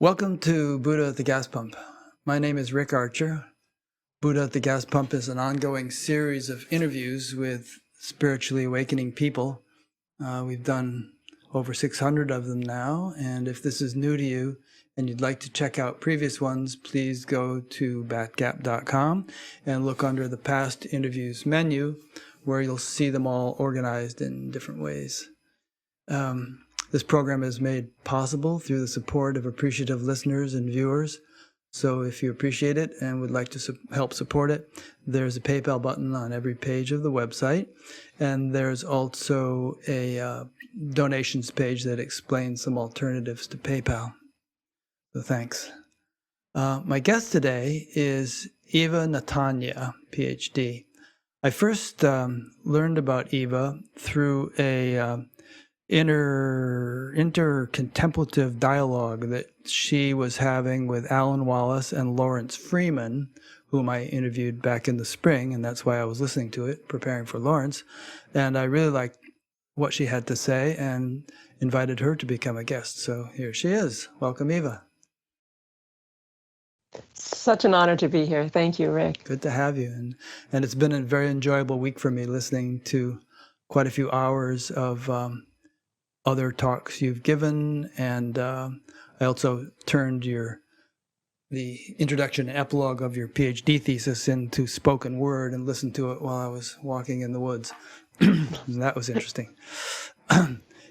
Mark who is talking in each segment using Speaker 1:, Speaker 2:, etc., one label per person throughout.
Speaker 1: Welcome to Buddha at the Gas Pump. My name is Rick Archer. Buddha at the Gas Pump is an ongoing series of interviews with spiritually awakening people. We've done over 600 of them now, and if this is new to you and you'd like to check out previous ones, please go to batgap.com and look under the past interviews menu where you'll see them all organized in different ways. This program is made possible through the support of appreciative listeners and viewers. So if you appreciate it and would like to help support it, there's a PayPal button on every page of the website. And there's also a donations page that explains some alternatives to PayPal. So thanks. My guest today is Eva Natanya, PhD. I first learned about Eva through a intercontemplative dialogue that she was having with Alan Wallace and Lawrence Freeman, whom I interviewed back in the spring, and that's why I was listening to it, preparing for Lawrence. And I really liked what she had to say and invited her to become a guest. So here she is. Welcome, Eva.
Speaker 2: Such an honor to be here. Thank you, Rick.
Speaker 1: Good to have you. And it's been a very enjoyable week for me, listening to quite a few hours of other talks you've given, and I also turned the introduction and epilogue of your PhD thesis into spoken word and listened to it while I was walking in the woods. That was interesting.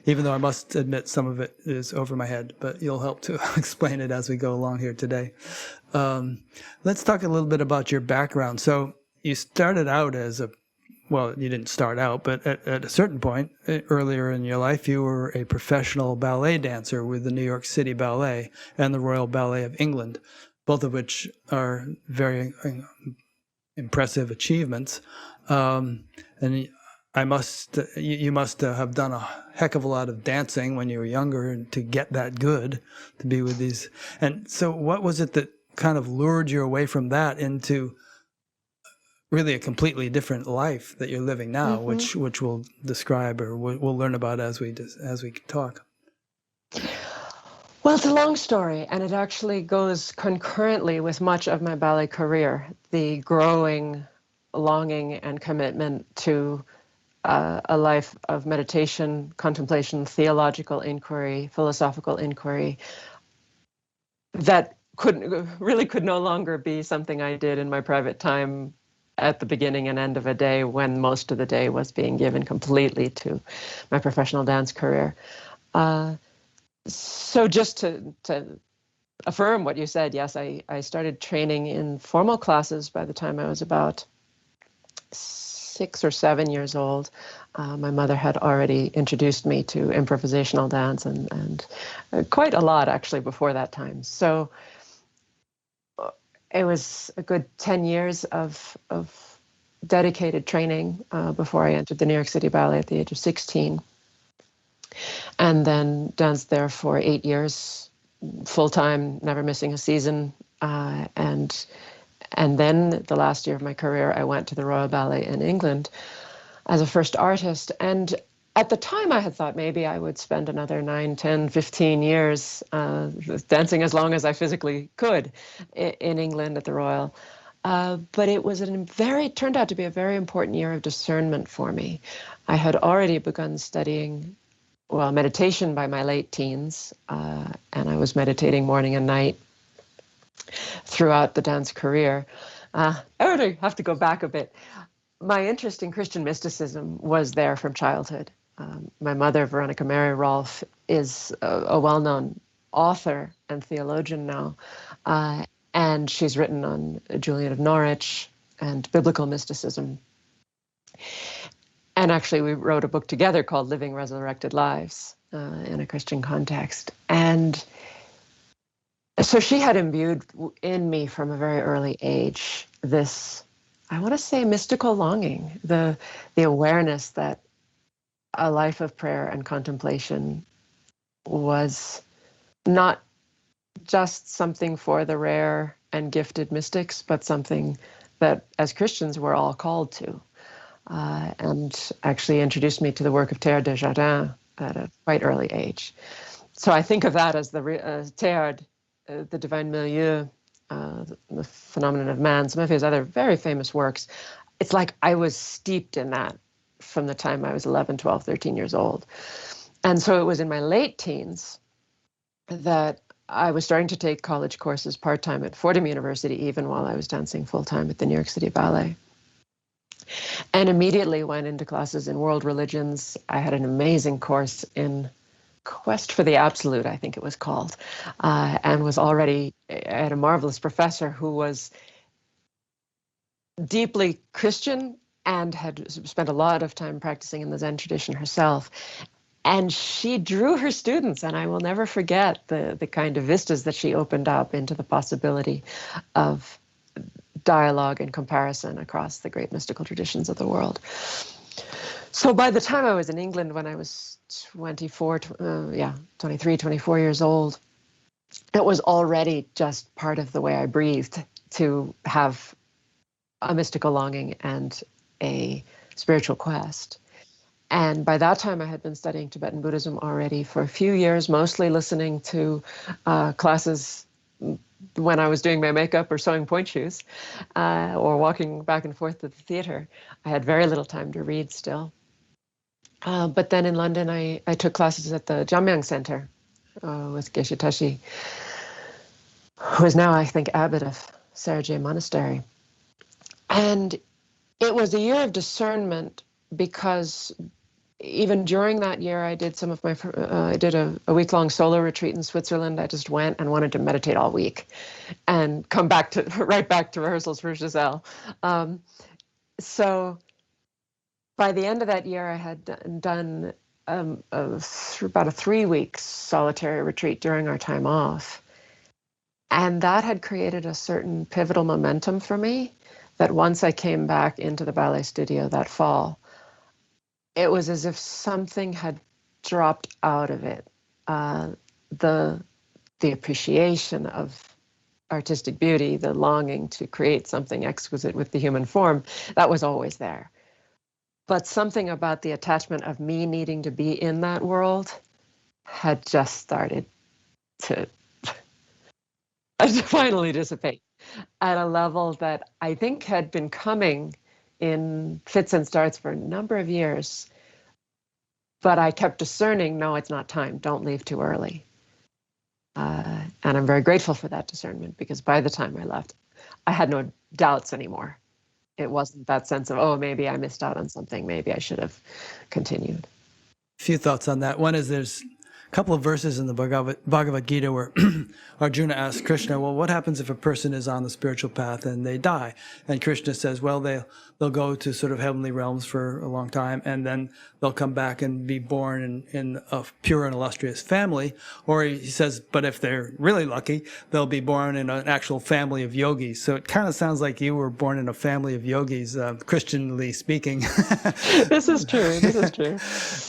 Speaker 1: Even though I must admit some of it is over my head, but you'll help to explain it as we go along here today. Let's talk a little bit about your background. So you started out as well, you didn't start out, but at a certain point earlier in your life, you were a professional ballet dancer with the New York City Ballet and the Royal Ballet of England, both of which are very impressive achievements. And you must have done a heck of a lot of dancing when you were younger to get that good, to be with these. And so what was it that kind of lured you away from that into really a completely different life that you're living now, which we'll describe or we'll learn about as we talk?
Speaker 2: Well, it's a long story, and it actually goes concurrently with much of my ballet career, the growing longing and commitment to a life of meditation, contemplation, theological inquiry, philosophical inquiry that could no longer be something I did in my private time at the beginning and end of a day, when most of the day was being given completely to my professional dance career. So just to affirm what you said, yes, I started training in formal classes by the time I was about 6 or 7 years old. My mother had already introduced me to improvisational dance and quite a lot actually before that time. So it was a good 10 years of dedicated training before I entered the New York City Ballet at the age of 16. And then danced there for 8 years, full-time, never missing a season. And then the last year of my career, I went to the Royal Ballet in England as a first artist. And at the time, I had thought maybe I would spend another 9, 10, 15 years dancing as long as I physically could in England at the Royal. But it was turned out to be a very important year of discernment for me. I had already begun studying, meditation by my late teens, and I was meditating morning and night throughout the dance career. I would have to go back a bit. My interest in Christian mysticism was there from childhood. My mother, Veronica Mary Rolfe, is a well-known author and theologian now, and she's written on Julian of Norwich and biblical mysticism. And actually, we wrote a book together called Living Resurrected Lives in a Christian context. And so she had imbued in me from a very early age this, I want to say, mystical longing, the awareness that a life of prayer and contemplation was not just something for the rare and gifted mystics, but something that as Christians we're all called to. And actually introduced me to the work of Teilhard de Chardin at a quite early age. So I think of that as Teilhard The Divine Milieu, the Phenomenon of Man, some of his other very famous works, it's like I was steeped in that from the time I was 11, 12, 13 years old. And so it was in my late teens that I was starting to take college courses part-time at Fordham University, even while I was dancing full-time at the New York City Ballet. And immediately went into classes in world religions. I had an amazing course in Quest for the Absolute, I think it was called, and was already, I had a marvelous professor who was deeply Christian and had spent a lot of time practicing in the Zen tradition herself. And she drew her students, and I will never forget the kind of vistas that she opened up into the possibility of dialogue and comparison across the great mystical traditions of the world. So by the time I was in England, when I was 23, 24 years old, it was already just part of the way I breathed to have a mystical longing and a spiritual quest. And by that time, I had been studying Tibetan Buddhism already for a few years, mostly listening to classes when I was doing my makeup or sewing point shoes, or walking back and forth to the theater. I had very little time to read still. But then in London, I took classes at the Jamyang Center with Geshe Tashi, who is now, I think, abbot of Serje Monastery. And it was a year of discernment, because even during that year, I did I did a week-long solo retreat in Switzerland. I just went and wanted to meditate all week and come back right back to rehearsals for Giselle. So by the end of that year, I had done about a 3-week solitary retreat during our time off. And that had created a certain pivotal momentum for me, that once I came back into the ballet studio that fall, it was as if something had dropped out of it. The appreciation of artistic beauty, the longing to create something exquisite with the human form, that was always there. But something about the attachment of me needing to be in that world had just started to finally dissipate at a level that I think had been coming in fits and starts for a number of years. But I kept discerning, no, it's not time. Don't leave too early. And I'm very grateful for that discernment, because by the time I left, I had no doubts anymore. It wasn't that sense of, oh, maybe I missed out on something. Maybe I should have continued.
Speaker 1: A few thoughts on that. One is there's a couple of verses in the Bhagavad Gita where Arjuna asks Krishna, well, what happens if a person is on the spiritual path and they die? And Krishna says, well, they'll go to sort of heavenly realms for a long time, and then they'll come back and be born in a pure and illustrious family. Or he says, but if they're really lucky, they'll be born in an actual family of yogis. So it kind of sounds like you were born in a family of yogis, Christianly speaking.
Speaker 2: This is true. This is true.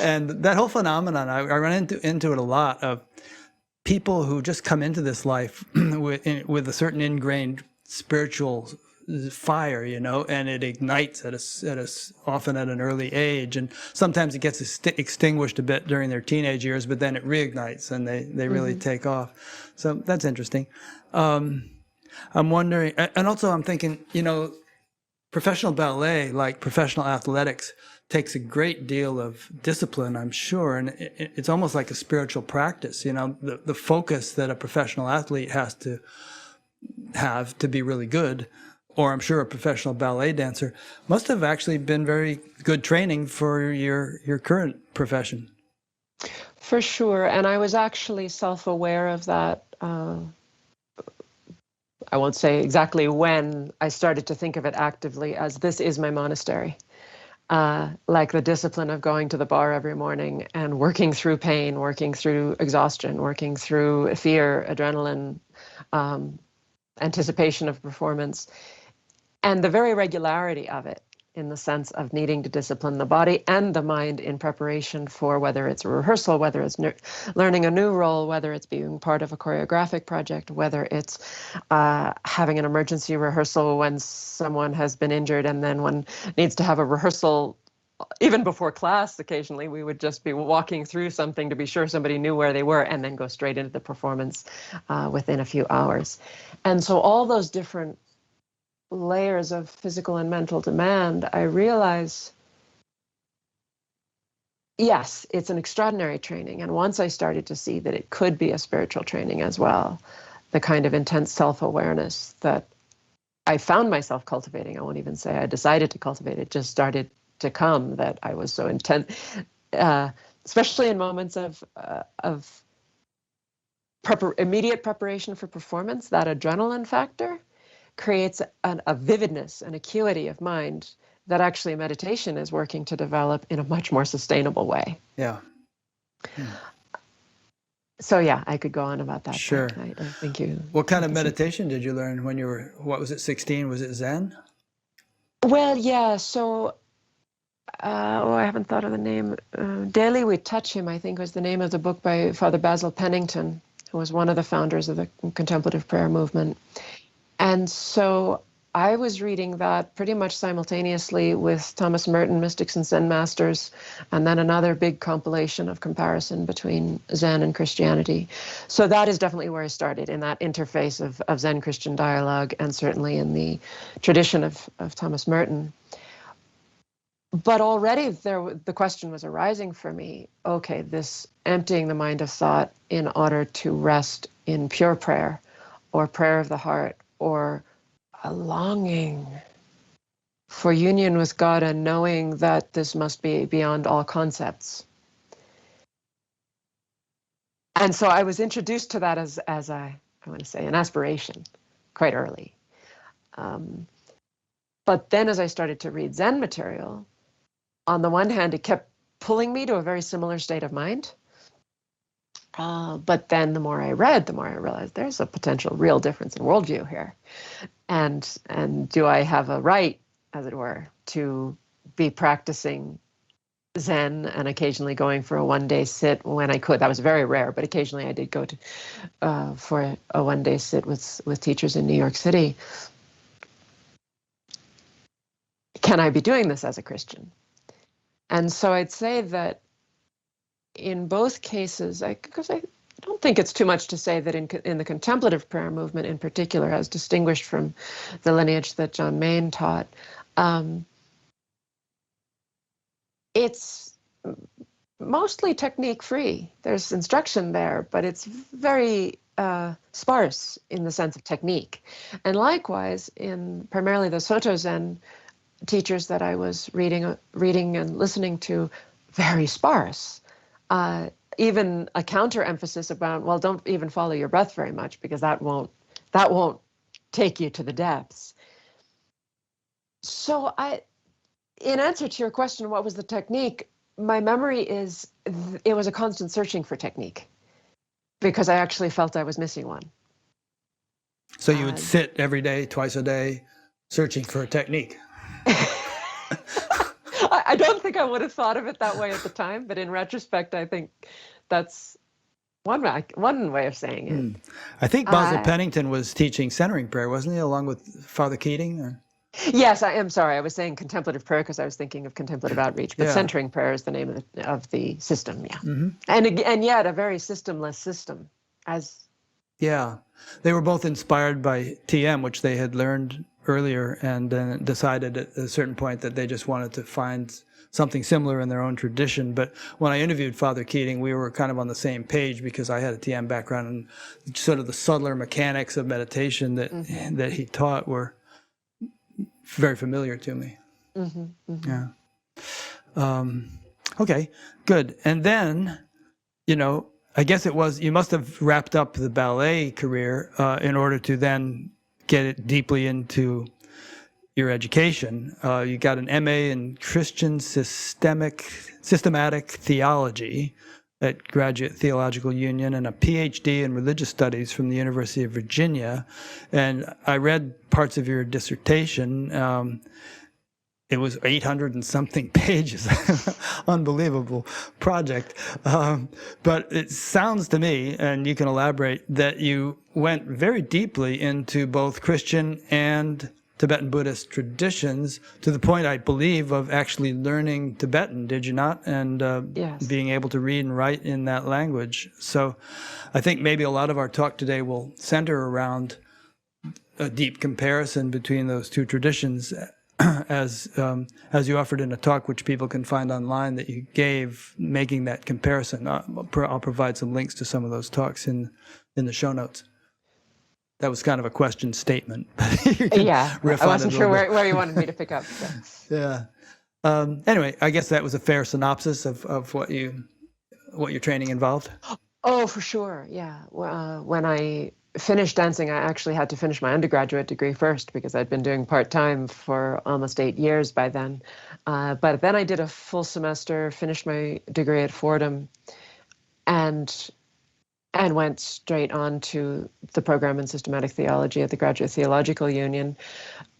Speaker 1: And that whole phenomenon, I run into it a lot, of people who just come into this life with a certain ingrained spiritual fire, and it ignites often at an early age, and sometimes it gets extinguished a bit during their teenage years, but then it reignites and they really take off. So that's interesting. I'm wondering, and also I'm thinking, professional ballet, like professional athletics, takes a great deal of discipline, I'm sure, and it's almost like a spiritual practice. The focus that a professional athlete has to have to be really good, or I'm sure a professional ballet dancer, must have actually been very good training for your current profession.
Speaker 2: For sure, and I was actually self-aware of that. I won't say exactly when I started to think of it actively as this is my monastery. Like the discipline of going to the bar every morning and working through pain, working through exhaustion, working through fear, adrenaline, anticipation of performance, and the very regularity of it, in the sense of needing to discipline the body and the mind in preparation for whether it's a rehearsal, whether it's learning a new role, whether it's being part of a choreographic project, whether it's having an emergency rehearsal when someone has been injured and then one needs to have a rehearsal even before class, occasionally we would just be walking through something to be sure somebody knew where they were, and then go straight into the performance within a few hours. And so all those different layers of physical and mental demand, I realize, yes, it's an extraordinary training. And once I started to see that it could be a spiritual training as well, the kind of intense self-awareness that I found myself cultivating, I won't even say I decided to cultivate, it just started to come, that I was so intense, especially in moments of immediate preparation for performance. That adrenaline factor creates a vividness, an acuity of mind that actually meditation is working to develop in a much more sustainable way.
Speaker 1: Yeah.
Speaker 2: So yeah, I could go on about that.
Speaker 1: Sure.
Speaker 2: I think you.
Speaker 1: What kind of meditation did you learn when you were, what was it, 16? Was it Zen?
Speaker 2: Well, yeah. So, I haven't thought of the name. Daily We Touch Him, I think, was the name of the book by Father Basil Pennington, who was one of the founders of the contemplative prayer movement. And so I was reading that pretty much simultaneously with Thomas Merton, Mystics and Zen Masters, and then another big compilation of comparison between Zen and Christianity. So that is definitely where I started, in that interface of Zen-Christian dialogue, and certainly in the tradition of Thomas Merton. But already the question was arising for me, okay, this emptying the mind of thought in order to rest in pure prayer, or prayer of the heart, or a longing for union with God, and knowing that this must be beyond all concepts. And so I was introduced to that as I want to say, an aspiration quite early. But then as I started to read Zen material, on the one hand, it kept pulling me to a very similar state of mind. But then the more I read, the more I realized there's a potential real difference in worldview here. And do I have a right, as it were, to be practicing Zen and occasionally going for a one-day sit when I could? That was very rare, but occasionally I did go to for a one-day sit with teachers in New York City. Can I be doing this as a Christian? And so I'd say that in both cases, because I don't think it's too much to say that in the contemplative prayer movement in particular, as distinguished from the lineage that John Main taught, it's mostly technique-free. There's instruction there, but it's very sparse in the sense of technique. And likewise, in primarily the Soto Zen teachers that I was reading and listening to, very sparse. Even a counter emphasis about, well, don't even follow your breath very much, because that won't take you to the depths. So in answer to your question, what was the technique? My memory is it was a constant searching for technique, because I actually felt I was missing one.
Speaker 1: So you would sit every day, twice a day, searching for a technique.
Speaker 2: I don't think I would have thought of it that way at the time, but in retrospect, I think that's one way of saying it.
Speaker 1: I think Basil Pennington was teaching centering prayer, wasn't he, along with Father Keating? Or?
Speaker 2: Yes, I am sorry. I was saying contemplative prayer because I was thinking of contemplative outreach, but centering prayer is the name of the system, yeah. Mm-hmm. And yet a very systemless system.
Speaker 1: Yeah, they were both inspired by TM, which they had learned earlier, and then decided at a certain point that they just wanted to find something similar in their own tradition. But when I interviewed Father Keating, we were kind of on the same page, because I had a TM background, and sort of the subtler mechanics of meditation that he taught were very familiar to me. Mm-hmm, mm-hmm. Yeah. Okay, good. And then, I guess you must have wrapped up the ballet career in order to then get it deeply into your education. You got an MA in Christian systematic theology at Graduate Theological Union, and a PhD in religious studies from the University of Virginia. And I read parts of your dissertation. It was 800 and something pages. Unbelievable project. But it sounds to me, and you can elaborate, that you went very deeply into both Christian and Tibetan Buddhist traditions, to the point, I believe, of actually learning Tibetan, did you not? And
Speaker 2: Yes.
Speaker 1: being able to read and write in that language. So I think maybe a lot of our talk today will center around a deep comparison between those two traditions, as you offered in a talk, which people can find online that you gave, making that comparison. I'll provide some links to some of those talks in the show notes. That was kind of a question statement.
Speaker 2: Yeah, I wasn't sure where you wanted me to pick up. So.
Speaker 1: Yeah. Anyway, I guess that was a fair synopsis of what your training involved.
Speaker 2: Oh, for sure. Yeah. When I finished dancing, I actually had to finish my undergraduate degree first because I'd been doing part-time for almost 8 years by then. But then I did a full semester, finished my degree at Fordham, and went straight on to the program in systematic theology at the Graduate Theological Union,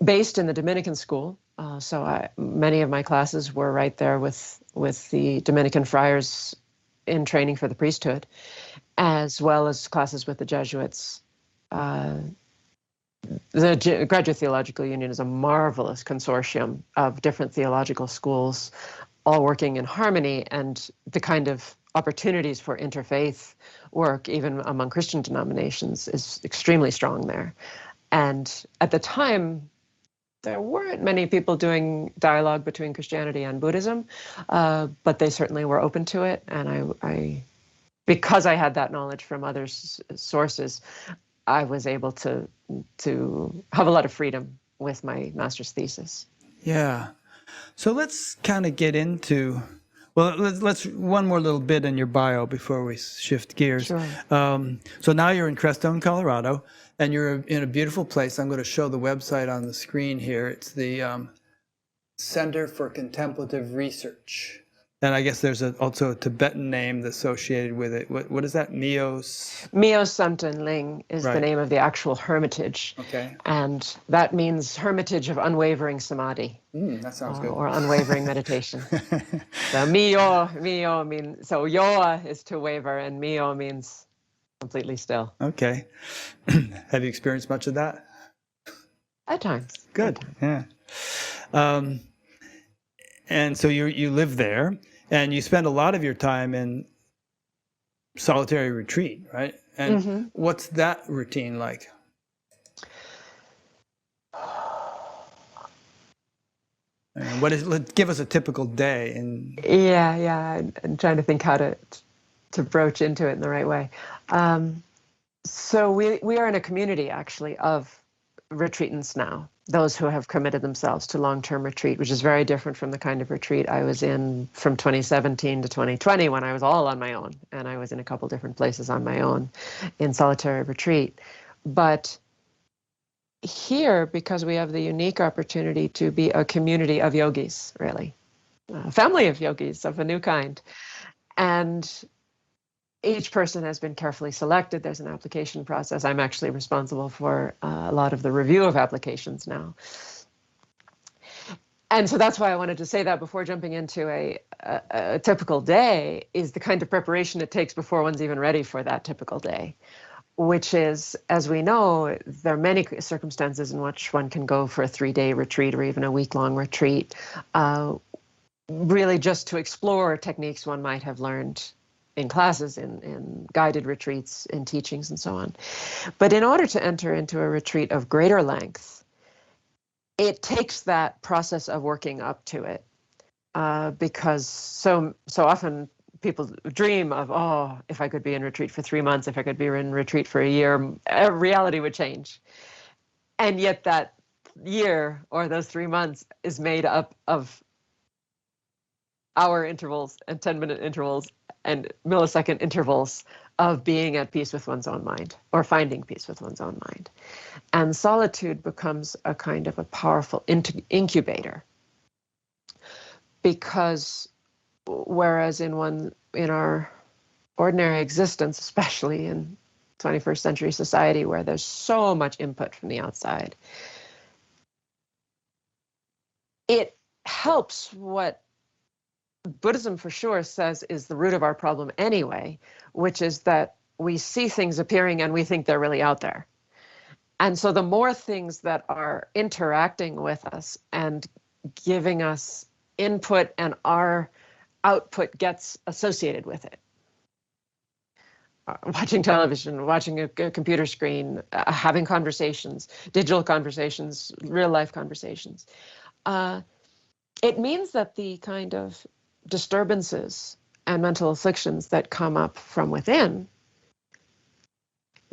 Speaker 2: based in the Dominican school. So many of my classes were right there with the Dominican friars in training for the priesthood, as well as classes with the Jesuits. The Graduate Theological Union is a marvelous consortium of different theological schools, all working in harmony, and the kind of opportunities for interfaith work, even among Christian denominations, is extremely strong there. And at the time, there weren't many people doing dialogue between Christianity and Buddhism, but they certainly were open to it. And I because I had that knowledge from other sources, I was able to have a lot of freedom with my master's thesis.
Speaker 1: Yeah. So let's kind of get into, well, let's one more little bit in your bio before we shift gears.
Speaker 2: Sure.
Speaker 1: So now you're in Crestone, Colorado, and you're in a beautiful place. I'm going to show the website on the screen here. It's the Center for Contemplative Research. And I guess there's also a Tibetan name associated with it. What is that? Myo
Speaker 2: Samten Ling is the name of the actual hermitage.
Speaker 1: Okay.
Speaker 2: And that means hermitage of unwavering samadhi.
Speaker 1: That sounds good.
Speaker 2: Or unwavering meditation. So myo means, so yoa is to waver, and myo means completely still.
Speaker 1: Okay. Have you experienced much of that?
Speaker 2: At times.
Speaker 1: Good. Yeah. And so you live there, and you spend a lot of your time in solitary retreat, right? And what's that routine like? Give us a typical day.
Speaker 2: Yeah. I'm trying to think how to broach into it in the right way. So we are in a community, actually, of retreatants now, those who have committed themselves to long-term retreat, which is very different from the kind of retreat I was in from 2017 to 2020, when I was all on my own, and I was in a couple different places on my own in solitary retreat. But here, because we have the unique opportunity to be a community of yogis, really, a family of yogis of a new kind, and each person has been carefully selected. There's an application process. I'm actually responsible for a lot of the review of applications now. And so that's why I wanted to say that before jumping into a typical day, is the kind of preparation it takes before one's even ready for that typical day, which is, as we know, there are many circumstances in which one can go for a 3-day retreat or even a week-long retreat, really just to explore techniques one might have learned in classes, in guided retreats, in teachings, and so on. But in order to enter into a retreat of greater length, it takes that process of working up to it, because so often people dream of, oh, if I could be in retreat for 3 months, if I could be in retreat for a year, reality would change. And yet that year or those 3 months is made up of hour intervals and 10-minute intervals and millisecond intervals of being at peace with one's own mind, or finding peace with one's own mind. And solitude becomes a kind of a powerful incubator, because whereas in our ordinary existence, especially in 21st century society where there's so much input from the outside, it helps what Buddhism for sure says is the root of our problem anyway, which is that we see things appearing and we think they're really out there. And so the more things that are interacting with us and giving us input and our output gets associated with it. Watching television, watching a computer screen, having conversations, digital conversations, real life conversations. It means that the kind of disturbances and mental afflictions that come up from within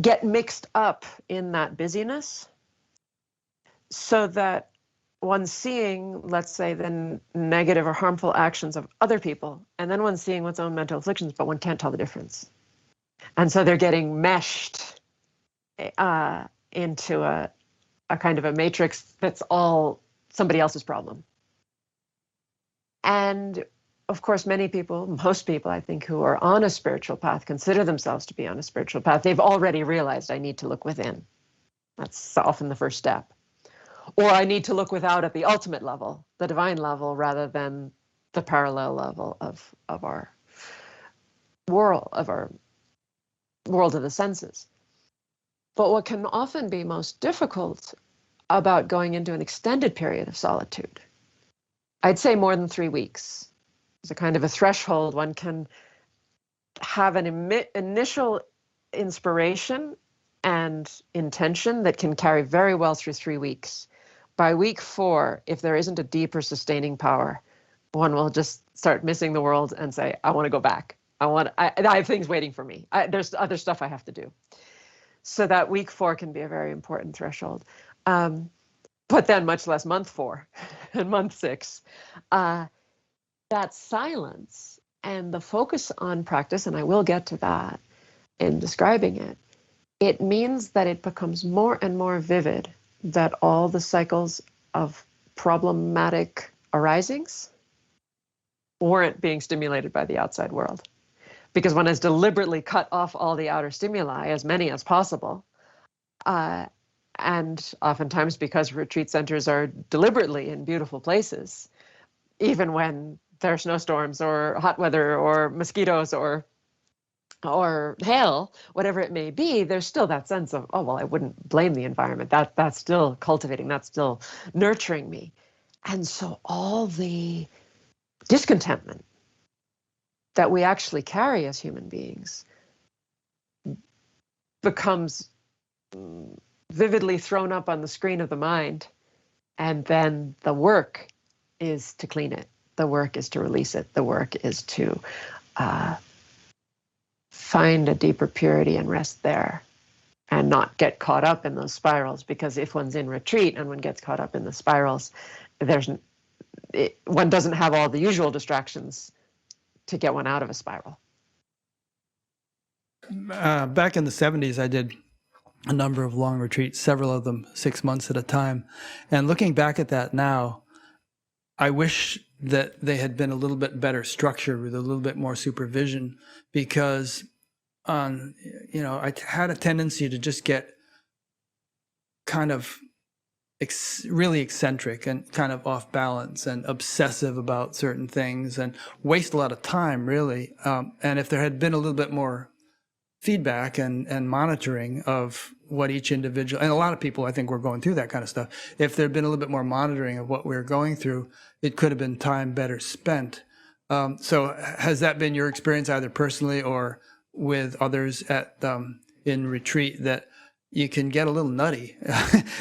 Speaker 2: get mixed up in that busyness, so that one's seeing, let's say, the negative or harmful actions of other people, and then one's seeing one's own mental afflictions, but one can't tell the difference. And so they're getting meshed into a kind of a matrix that's all somebody else's problem. And of course, many people, most people, I think, who are on a spiritual path consider themselves to be on a spiritual path. They've already realized, I need to look within. That's often the first step. Or I need to look without at the ultimate level, the divine level, rather than the parallel level of our world, of the senses. But what can often be most difficult about going into an extended period of solitude, I'd say more than 3 weeks, is a kind of a threshold. One can have an initial inspiration and intention that can carry very well through 3 weeks. By week 4, if there isn't a deeper sustaining power, one will just start missing the world and say, I want to go back. I have things waiting for me. There's other stuff I have to do. So that week 4 can be a very important threshold. But then much less month 4 and month 6. That silence and the focus on practice, and I will get to that in describing it, it means that it becomes more and more vivid that all the cycles of problematic arisings weren't being stimulated by the outside world. Because one has deliberately cut off all the outer stimuli, as many as possible. And oftentimes, because retreat centers are deliberately in beautiful places, even when there are snowstorms or hot weather or mosquitoes or hail, whatever it may be, there's still that sense of, oh, well, I wouldn't blame the environment. That's still cultivating, that's still nurturing me. And so all the discontentment that we actually carry as human beings becomes vividly thrown up on the screen of the mind. And then the work is to clean it. The work is to release it. The work is to find a deeper purity and rest there and not get caught up in those spirals. Because if one's in retreat and one gets caught up in the spirals, one doesn't have all the usual distractions to get one out of a spiral.
Speaker 1: Back in the 70s, I did a number of long retreats, several of them 6 months at a time. And looking back at that now, I wish that they had been a little bit better structured with a little bit more supervision, because I had a tendency to just get kind of really eccentric and kind of off balance and obsessive about certain things and waste a lot of time, really. And if there had been a little bit more feedback and monitoring of what each individual, and a lot of people, I think, were going through that kind of stuff. If there had been a little bit more monitoring of what we were going through, it could have been time better spent. So has that been your experience, either personally or with others in retreat, that you can get a little nutty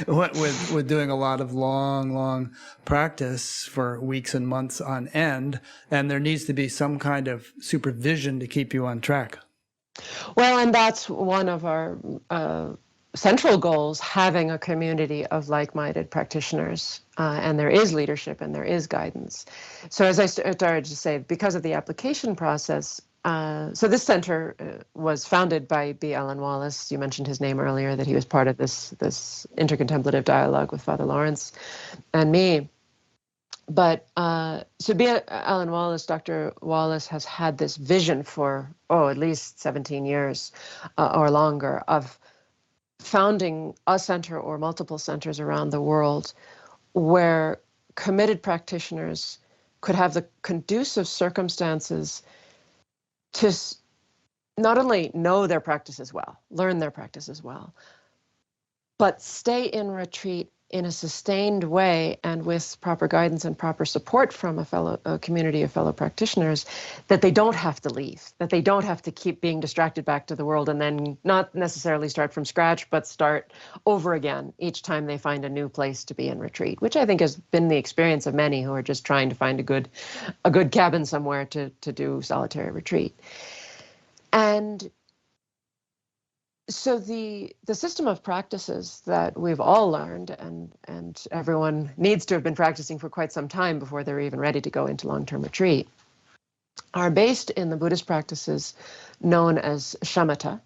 Speaker 1: with doing a lot of long practice for weeks and months on end, and there needs to be some kind of supervision to keep you on track?
Speaker 2: Well, and that's one of our central goals, having a community of like-minded practitioners, and there is leadership and there is guidance. So as I started to say, because of the application process, so this center was founded by B. Alan Wallace. You mentioned his name earlier, that he was part of this intercontemplative dialogue with Father Lawrence and me. But so B. Alan Wallace, Dr. Wallace, has had this vision for, at least 17 years or longer, of founding a center or multiple centers around the world where committed practitioners could have the conducive circumstances to not only know their practices well, learn their practices well, but stay in retreat in a sustained way and with proper guidance and proper support from a community of fellow practitioners, that they don't have to leave, that they don't have to keep being distracted back to the world and then not necessarily start from scratch, but start over again each time they find a new place to be in retreat, which I think has been the experience of many who are just trying to find a good cabin somewhere to do solitary retreat. And so the system of practices that we've all learned and everyone needs to have been practicing for quite some time before they're even ready to go into long-term retreat are based in the Buddhist practices known as shamatha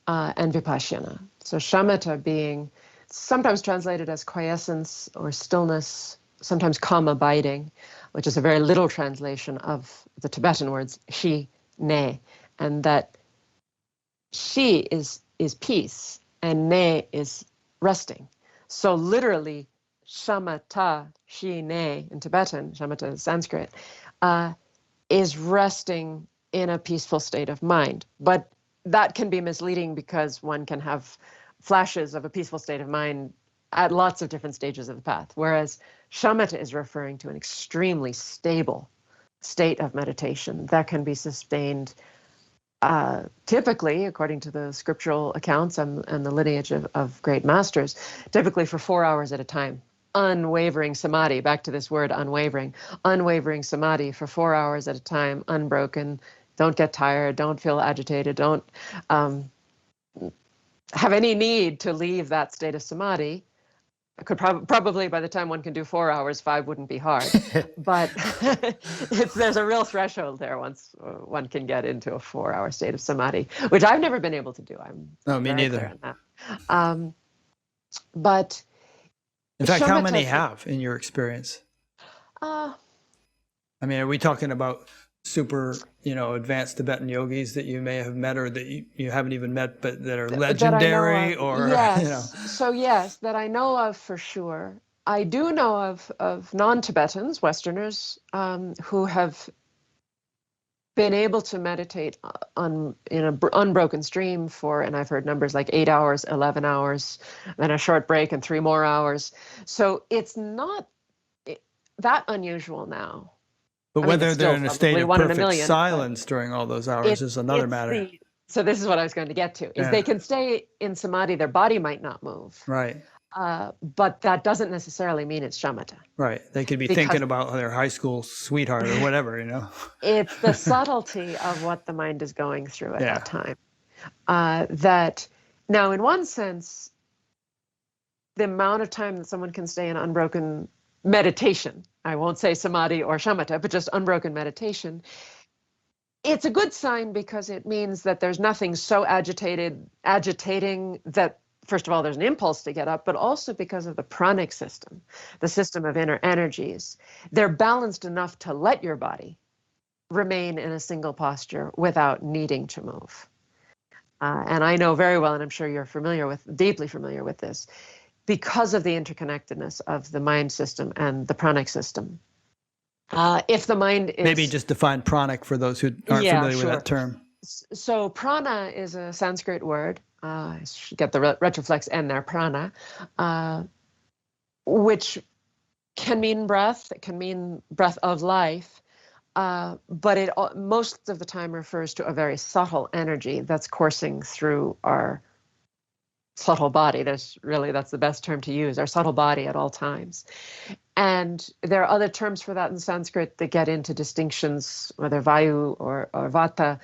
Speaker 2: and vipassana. So shamatha being sometimes translated as quiescence or stillness, sometimes calm abiding, which is a very literal translation of the Tibetan words shi, ne, and that shi is peace and ne is resting. So literally, shamatha, shi, ne in Tibetan, shamatha is Sanskrit, is resting in a peaceful state of mind. But that can be misleading because one can have flashes of a peaceful state of mind at lots of different stages of the path, whereas shamatha is referring to an extremely stable state of meditation that can be sustained typically, according to the scriptural accounts and the lineage of great masters, typically for 4 hours at a time. Unwavering samadhi, back to this word unwavering samadhi for 4 hours at a time, unbroken. Don't get tired, don't feel agitated, don't have any need to leave that state of samadhi. I could probably by the time one can do 4 hours, 5 wouldn't be hard. But there's a real threshold there once one can get into a 4-hour state of samadhi, which I've never been able to do. I'm
Speaker 1: me neither.
Speaker 2: clear on that. But
Speaker 1: in fact, how many have in your experience?
Speaker 2: I
Speaker 1: mean, are we talking about super, advanced Tibetan yogis that you may have met or that you haven't even met, but that are legendary or,
Speaker 2: yes. So yes, that I know of for sure. I do know of non-Tibetans, Westerners, who have been able to meditate in an unbroken stream for, and I've heard numbers like 8 hours, 11 hours, then a short break and 3 more hours. So it's not that unusual now.
Speaker 1: But whether they're in a state of perfect silence during all those hours is another matter.
Speaker 2: So this is what I was going to get to, is they can stay in samadhi, their body might not move.
Speaker 1: Right.
Speaker 2: But that doesn't necessarily mean it's shamatha.
Speaker 1: Right. They could be thinking about their high school sweetheart or whatever,
Speaker 2: It's the subtlety of what the mind is going through at that time. That now, in one sense, the amount of time that someone can stay in unbroken meditation, I won't say samadhi or shamatha, but just unbroken meditation, it's a good sign because it means that there's nothing so agitating that, first of all, there's an impulse to get up, but also because of the pranic system, the system of inner energies. They're balanced enough to let your body remain in a single posture without needing to move. And I know very well, and I'm sure you're deeply familiar with this, because of the interconnectedness of the mind system and the pranic system. If the mind is...
Speaker 1: Maybe just define pranic for those who aren't familiar with that term.
Speaker 2: So prana is a Sanskrit word. I should get the retroflex N there, prana, which can mean breath. It can mean breath of life, but it most of the time refers to a very subtle energy that's coursing through our subtle body. That's the best term to use, our subtle body at all times. And there are other terms for that in Sanskrit that get into distinctions, whether vayu or vata,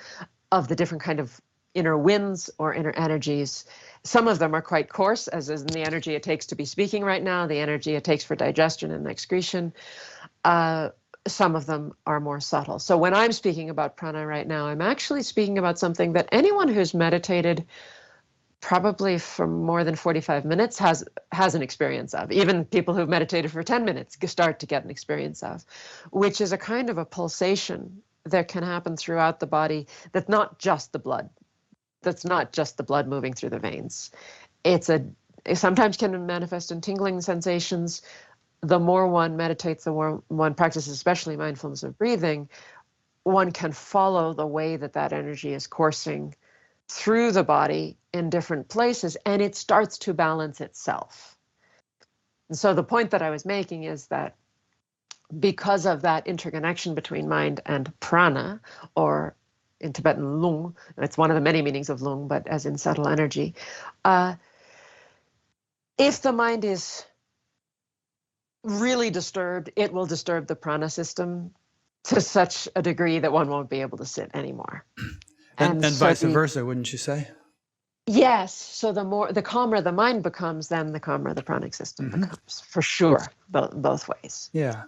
Speaker 2: of the different kind of inner winds or inner energies. Some of them are quite coarse, as is in the energy it takes to be speaking right now, the energy it takes for digestion and excretion. Some of them are more subtle. So when I'm speaking about prana right now, I'm actually speaking about something that anyone who's meditated probably for more than 45 minutes has an experience of. Even people who've meditated for 10 minutes start to get an experience of, which is a kind of a pulsation that can happen throughout the body that's not just the blood. That's not just the blood moving through the veins. It sometimes can manifest in tingling sensations. The more one meditates, the more one practices, especially mindfulness of breathing, one can follow the way that energy is coursing through the body in different places, and it starts to balance itself. And so the point that I was making is that because of that interconnection between mind and prana, or in Tibetan lung, it's one of the many meanings of lung, but as in subtle energy, if the mind is really disturbed, it will disturb the prana system to such a degree that one won't be able to sit anymore.
Speaker 1: And vice versa, wouldn't you say?
Speaker 2: Yes. So the calmer the mind becomes, then the calmer the pranic system becomes, for sure, both ways.
Speaker 1: Yeah.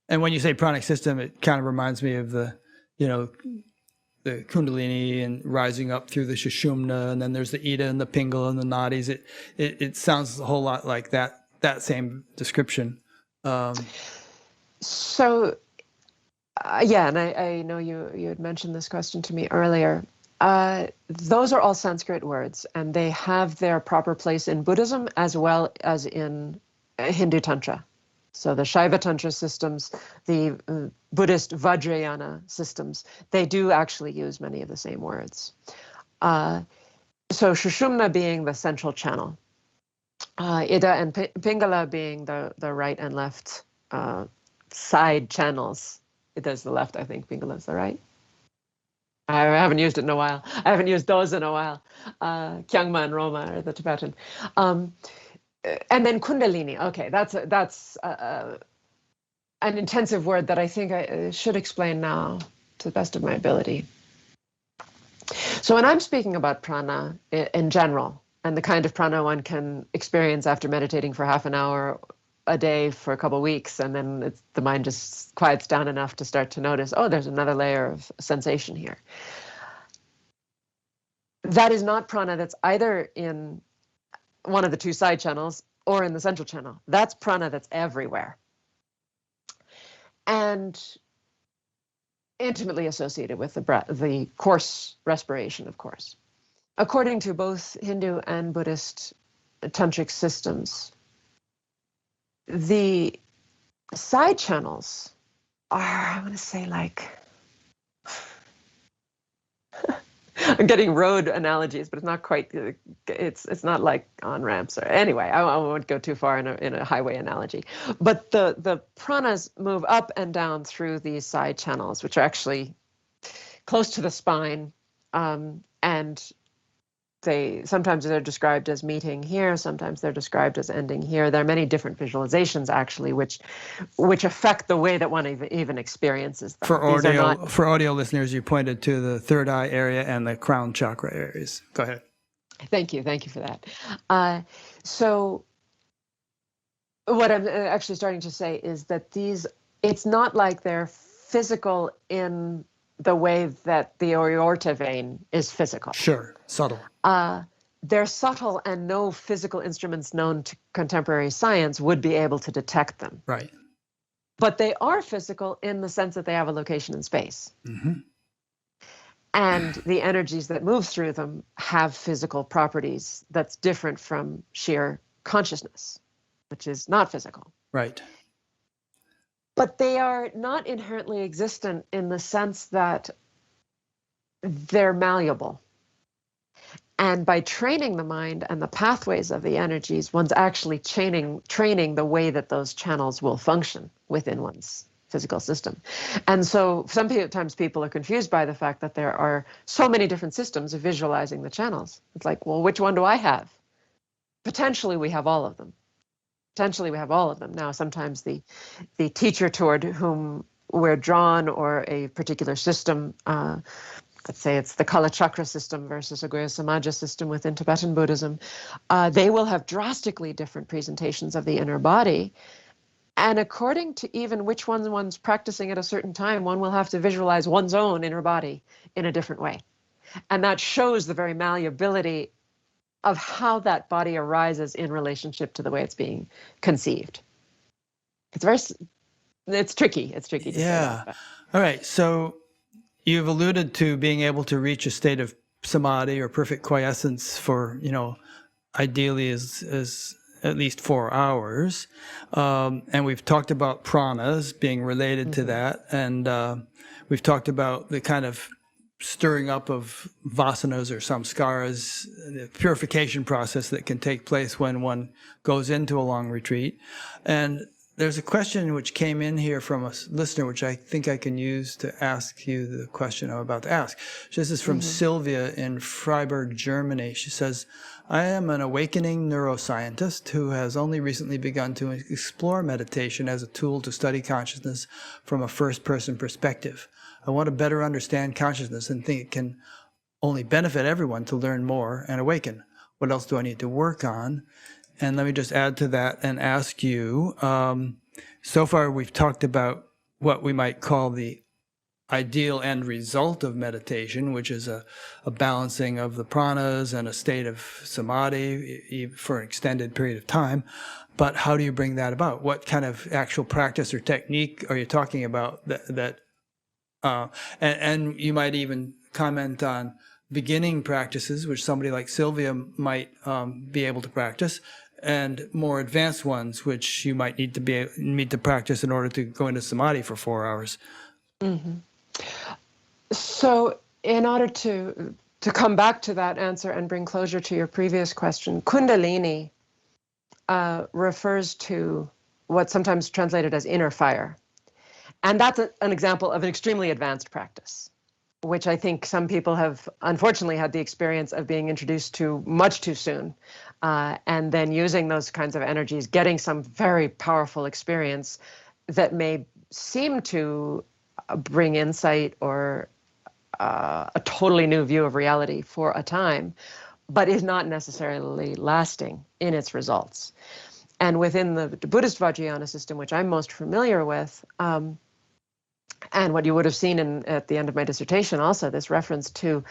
Speaker 1: And when you say pranic system, it kind of reminds me of the Kundalini and rising up through the Sushumna, and then there's the Ida and the Pingala and the nadis. It sounds a whole lot like that same description.
Speaker 2: So, yeah, and I know you had mentioned this question to me earlier. Those are all Sanskrit words, and they have their proper place in Buddhism as well as in Hindu Tantra. So the Shaiva Tantra systems, the Buddhist Vajrayana systems, they do actually use many of the same words. So Sushumna being the central channel, Ida and Pingala being the right and left side channels. Ida's the left, I think. Pingala's the right. I haven't used it in a while. I haven't used those in a while. Kyangma and Roma are the Tibetan. And then Kundalini. Okay, that's an intensive word that I think I should explain now to the best of my ability. So when I'm speaking about prana in general, and the kind of prana one can experience after meditating for half an hour a day for a couple of weeks, and then the mind just quiets down enough to start to notice, oh, there's another layer of sensation here. That is not prana that's either in one of the two side channels or in the central channel. That's prana that's everywhere and intimately associated with the breath, the coarse respiration, of course. According to both Hindu and Buddhist tantric systems, the side channels are, I want to say, like, I'm getting road analogies, but it's not quite, it's not like on ramps or anyway, I won't go too far in a highway analogy. But the pranas move up and down through these side channels, which are actually close to the spine, and sometimes they're described as meeting here, sometimes they're described as ending here. There are many different visualizations actually, which affect the way that one even experiences them.
Speaker 1: For audio listeners, you pointed to the third eye area and the crown chakra areas. Go ahead.
Speaker 2: Thank you for that. So what I'm actually starting to say is that it's not like they're physical in the way that the aorta vein is physical.
Speaker 1: Sure, subtle.
Speaker 2: They're subtle, and no physical instruments known to contemporary science would be able to detect them.
Speaker 1: Right.
Speaker 2: But they are physical in the sense that they have a location in space. Mm-hmm. And the energies that move through them have physical properties that's different from sheer consciousness, which is not physical.
Speaker 1: Right.
Speaker 2: But they are not inherently existent in the sense that they're malleable. And by training the mind and the pathways of the energies, one's actually training the way that those channels will function within one's physical system. And so sometimes people are confused by the fact that there are so many different systems of visualizing the channels. It's like, well, which one do I have? Potentially we have all of them. Now, sometimes the teacher toward whom we're drawn, or a particular system, let's say it's the Kala Chakra system versus a Guhya Samaja system within Tibetan Buddhism, they will have drastically different presentations of the inner body. And according to even which one's practicing at a certain time, one will have to visualize one's own inner body in a different way. And that shows the very malleability of how that body arises in relationship to the way it's being conceived. It's tricky. It's tricky to say that.
Speaker 1: All right. So you've alluded to being able to reach a state of samadhi or perfect quiescence for, ideally is at least 4 hours. And we've talked about pranas being related to that. And we've talked about the kind of stirring up of vasanas or samskaras, the purification process that can take place when one goes into a long retreat. And there's a question which came in here from a listener, which I think I can use to ask you the question I'm about to ask. This is from Sylvia in Freiburg, Germany. She says, I am an awakening neuroscientist who has only recently begun to explore meditation as a tool to study consciousness from a first-person perspective. I want to better understand consciousness and think it can only benefit everyone to learn more and awaken. What else do I need to work on? And let me just add to that and ask you, so far we've talked about what we might call the ideal end result of meditation, which is a balancing of the pranas and a state of samadhi for an extended period of time. But how do you bring that about? What kind of actual practice or technique are you talking about and you might even comment on beginning practices, which somebody like Sylvia might be able to practice, and more advanced ones, which you might need to practice in order to go into samadhi for 4 hours.
Speaker 2: Mm-hmm. So, in order to come back to that answer and bring closure to your previous question, Kundalini refers to what's sometimes translated as inner fire. And that's an example of an extremely advanced practice, which I think some people have unfortunately had the experience of being introduced to much too soon, and then using those kinds of energies, getting some very powerful experience that may seem to bring insight or a totally new view of reality for a time, but is not necessarily lasting in its results. And within the Buddhist Vajrayana system, which I'm most familiar with, and what you would have seen at the end of my dissertation also, this reference to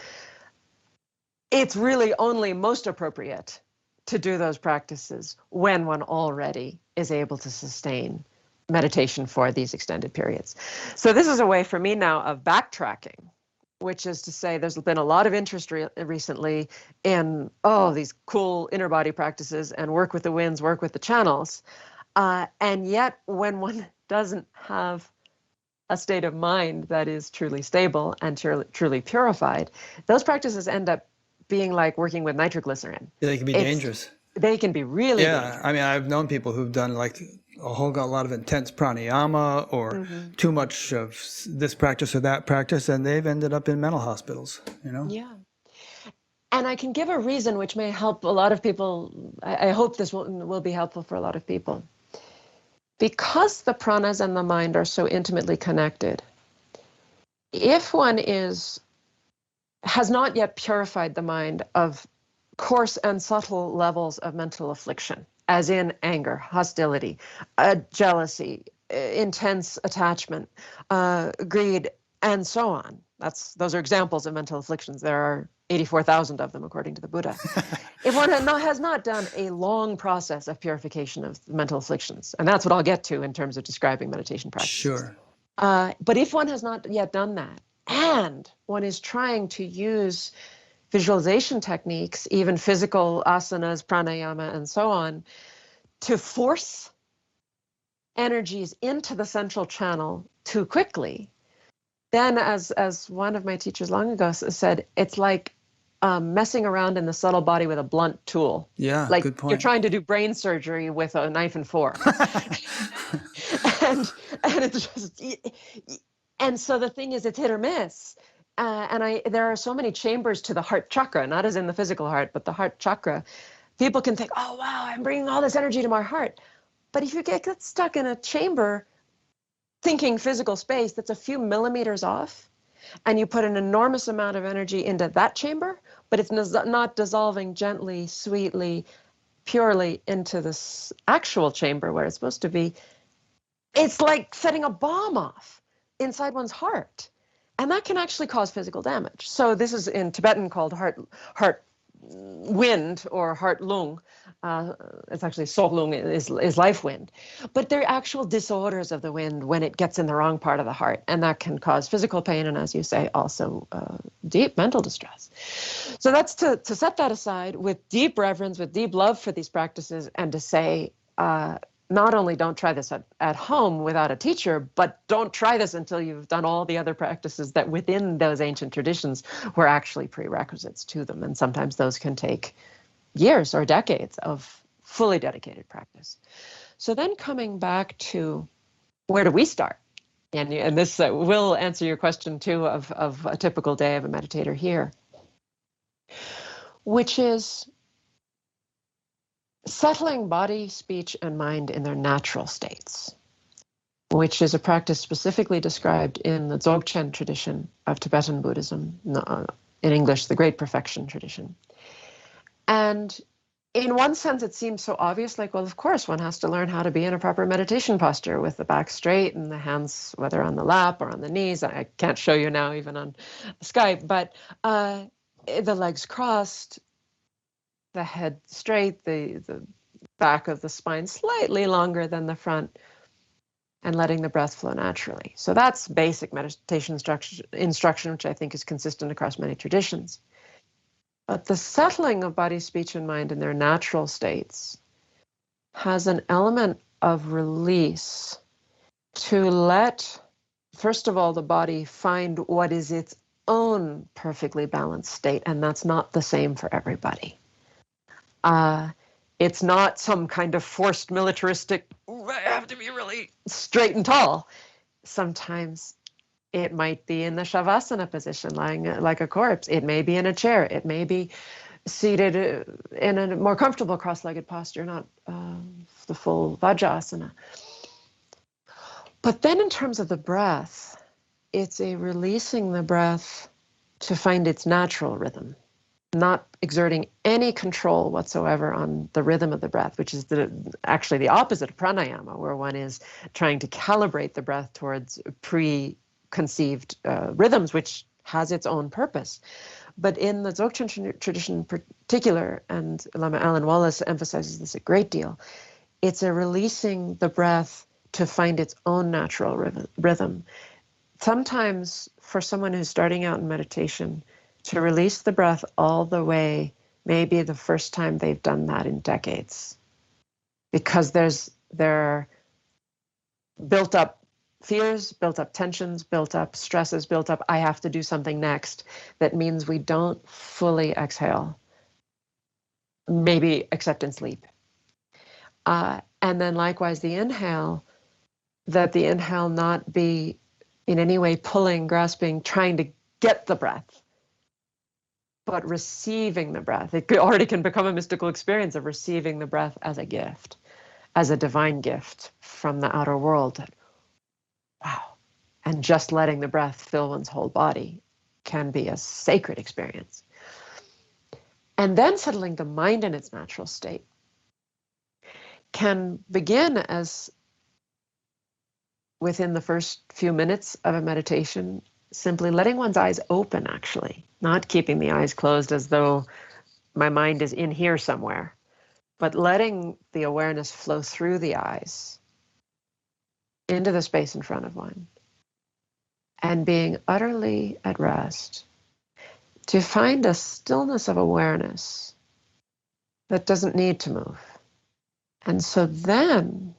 Speaker 2: it's really only most appropriate to do those practices when one already is able to sustain meditation for these extended periods. So this is a way for me now of backtracking, which is to say there's been a lot of interest recently in, these cool inner body practices and work with the winds, work with the channels. And yet when one doesn't have a state of mind that is truly stable and truly purified, those practices end up being like working with nitroglycerin.
Speaker 1: Yeah, they can be dangerous.
Speaker 2: They can be really dangerous.
Speaker 1: I mean, I've known people who've done like a lot of intense pranayama or too much of this practice or that practice, and they've ended up in mental hospitals,
Speaker 2: Yeah. And I can give a reason which may help a lot of people. I hope this will be helpful for a lot of people. Because the pranas and the mind are so intimately connected, if one has not yet purified the mind of coarse and subtle levels of mental affliction, as in anger, hostility, jealousy, intense attachment, greed, and so on. Those are examples of mental afflictions. There are 84,000 of them, according to the Buddha. If one has not done a long process of purification of mental afflictions, and that's what I'll get to in terms of describing meditation practices.
Speaker 1: Sure.
Speaker 2: But if one has not yet done that, and one is trying to use visualization techniques, even physical asanas, pranayama, and so on, to force energies into the central channel too quickly, then as one of my teachers long ago said, it's like messing around in the subtle body with a blunt tool.
Speaker 1: Yeah,
Speaker 2: like
Speaker 1: good point.
Speaker 2: You're trying to do brain surgery with a knife and fork. and it's just, and so the thing is, it's hit or miss. There are so many chambers to the heart chakra, not as in the physical heart, but the heart chakra. People can think, oh, wow, I'm bringing all this energy to my heart. But if you get stuck in a chamber thinking physical space that's a few millimeters off, and you put an enormous amount of energy into that chamber, but it's not dissolving gently, sweetly, purely into this actual chamber where it's supposed to be, it's like setting a bomb off inside one's heart. And that can actually cause physical damage. So this is in Tibetan called heart wind or heart lung. It's actually so lung is life wind. But they're actual disorders of the wind when it gets in the wrong part of the heart. And that can cause physical pain and, as you say, also deep mental distress. So that's to set that aside with deep reverence, with deep love for these practices, and to say, not only don't try this at home without a teacher, but don't try this until you've done all the other practices that within those ancient traditions were actually prerequisites to them. And sometimes those can take years or decades of fully dedicated practice. So then coming back to where do we start? And this will answer your question too of a typical day of a meditator here, which is settling body, speech, and mind in their natural states, which is a practice specifically described in the Dzogchen tradition of Tibetan Buddhism, in English, the Great Perfection tradition. And in one sense, it seems so obvious, like, well, of course, one has to learn how to be in a proper meditation posture with the back straight and the hands, whether on the lap or on the knees. I can't show you now, even on Skype, but the legs crossed, the head straight, the back of the spine slightly longer than the front, and letting the breath flow naturally. So that's basic meditation instruction, which I think is consistent across many traditions. But the settling of body, speech, and mind in their natural states has an element of release to let, first of all, the body find what is its own perfectly balanced state, and that's not the same for everybody. It's not some kind of forced militaristic, I have to be really straight and tall. Sometimes it might be in the Shavasana position, lying like a corpse. It may be in a chair. It may be seated in a more comfortable cross-legged posture, not the full Vajrasana. But then in terms of the breath, it's a releasing the breath to find its natural rhythm, not exerting any control whatsoever on the rhythm of the breath, which is actually the opposite of pranayama, where one is trying to calibrate the breath towards preconceived rhythms, which has its own purpose. But in the Dzogchen tradition in particular, and Lama Alan Wallace emphasizes this a great deal, it's a releasing the breath to find its own natural rhythm. Sometimes for someone who's starting out in meditation, to release the breath all the way may be the first time they've done that in decades, because there are built up fears, built up tensions, built up stresses, built up I have to do something next, that means we don't fully exhale, maybe except in sleep. And then likewise the inhale, that the inhale not be in any way pulling, grasping, trying to get the breath, but receiving the breath. It already can become a mystical experience of receiving the breath as a gift, as a divine gift from the outer world. Wow. And just letting the breath fill one's whole body can be a sacred experience. And then settling the mind in its natural state can begin as within the first few minutes of a meditation, simply letting one's eyes open, actually, not keeping the eyes closed as though my mind is in here somewhere, but letting the awareness flow through the eyes into the space in front of one, and being utterly at rest, to find a stillness of awareness that doesn't need to move. And so then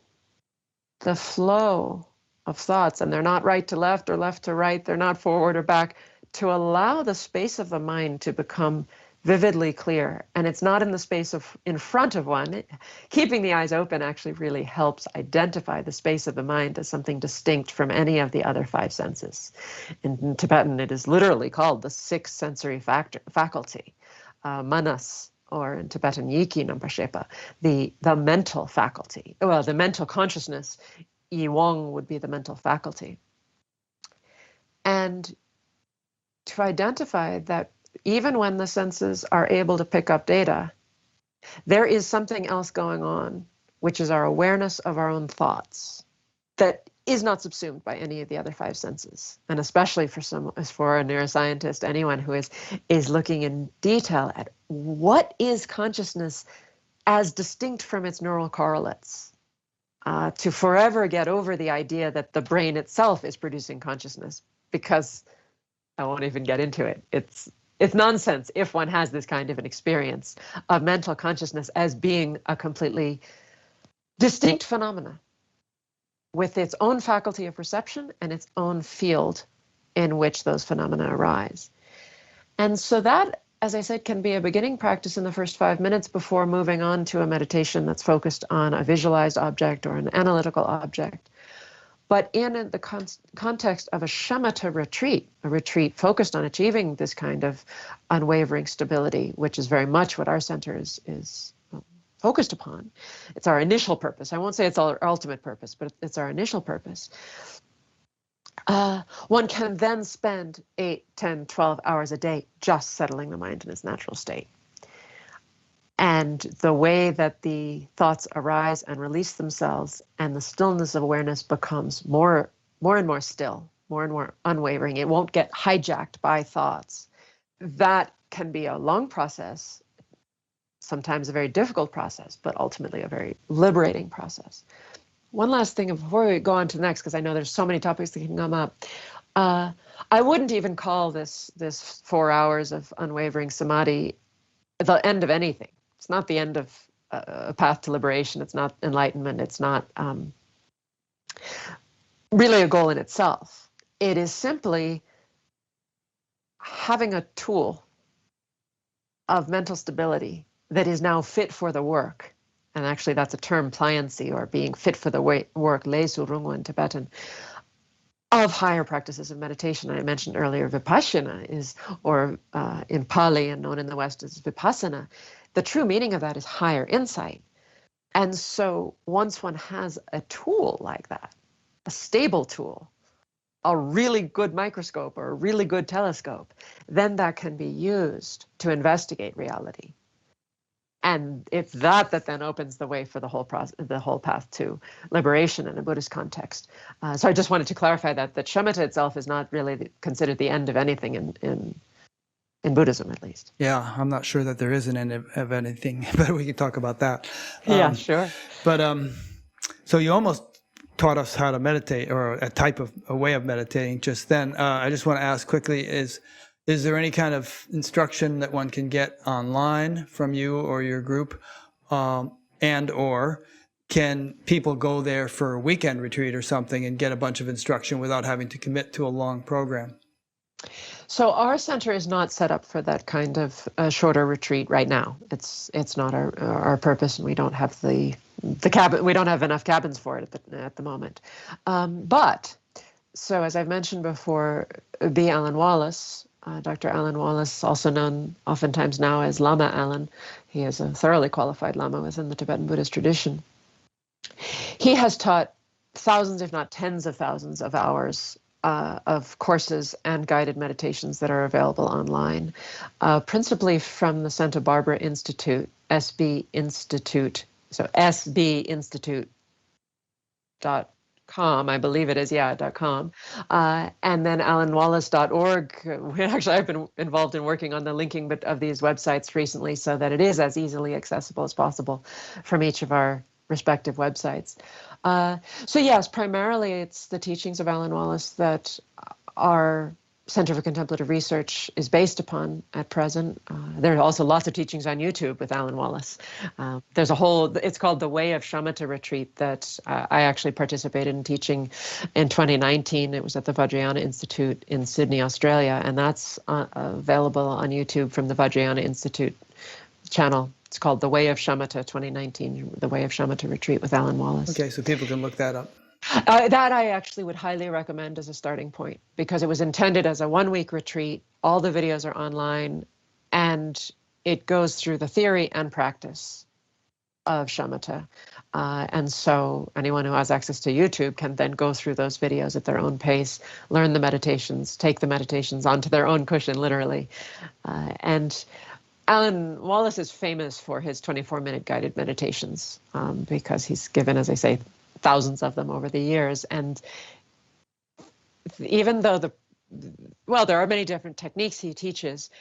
Speaker 2: the flow of thoughts, and they're not right to left or left to right, they're not forward or back, to allow the space of the mind to become vividly clear. And it's not in the space of in front of one. Keeping the eyes open actually really helps identify the space of the mind as something distinct from any of the other five senses. In Tibetan, it is literally called the sixth sensory faculty, manas, or in Tibetan Yiki Nampashepa, the mental faculty. Well, the mental consciousness, Yiwong would be the mental faculty. And to identify that even when the senses are able to pick up data, there is something else going on, which is our awareness of our own thoughts, that is not subsumed by any of the other five senses. And especially for a neuroscientist, anyone who is looking in detail at what is consciousness as distinct from its neural correlates, to forever get over the idea that the brain itself is producing consciousness, because I won't even get into it. It's nonsense if one has this kind of an experience of mental consciousness as being a completely distinct phenomena with its own faculty of perception and its own field in which those phenomena arise. And so that, as I said, can be a beginning practice in the first 5 minutes before moving on to a meditation that's focused on a visualized object or an analytical object. But in the context of a shamatha retreat, a retreat focused on achieving this kind of unwavering stability, which is very much what our center is focused upon. It's our initial purpose. I won't say it's our ultimate purpose, but it's our initial purpose. One can then spend 8, 10, 12 hours a day just settling the mind in its natural state. And the way that the thoughts arise and release themselves and the stillness of awareness becomes more and more still, more and more unwavering. It won't get hijacked by thoughts. That can be a long process, sometimes a very difficult process, but ultimately a very liberating process. One last thing before we go on to the next, because I know there's so many topics that can come up. I wouldn't even call this 4 hours of unwavering samadhi the end of anything. It's not the end of a path to liberation. It's not enlightenment. It's not really a goal in itself. It is simply having a tool of mental stability that is now fit for the work. And actually that's a term, pliancy, or being fit for the work, lesu rungu in Tibetan, of higher practices of meditation. I mentioned earlier vipassana is, or in Pali and known in the West as vipassana. The true meaning of that is higher insight. And so once one has a tool like that, a stable tool, a really good microscope or a really good telescope, then that can be used to investigate reality. And it's that then opens the way for the whole process, the whole path to liberation in a Buddhist context. So I just wanted to clarify that shamatha itself is not really considered the end of anything in Buddhism, at least.
Speaker 1: Yeah, I'm not sure that there is an end of anything, but we can talk about that.
Speaker 2: Yeah, sure.
Speaker 1: But so you almost taught us how to meditate, or a way of meditating just then. I just want to ask quickly, is there any kind of instruction that one can get online from you or your group, and or can people go there for a weekend retreat or something and get a bunch of instruction without having to commit to a long program?
Speaker 2: So our center is not set up for that kind of shorter retreat right now. It's not our purpose, and we don't have the cabin. We don't have enough cabins for it at the moment. But so as I've mentioned before, B. Alan Wallace, Dr. Alan Wallace, also known oftentimes now as Lama Alan, he is a thoroughly qualified Lama within the Tibetan Buddhist tradition. He has taught thousands, if not tens of thousands of hours of courses and guided meditations that are available online, principally from the Santa Barbara Institute, SB Institute, so sbinstitute.com, I believe it is, .com, and then alanwallace.org. Actually, I've been involved in working on the linking of these websites recently so that it is as easily accessible as possible from each of our respective websites. So yes, primarily it's the teachings of Alan Wallace that our Center for Contemplative Research is based upon at present. There are also lots of teachings on YouTube with Alan Wallace. There's it's called The Way of Shamatha Retreat that I actually participated in teaching in 2019. It was at the Vajrayana Institute in Sydney, Australia, and that's available on YouTube from the Vajrayana Institute channel. It's called The Way of Shamatha 2019, The Way of Shamatha Retreat with Alan Wallace.
Speaker 1: Okay, so people can look that up.
Speaker 2: That I actually would highly recommend as a starting point, because it was intended as a 1-week retreat. All the videos are online, and it goes through the theory and practice of shamatha. And so anyone who has access to YouTube can then go through those videos at their own pace, learn the meditations, take the meditations onto their own cushion, literally. And Alan Wallace is famous for his 24-minute guided meditations because he's given, as I say, thousands of them over the years. And even though there are many different techniques he teaches,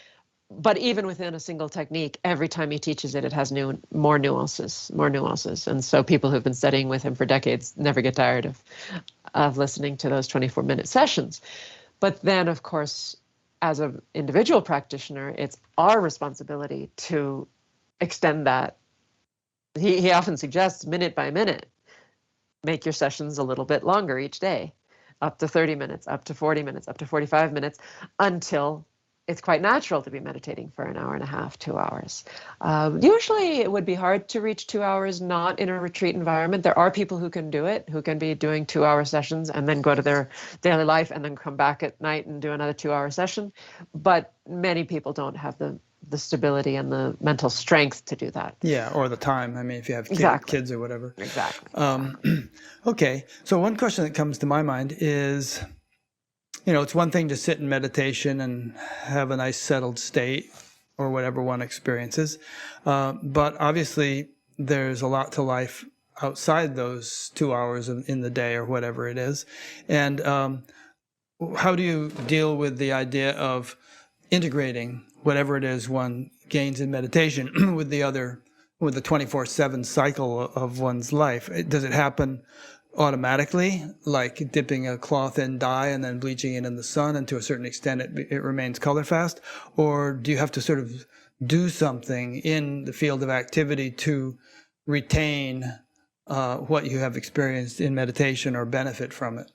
Speaker 2: but even within a single technique, every time he teaches it, it has more nuances. And so people who've been studying with him for decades never get tired of listening to those 24-minute sessions. But then, of course, as an individual practitioner, it's our responsibility to extend that He often suggests minute by minute, make your sessions a little bit longer each day, up to 30 minutes, up to 40 minutes, up to 45 minutes, until it's quite natural to be meditating for an hour and a half, 2 hours. Usually it would be hard to reach 2 hours not in a retreat environment. There are people who can do it, who can be doing 2 hour sessions and then go to their daily life and then come back at night and do another 2 hour session. But many people don't have the stability and the mental strength to do that.
Speaker 1: Yeah, or the time. I mean, if you have
Speaker 2: Exactly.
Speaker 1: kids or whatever.
Speaker 2: Exactly.
Speaker 1: Okay, so one question that comes to my mind is, it's one thing to sit in meditation and have a nice settled state or whatever one experiences. But obviously, there's a lot to life outside those 2 hours in the day or whatever it is. And how do you deal with the idea of integrating whatever it is one gains in meditation with the 24/7 cycle of one's life? Does it happen automatically, like dipping a cloth in dye and then bleaching it in the sun, and to a certain extent it remains color fast? Or do you have to sort of do something in the field of activity to retain what you have experienced in meditation or benefit from it?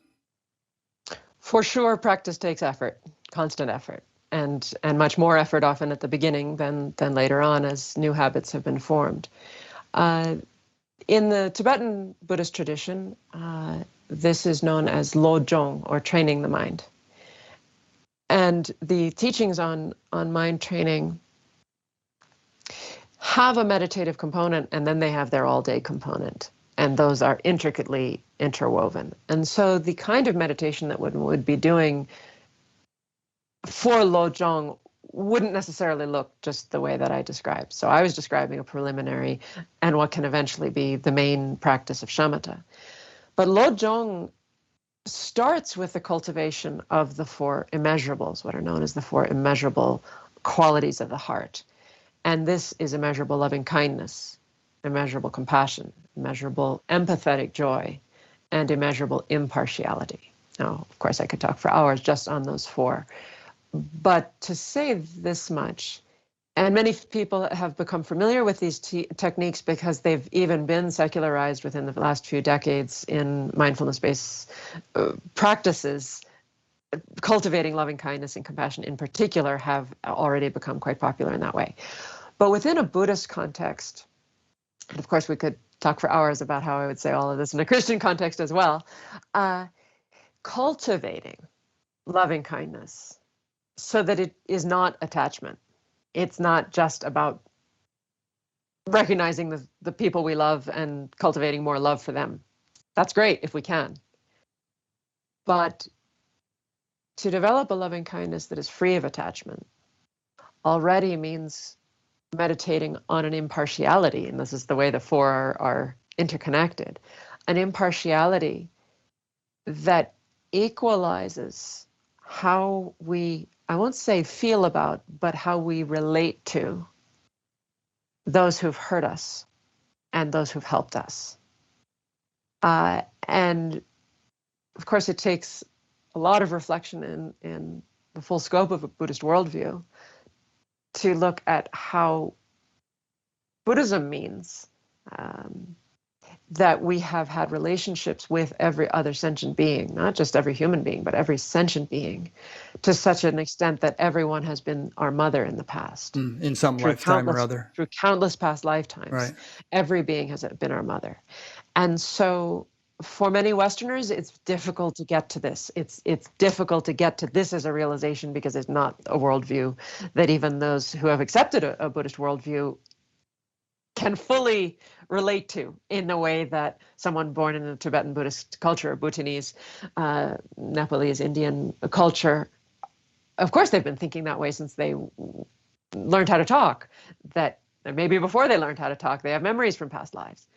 Speaker 2: For sure, practice takes effort, constant effort, and much more effort often at the beginning than later on as new habits have been formed. In the Tibetan Buddhist tradition, this is known as Lojong, or training the mind. And the teachings on mind training have a meditative component, and then they have their all-day component. And those are intricately interwoven. And so the kind of meditation that one would be doing for Lojong wouldn't necessarily look just the way that I described. So I was describing a preliminary and what can eventually be the main practice of shamatha. But Lojong starts with the cultivation of the four immeasurables, what are known as the four immeasurable qualities of the heart. And this is immeasurable loving kindness, immeasurable compassion, immeasurable empathetic joy, and immeasurable impartiality. Now, of course, I could talk for hours just on those four. But to say this much, and many people have become familiar with these techniques because they've even been secularized within the last few decades in mindfulness-based practices. Cultivating loving kindness and compassion in particular have already become quite popular in that way. But within a Buddhist context, and of course we could talk for hours about how I would say all of this in a Christian context as well, cultivating loving kindness so that it is not attachment. It's not just about recognizing the people we love and cultivating more love for them. That's great if we can. But to develop a loving kindness that is free of attachment already means meditating on an impartiality, and this is the way the four are interconnected, an impartiality that equalizes how we, I won't say feel about, but how we relate to those who've hurt us and those who've helped us. And of course, it takes a lot of reflection in the full scope of a Buddhist worldview to look at how Buddhism means that we have had relationships with every other sentient being, not just every human being, but every sentient being, to such an extent that everyone has been our mother in the past.
Speaker 1: In some lifetime or other.
Speaker 2: Through countless past lifetimes.
Speaker 1: Right.
Speaker 2: Every being has been our mother. And so for many Westerners, it's difficult to get to this. It's difficult to get to this as a realization because it's not a worldview that even those who have accepted a Buddhist worldview can fully relate to in the way that someone born in a Tibetan Buddhist culture, Bhutanese, Nepalese, Indian culture, of course they've been thinking that way since they learned how to talk, that maybe before they learned how to talk, they have memories from past lives.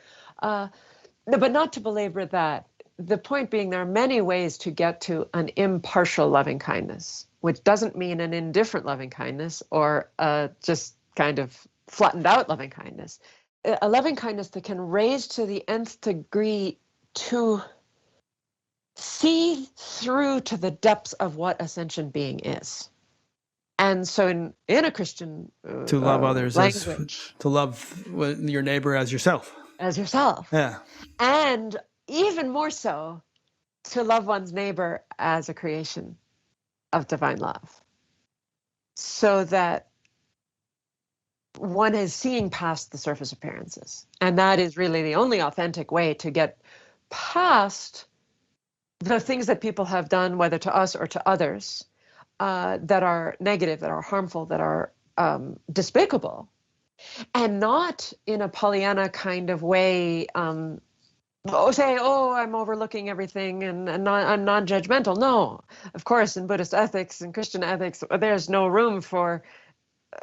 Speaker 2: But not to belabor that, the point being there are many ways to get to an impartial loving kindness, which doesn't mean an indifferent loving kindness or just kind of flattened out loving kindness. A loving kindness that can raise to the nth degree to see through to the depths of what a sentient being is And so in a Christian
Speaker 1: To love others
Speaker 2: language,
Speaker 1: to love your neighbor as yourself.
Speaker 2: as yourself.
Speaker 1: Yeah.
Speaker 2: And even more so, to love one's neighbor as a creation of divine love. So that one is seeing past the surface appearances. And that is really the only authentic way to get past the things that people have done, whether to us or to others, that are negative, that are harmful, that are despicable. And not in a Pollyanna kind of way, say, oh, I'm overlooking everything and I'm non-judgmental. No, of course, in Buddhist ethics and Christian ethics, there's no room for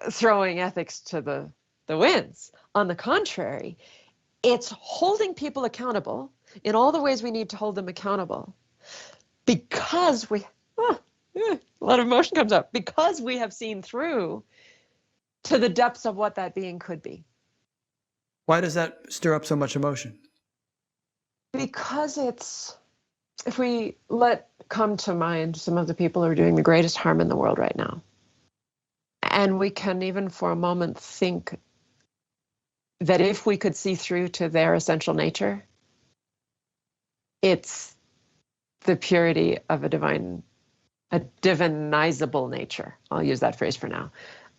Speaker 2: throwing ethics to the winds. On the contrary, it's holding people accountable in all the ways we need to hold them accountable, because a lot of emotion comes up, because we have seen through to the depths of what that being could be.
Speaker 1: Why does that stir up so much emotion?
Speaker 2: Because if we let come to mind some of the people who are doing the greatest harm in the world right now, and we can even for a moment think that if we could see through to their essential nature, it's the purity of a divinizable nature. I'll use that phrase for now.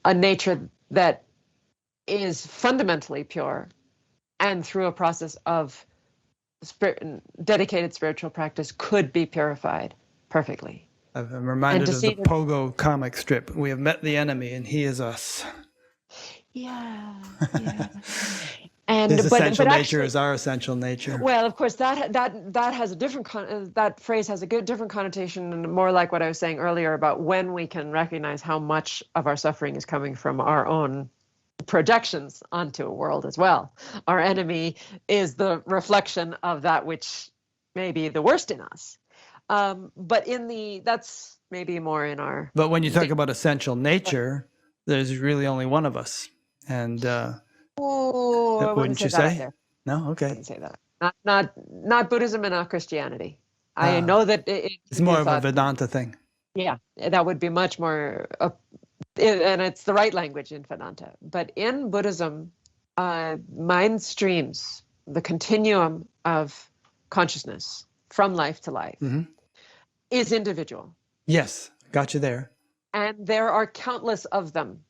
Speaker 2: A nature that is fundamentally pure, and through a process of dedicated spiritual practice could be purified perfectly.
Speaker 1: I'm reminded of the Pogo comic strip. We have met the enemy and he is us.
Speaker 2: Yeah. And
Speaker 1: his essential nature
Speaker 2: actually,
Speaker 1: is our essential nature.
Speaker 2: Well, of course, that has a different that phrase has a good different connotation, and more like what I was saying earlier about when we can recognize how much of our suffering is coming from our own projections onto a world as well. Our enemy is the reflection of that which may be the worst in us. But that's maybe more in our.
Speaker 1: But when you talk about essential nature, there's really only one of us, and.
Speaker 2: Oh,
Speaker 1: wouldn't you say? No, okay.
Speaker 2: I wouldn't say that. Not Buddhism and not Christianity. I know that
Speaker 1: it's more of a Vedanta thing.
Speaker 2: Yeah, that would be much more, and it's the right language in Vedanta. But in Buddhism, mind streams, the continuum of consciousness from life to life, is individual.
Speaker 1: Yes, got you there.
Speaker 2: And there are countless of them.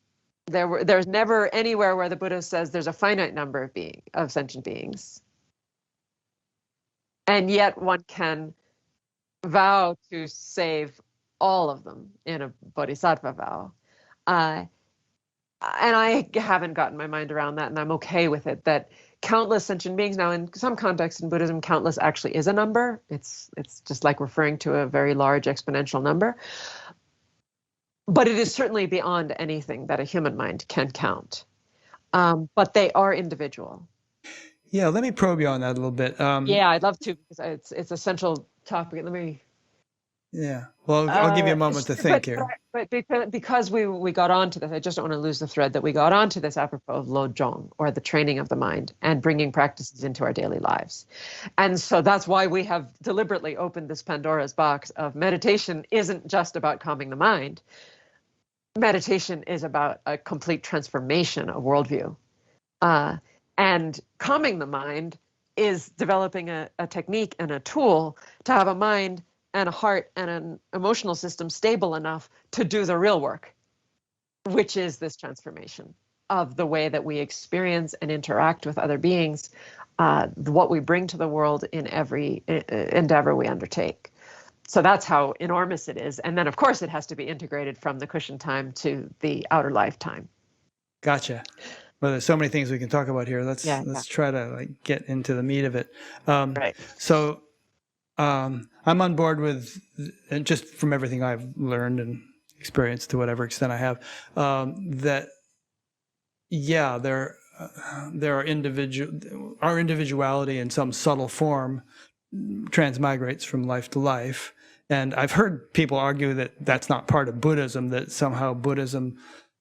Speaker 2: There's never anywhere where the Buddha says there's a finite number of sentient beings. And yet one can vow to save all of them in a bodhisattva vow. And I haven't gotten my mind around that, and I'm okay with it, that countless sentient beings. Now, in some contexts in Buddhism, countless actually is a number. It's just like referring to a very large exponential number. But it is certainly beyond anything that a human mind can count. But they are individual.
Speaker 1: Yeah, let me probe you on that a little bit.
Speaker 2: Yeah, I'd love to, because it's a central topic.
Speaker 1: Yeah, well, I'll give you a moment to think here.
Speaker 2: But because we got onto this, I just don't want to lose the thread that we got onto this apropos of Lojong, or the training of the mind, and bringing practices into our daily lives. And so that's why we have deliberately opened this Pandora's box of meditation isn't just about calming the mind. Meditation is about a complete transformation of worldview. And calming the mind is developing a technique and a tool to have a mind and a heart and an emotional system stable enough to do the real work, which is this transformation of the way that we experience and interact with other beings, what we bring to the world in every endeavor we undertake. So that's how enormous it is. And then, of course, it has to be integrated from the cushion time to the outer lifetime.
Speaker 1: Gotcha. Well, there's so many things we can talk about here. Let's try to get into the meat of it.
Speaker 2: Right.
Speaker 1: So I'm on board with, and just from everything I've learned and experienced to whatever extent I have, that, yeah, there are our individuality in some subtle form transmigrates from life to life. And I've heard people argue that that's not part of Buddhism, that somehow Buddhism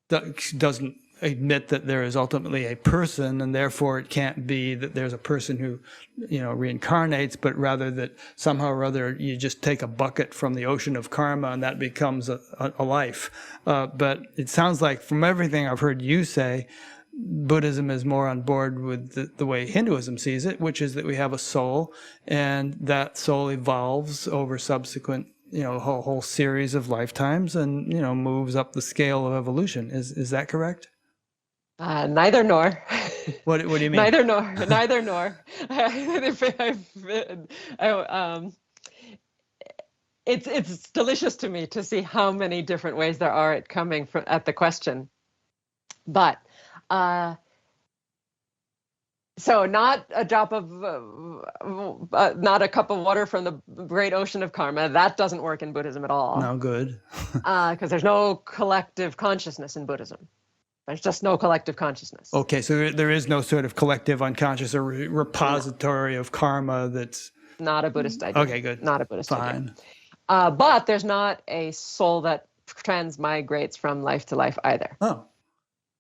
Speaker 1: doesn't admit that there is ultimately a person, and therefore it can't be that there's a person who, reincarnates, but rather that somehow or other you just take a bucket from the ocean of karma and that becomes a life. But it sounds like from everything I've heard you say, Buddhism is more on board with the way Hinduism sees it, which is that we have a soul, and that soul evolves over subsequent, a whole series of lifetimes, and moves up the scale of evolution. Is that correct?
Speaker 2: Neither nor.
Speaker 1: What do you mean?
Speaker 2: Neither nor. It's delicious to me to see how many different ways there are at coming from at the question. But so not a drop of, not a cup of water from the great ocean of karma. That doesn't work in Buddhism at all.
Speaker 1: No good.
Speaker 2: Because there's no collective consciousness in Buddhism. There's just no collective consciousness.
Speaker 1: Okay, so there is no sort of collective unconscious or repository of karma that's...
Speaker 2: Not a Buddhist idea.
Speaker 1: Okay, good.
Speaker 2: Not a Buddhist
Speaker 1: Fine.
Speaker 2: idea. But there's not a soul that transmigrates from life to life either.
Speaker 1: Oh.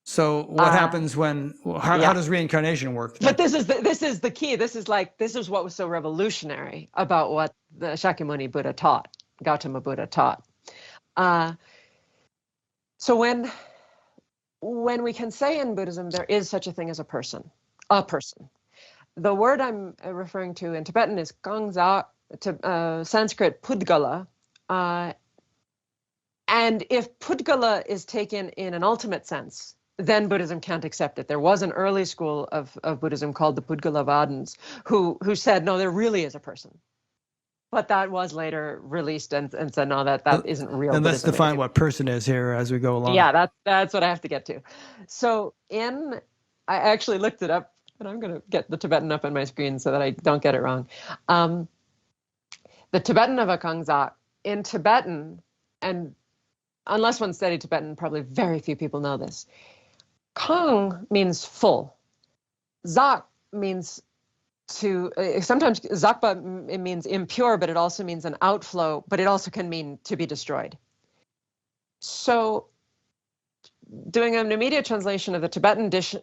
Speaker 1: So what happens when... How does reincarnation work then?
Speaker 2: But this is the key. This is what was so revolutionary about what the Shakyamuni Buddha taught, Gautama Buddha taught. So when we can say in Buddhism there is such a thing as a person. The word I'm referring to in Tibetan is Gangza, to Sanskrit Pudgala. And if Pudgala is taken in an ultimate sense, then Buddhism can't accept it. There was an early school of Buddhism called the Pudgalavadins who said, no, there really is a person. But that was later released and said, no, that isn't real.
Speaker 1: And let's
Speaker 2: Buddhism
Speaker 1: define what person is here as we go along.
Speaker 2: Yeah, that's what I have to get to. So I actually looked it up, and I'm going to get the Tibetan up on my screen so that I don't get it wrong. The Tibetan of a Kangzak, in Tibetan, and unless one studied Tibetan, probably very few people know this. Kang means full. Zak means sometimes zakpa, it means impure, but it also means an outflow, but it also can mean to be destroyed. So doing an immediate translation of the Tibetan definition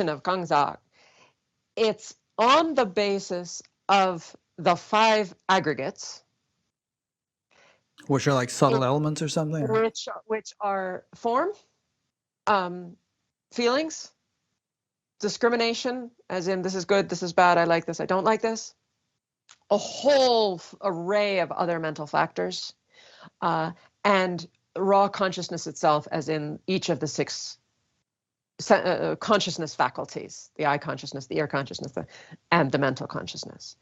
Speaker 2: of Kangzak, it's on the basis of the 5 aggregates.
Speaker 1: Which are like subtle elements or something?
Speaker 2: Which are form, feelings, discrimination, as in this is good, this is bad, I like this, I don't like this. A whole array of other mental factors, and raw consciousness itself, as in each of the 6 consciousness faculties, the eye consciousness, the ear consciousness, and the mental consciousness.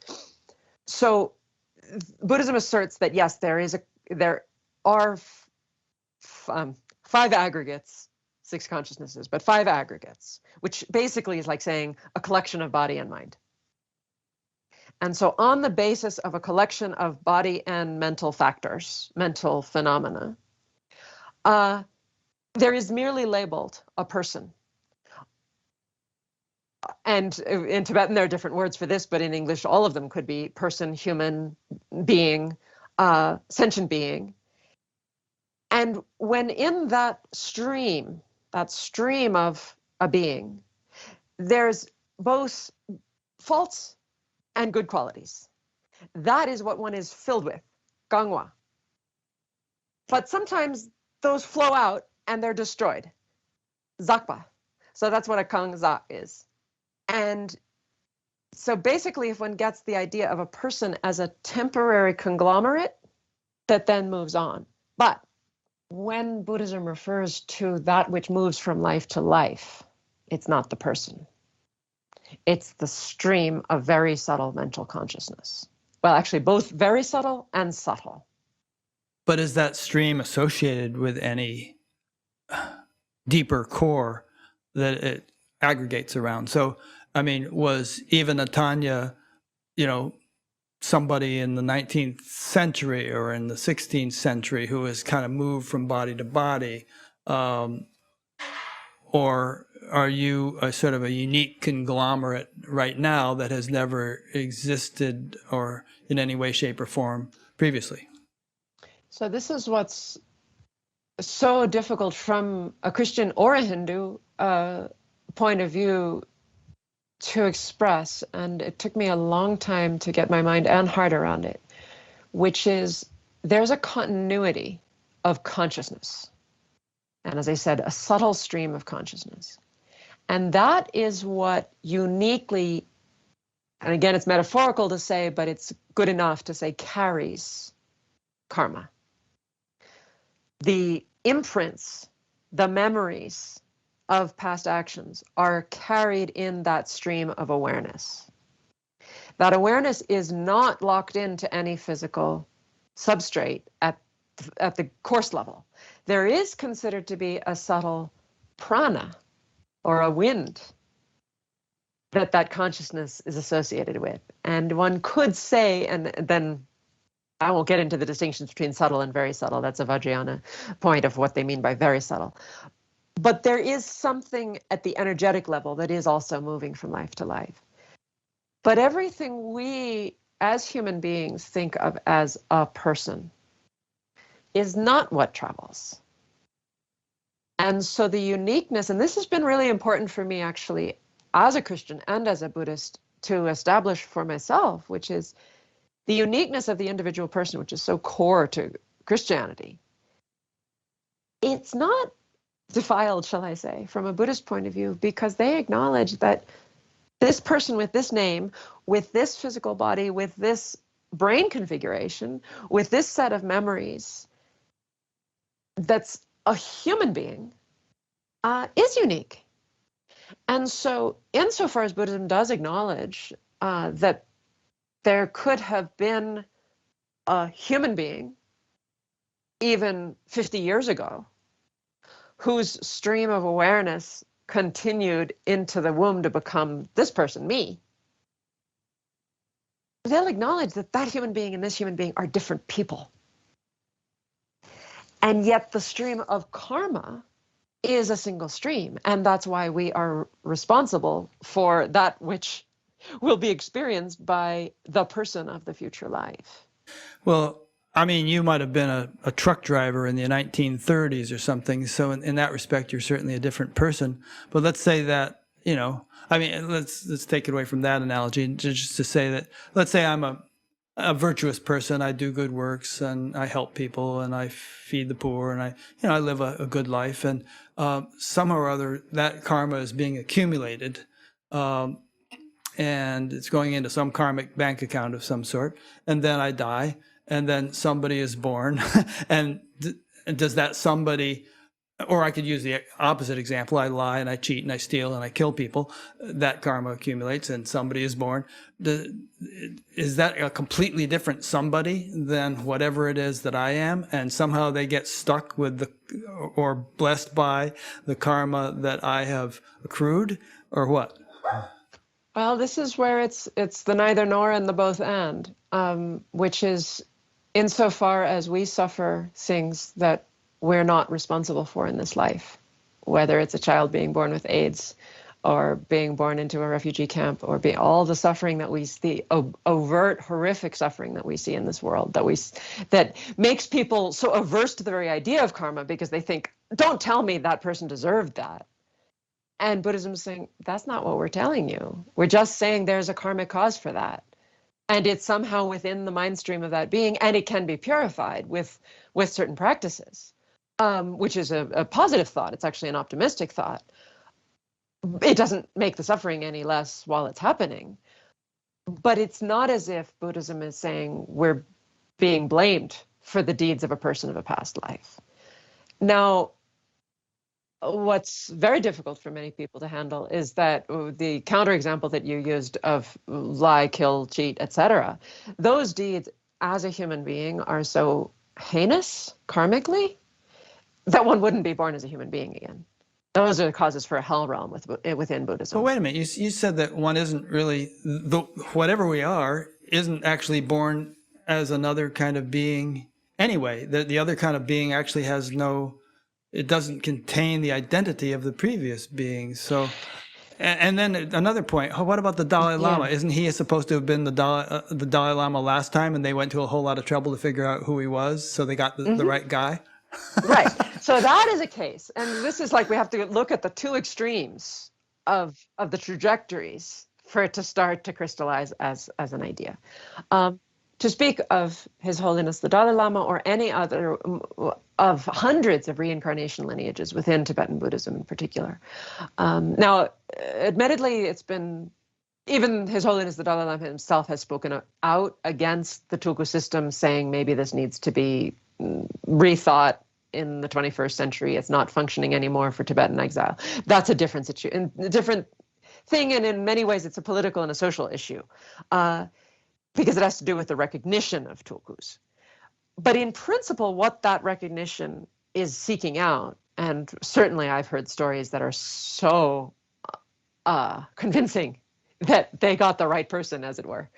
Speaker 2: So Buddhism asserts that yes, there are 5 aggregates, 6 consciousnesses, but 5 aggregates, which basically is like saying a collection of body and mind. And so on the basis of a collection of body and mental factors, mental phenomena, there is merely labeled a person. And in Tibetan, there are different words for this, but in English, all of them could be person, human, being, sentient being. And when in that stream of a being, there's both faults and good qualities. That is what one is filled with, gangwa. But sometimes those flow out and they're destroyed, zakpa. So that's what a kangza is. And so basically, if one gets the idea of a person as a temporary conglomerate, that then moves on. But when Buddhism refers to that which moves from life to life, it's not the person. It's the stream of very subtle mental consciousness. Well, actually, both very subtle and subtle.
Speaker 1: But is that stream associated with any deeper core that it aggregates around? So, I mean, was Eva Natanya, somebody in the 19th century or in the 16th century who has kind of moved from body to body? Or are you a sort of a unique conglomerate right now that has never existed or in any way, shape, or form previously?
Speaker 2: So this is what's so difficult from a Christian or a Hindu point of view to express, and it took me a long time to get my mind and heart around it, which is there's a continuity of consciousness. And as I said, a subtle stream of consciousness. And that is what uniquely, and again, it's metaphorical to say, but it's good enough to say, carries karma. The imprints, the memories of past actions are carried in that stream of awareness. That awareness is not locked into any physical substrate at the coarse level. There is considered to be a subtle prana, or a wind, that consciousness is associated with. And one could say, and then I won't get into the distinctions between subtle and very subtle. That's a Vajrayana point of what they mean by very subtle. But there is something at the energetic level that is also moving from life to life. But everything we, as human beings, think of as a person is not what travels. And so the uniqueness, and this has been really important for me actually as a Christian and as a Buddhist to establish for myself, which is the uniqueness of the individual person, which is so core to Christianity. It's not defiled, shall I say, from a Buddhist point of view, because they acknowledge that this person with this name, with this physical body, with this brain configuration, with this set of memories, that's a human being, is unique. And so insofar as Buddhism does acknowledge that there could have been a human being even 50 years ago whose stream of awareness continued into the womb to become this person, me, they'll acknowledge that that human being and this human being are different people. And yet the stream of karma is a single stream. And that's why we are responsible for that which will be experienced by the person of the future life.
Speaker 1: Well, I mean, you might have been a truck driver in the 1930s or something. So in that respect, you're certainly a different person. But let's say that, you know, I mean, let's take it away from that analogy, just to say that, let's say I'm a virtuous person. I do good works and I help people and I feed the poor and I live a good life. And somehow or other, that karma is being accumulated. And it's going into some karmic bank account of some sort. And then I die. And then somebody is born. And does that somebody, or I could use the opposite example, I lie and I cheat and I steal and I kill people, that karma accumulates and somebody is born. Is that a completely different somebody than whatever it is that I am? And somehow they get stuck with or blessed by the karma that I have accrued, or what?
Speaker 2: Well, this is where it's the neither nor and the both and, which is insofar as we suffer things that we're not responsible for in this life, whether it's a child being born with AIDS or being born into a refugee camp or all the suffering that we see, overt, horrific suffering that we see in this world, that makes people so averse to the very idea of karma because they think, don't tell me that person deserved that. And Buddhism is saying, that's not what we're telling you. We're just saying there's a karmic cause for that. And it's somehow within the mind stream of that being, and it can be purified with certain practices, which is a positive thought. It's actually an optimistic thought. It doesn't make the suffering any less while it's happening. But it's not as if Buddhism is saying we're being blamed for the deeds of a person of a past life. Now, what's very difficult for many people to handle is that the counterexample that you used of lie, kill, cheat, etc., those deeds as a human being are so heinous karmically that one wouldn't be born as a human being again. Those are the causes for a hell realm within Buddhism.
Speaker 1: But wait a minute, you said that one isn't really, whatever we are, isn't actually born as another kind of being anyway. The other kind of being actually has it doesn't contain the identity of the previous being. So, and then another point, what about the Dalai Lama?
Speaker 2: Yeah.
Speaker 1: Isn't he supposed to have been the Dalai Lama last time and they went to a whole lot of trouble to figure out who he was, so they got the right guy?
Speaker 2: Right. So that is a case, and this is like we have to look at the two extremes of the trajectories for it to start to crystallize as an idea. Um, to speak of His Holiness the Dalai Lama or any other of hundreds of reincarnation lineages within Tibetan Buddhism in particular. Now, admittedly, it's been even His Holiness the Dalai Lama himself has spoken out against the Tulku system, saying maybe this needs to be rethought in the 21st century. It's not functioning anymore for Tibetan exile. That's a different situation, a different thing, and in many ways, it's a political and a social issue, because it has to do with the recognition of Tulkus. But in principle, what that recognition is seeking out, and certainly I've heard stories that are so convincing that they got the right person, as it were.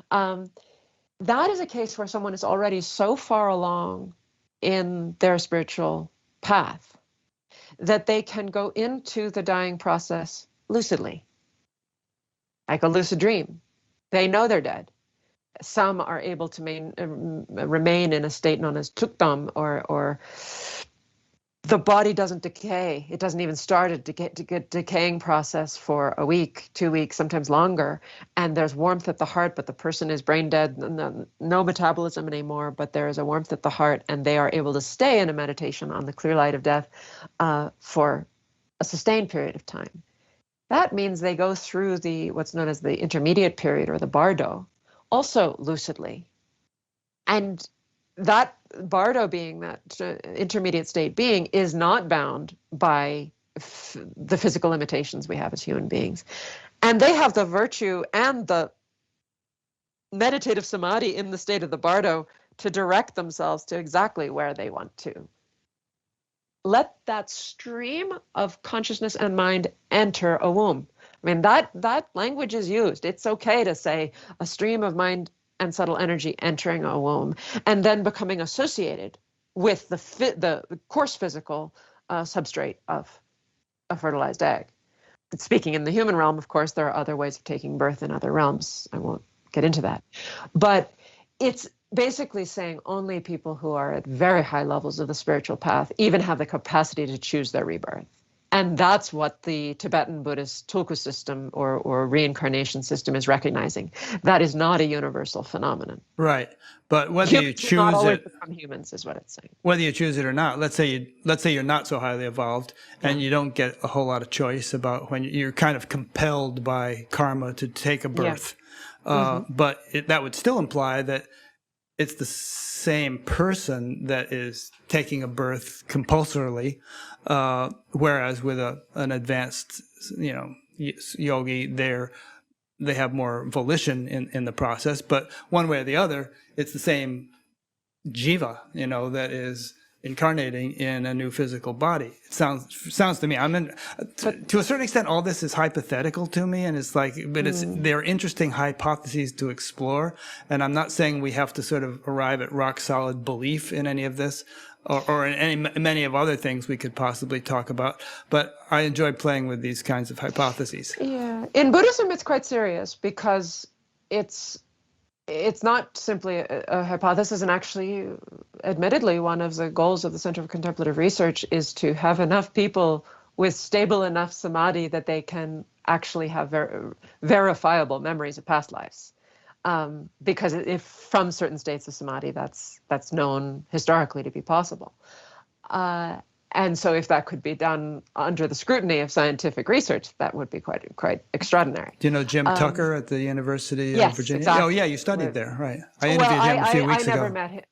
Speaker 2: That is a case where someone is already so far along in their spiritual path that they can go into the dying process lucidly, like a lucid dream. They know they're dead. Some are able to remain in a state known as tukdam, or the body doesn't decay. It doesn't even start a decaying process for a week, 2 weeks, sometimes longer. And there's warmth at the heart, but the person is brain dead, no metabolism anymore, but there is a warmth at the heart, and they are able to stay in a meditation on the clear light of death for a sustained period of time. That means they go through what's known as the intermediate period, or the bardo, also lucidly. And that bardo being, that intermediate state being, is not bound by the physical limitations we have as human beings. And they have the virtue and the meditative samadhi in the state of the bardo to direct themselves to exactly where they want to. Let that stream of consciousness and mind enter a womb. I mean, that language is used. It's okay to say a stream of mind and subtle energy entering a womb, and then becoming associated with the coarse physical substrate of a fertilized egg. Speaking in the human realm, of course, there are other ways of taking birth in other realms. I won't get into that. But it's basically saying only people who are at very high levels of the spiritual path even have the capacity to choose their rebirth. And that's what the Tibetan Buddhist Tulku system or reincarnation system is recognizing. That is not a universal phenomenon.
Speaker 1: Right. But whether
Speaker 2: Humans
Speaker 1: you
Speaker 2: do
Speaker 1: choose
Speaker 2: not always
Speaker 1: it,
Speaker 2: become humans, is what it's saying.
Speaker 1: whether you choose it or not, let's say you're not so highly evolved and you don't get a whole lot of choice about when you're kind of compelled by karma to take a birth. But that would still imply that it's the same person that is taking a birth compulsorily, whereas with an advanced, yogi, they have more volition in the process. But one way or the other, it's the same jiva, that is incarnating in a new physical body. It sounds to me. To a certain extent, all this is hypothetical to me, and it's like, but they're interesting hypotheses to explore. And I'm not saying we have to sort of arrive at rock solid belief in any of this, or in many of other things we could possibly talk about. But I enjoy playing with these kinds of hypotheses.
Speaker 2: Yeah, in Buddhism, it's quite serious because it's not simply a hypothesis, and actually, admittedly, one of the goals of the Center for Contemplative Research is to have enough people with stable enough samadhi that they can actually have verifiable memories of past lives. Because if from certain states of samadhi, that's known historically to be possible. And so if that could be done under the scrutiny of scientific research, that would be quite extraordinary.
Speaker 1: Do you know Jim Tucker at the University of Virginia?
Speaker 2: Exactly.
Speaker 1: Oh, yeah, you studied there, right? I interviewed him a few weeks ago.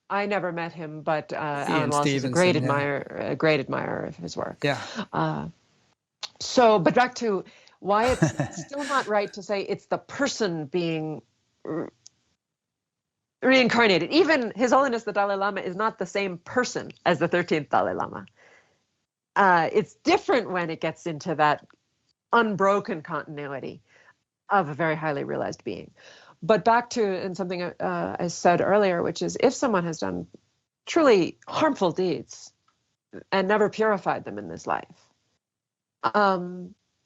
Speaker 2: I never met him, but Alan
Speaker 1: Ian
Speaker 2: Wallace is a great
Speaker 1: Stevenson,
Speaker 2: a great admirer of his work.
Speaker 1: Yeah.
Speaker 2: But back to why it's still not right to say it's the person being reincarnated. Even His Holiness the Dalai Lama is not the same person as the 13th Dalai Lama. It's different when it gets into that unbroken continuity of a very highly realized being. But back to something I said earlier, which is if someone has done truly harmful deeds and never purified them in this life,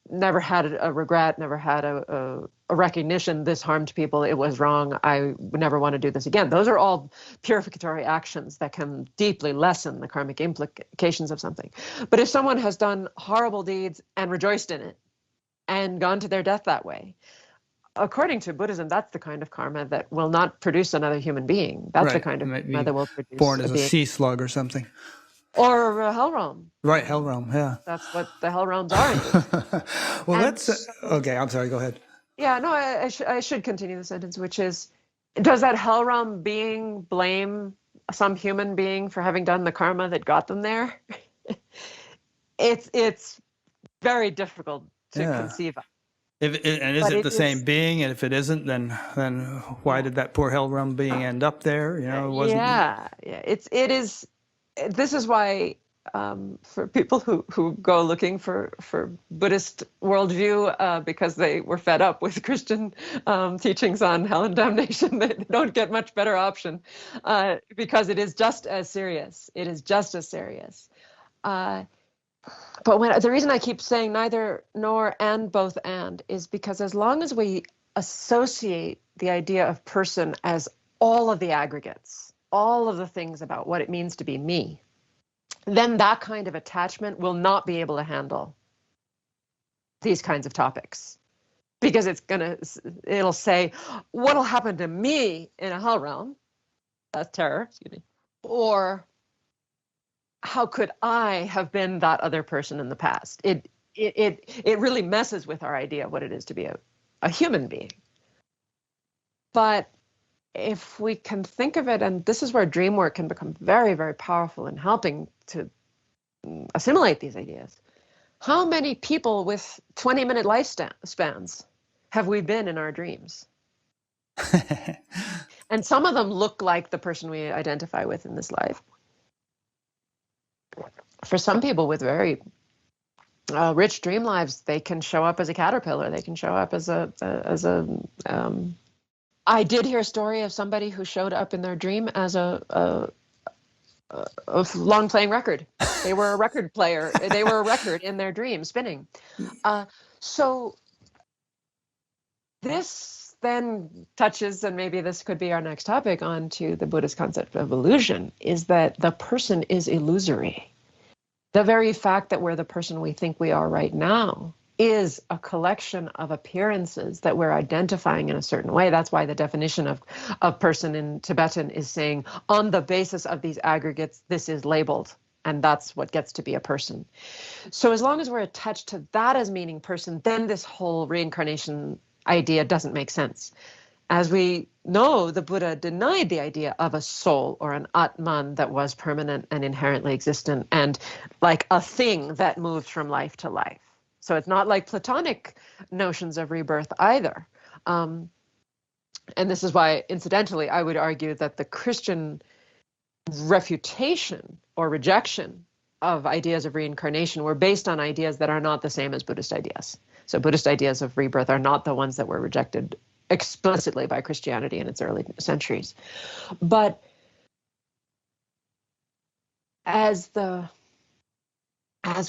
Speaker 2: never had a regret, never had a recognition, this harmed people, it was wrong, I would never want to do this again. Those are all purificatory actions that can deeply lessen the karmic implications of something. But if someone has done horrible deeds and rejoiced in it and gone to their death that way, according to Buddhism, that's the kind of karma that will not produce another human being. That's the kind of karma that will produce
Speaker 1: born as a
Speaker 2: being.
Speaker 1: sea slug or something.
Speaker 2: Or a hell realm.
Speaker 1: Right, hell realm, yeah.
Speaker 2: That's what the hell realms are.
Speaker 1: Well,
Speaker 2: And
Speaker 1: that's okay. I'm sorry. Go ahead.
Speaker 2: Yeah, no, I should continue the sentence, which is, does that hell realm being blame some human being for having done the karma that got them there? It's very difficult to conceive of.
Speaker 1: And is it the same being? And if it isn't, then why did that poor hell realm being end up there? You know, it wasn't.
Speaker 2: Yeah. It is. This is why for people who go looking for Buddhist worldview because they were fed up with Christian teachings on hell and damnation, they don't get much better option because it is just as serious. It is just as serious. But the reason I keep saying neither nor and both and is because as long as we associate the idea of person as all of the aggregates, all of the things about what it means to be me, then that kind of attachment will not be able to handle these kinds of topics, because it'll say, what'll happen to me in a hell realm? That's terror, excuse me. Or how could I have been that other person in the past? It really messes with our idea of what it is to be a human being. But if we can think of it, and this is where dream work can become very, very powerful in helping to assimilate these ideas. How many people with 20-minute lifespans have we been in our dreams? And some of them look like the person we identify with in this life. For some people with very rich dream lives, they can show up as a caterpillar. They can show up as I did hear a story of somebody who showed up in their dream as a long playing record. They were a record player. They were a record in their dream spinning. So this then touches, and maybe this could be our next topic, onto the Buddhist concept of illusion, is that the person is illusory. The very fact that we're the person we think we are right now is a collection of appearances that we're identifying in a certain way. That's why the definition of person in Tibetan is saying, on the basis of these aggregates, this is labeled, and that's what gets to be a person. So as long as we're attached to that as meaning person, then this whole reincarnation idea doesn't make sense. As we know, the Buddha denied the idea of a soul or an Atman that was permanent and inherently existent and like a thing that moved from life to life. So it's not like Platonic notions of rebirth either. And this is why, incidentally, I would argue that the Christian refutation or rejection of ideas of reincarnation were based on ideas that are not the same as Buddhist ideas. So Buddhist ideas of rebirth are not the ones that were rejected explicitly by Christianity in its early centuries. But as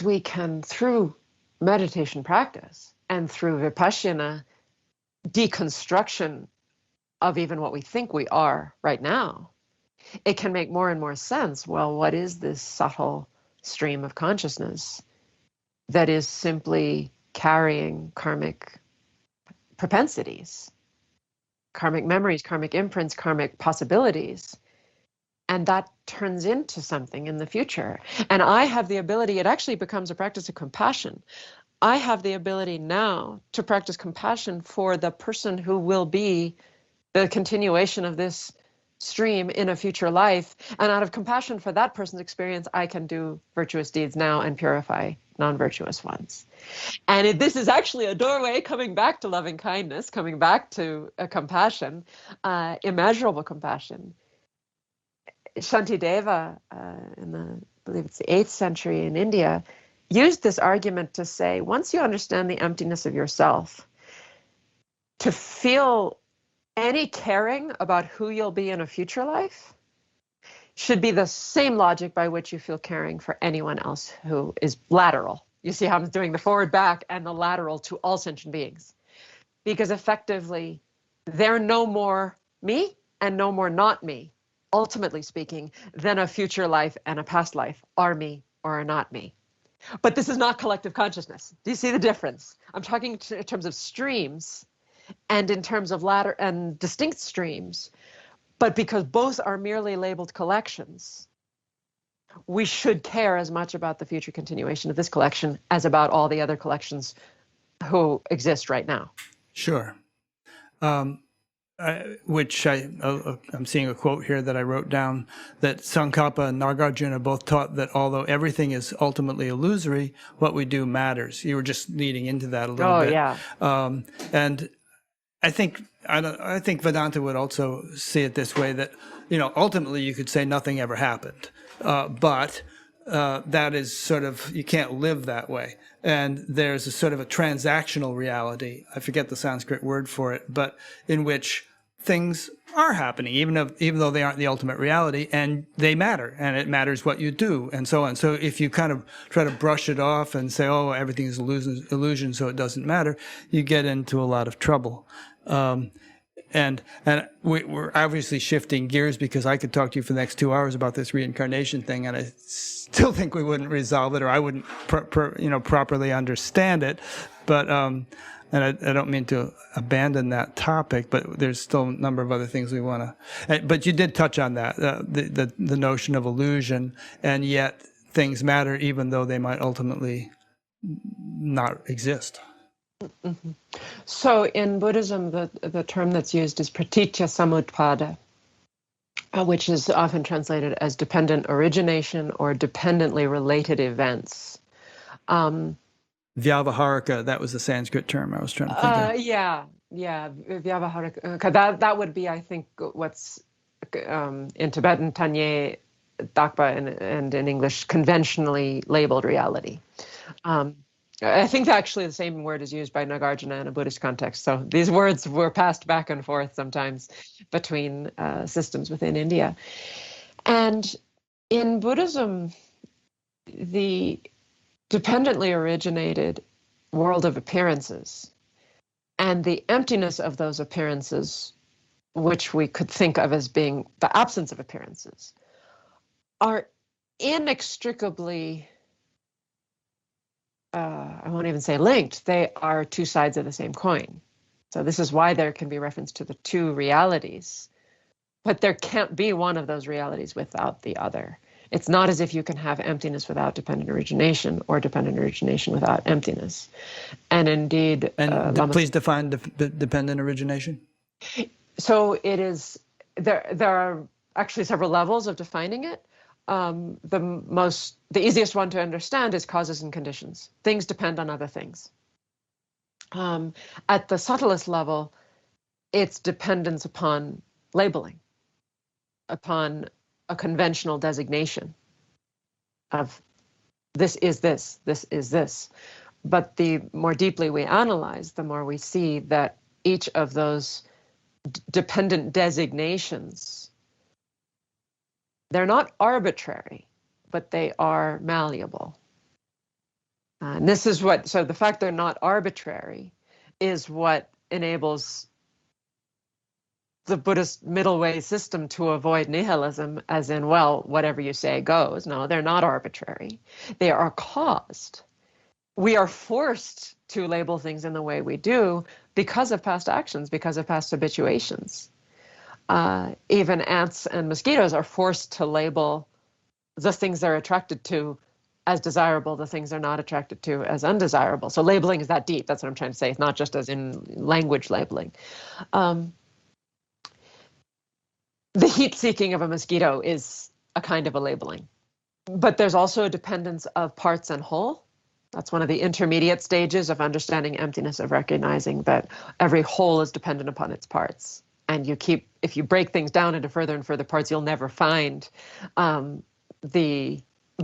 Speaker 2: we can, through meditation practice and through vipassana deconstruction of even what we think we are right now, it can make more and more sense. Well, what is this subtle stream of consciousness that is simply carrying karmic propensities, karmic memories, karmic imprints, karmic possibilities? And that turns into something in the future. And I have the ability, it actually becomes a practice of compassion. I have the ability now to practice compassion for the person who will be the continuation of this stream in a future life. And out of compassion for that person's experience, I can do virtuous deeds now and purify non-virtuous ones. And this is actually a doorway coming back to loving kindness, coming back to compassion, immeasurable compassion. Shantideva, I believe it's the 8th century in India, used this argument to say, once you understand the emptiness of yourself, to feel any caring about who you'll be in a future life should be the same logic by which you feel caring for anyone else who is lateral. You see how I'm doing the forward, back, and the lateral to all sentient beings. Because effectively, they're no more me and no more not me, ultimately speaking, than a future life and a past life are me or are not me. But this is not collective consciousness. Do you see the difference? I'm talking in terms of streams and in terms of latter and distinct streams. But because both are merely labeled collections, we should care as much about the future continuation of this collection as about all the other collections who exist right now.
Speaker 1: Sure. I'm seeing a quote here that I wrote down, that Tsongkhapa and Nagarjuna both taught that although everything is ultimately illusory, what we do matters. You were just leading into that a little bit.
Speaker 2: Yeah.
Speaker 1: And I think Vedanta would also see it this way, that, ultimately you could say nothing ever happened, but that is sort of, you can't live that way. And there's a sort of a transactional reality, I forget the Sanskrit word for it, but in which things are happening, even though they aren't the ultimate reality, and they matter, and it matters what you do, and so on. So if you kind of try to brush it off and say, oh, everything is illusion, so it doesn't matter, you get into a lot of trouble. And we're obviously shifting gears, because I could talk to you for the next 2 hours about this reincarnation thing, and I still think we wouldn't resolve it, or I wouldn't properly understand it. But and I don't mean to abandon that topic, but there's still a number of other things we want to. But you did touch on that, the notion of illusion, and yet things matter even though they might ultimately not exist.
Speaker 2: Mm-hmm. So in Buddhism, the term that's used is pratitya samutpada, which is often translated as dependent origination or dependently related events.
Speaker 1: Vyavaharika, that was the Sanskrit term I was trying to think of.
Speaker 2: Yeah, Vyavaharika. That would be, I think, what's in Tibetan Tanye, Dakpa, and in English conventionally labeled reality. I think actually the same word is used by Nagarjuna in a Buddhist context. So these words were passed back and forth sometimes between systems within India. And in Buddhism, the dependently originated world of appearances and the emptiness of those appearances, which we could think of as being the absence of appearances, are inextricably I won't even say linked, they are two sides of the same coin. So this is why there can be reference to the two realities, but there can't be one of those realities without the other. It's not as if you can have emptiness without dependent origination or dependent origination without emptiness. And indeed...
Speaker 1: please define dependent origination.
Speaker 2: So it is, there are actually several levels of defining it. The easiest one to understand is causes and conditions. Things depend on other things. At the subtlest level, it's dependence upon labeling, upon a conventional designation of this is this, this is this. But the more deeply we analyze, the more we see that each of those dependent designations, they're not arbitrary, but they are malleable. And this is so the fact they're not arbitrary is what enables the Buddhist middle way system to avoid nihilism, as in, well, whatever you say goes. No, they're not arbitrary. They are caused. We are forced to label things in the way we do because of past actions, because of past habituations. Even ants and mosquitoes are forced to label the things they're attracted to as desirable, the things they're not attracted to as undesirable. So labeling is that deep. That's what I'm trying to say. It's not just as in language labeling. The heat-seeking of a mosquito is a kind of a labeling. But there's also a dependence of parts and whole. That's one of the intermediate stages of understanding emptiness, of recognizing that every whole is dependent upon its parts. And if you break things down into further and further parts, you'll never find the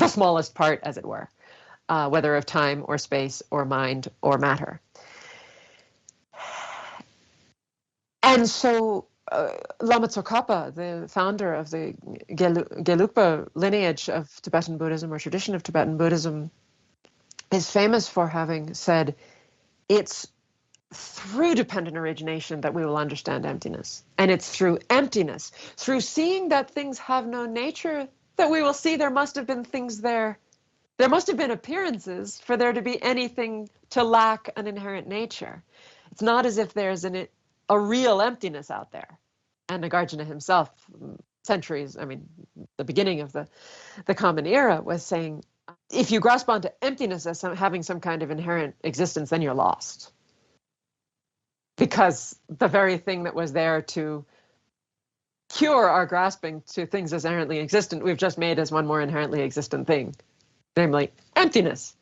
Speaker 2: smallest part, as it were, whether of time or space or mind or matter. And so Lama Tsongkhapa, the founder of the Gelugpa lineage of Tibetan Buddhism or tradition of Tibetan Buddhism, is famous for having said, it's through dependent origination that we will understand emptiness. And it's through emptiness, through seeing that things have no nature, that we will see there must have been things there. There must have been appearances for there to be anything to lack an inherent nature. It's not as if there's a real emptiness out there. And Nagarjuna himself, centuries, I mean, the beginning of the Common Era, was saying, if you grasp onto emptiness as having some kind of inherent existence, then you're lost. Because the very thing that was there to cure our grasping to things as inherently existent, we've just made as one more inherently existent thing, namely emptiness.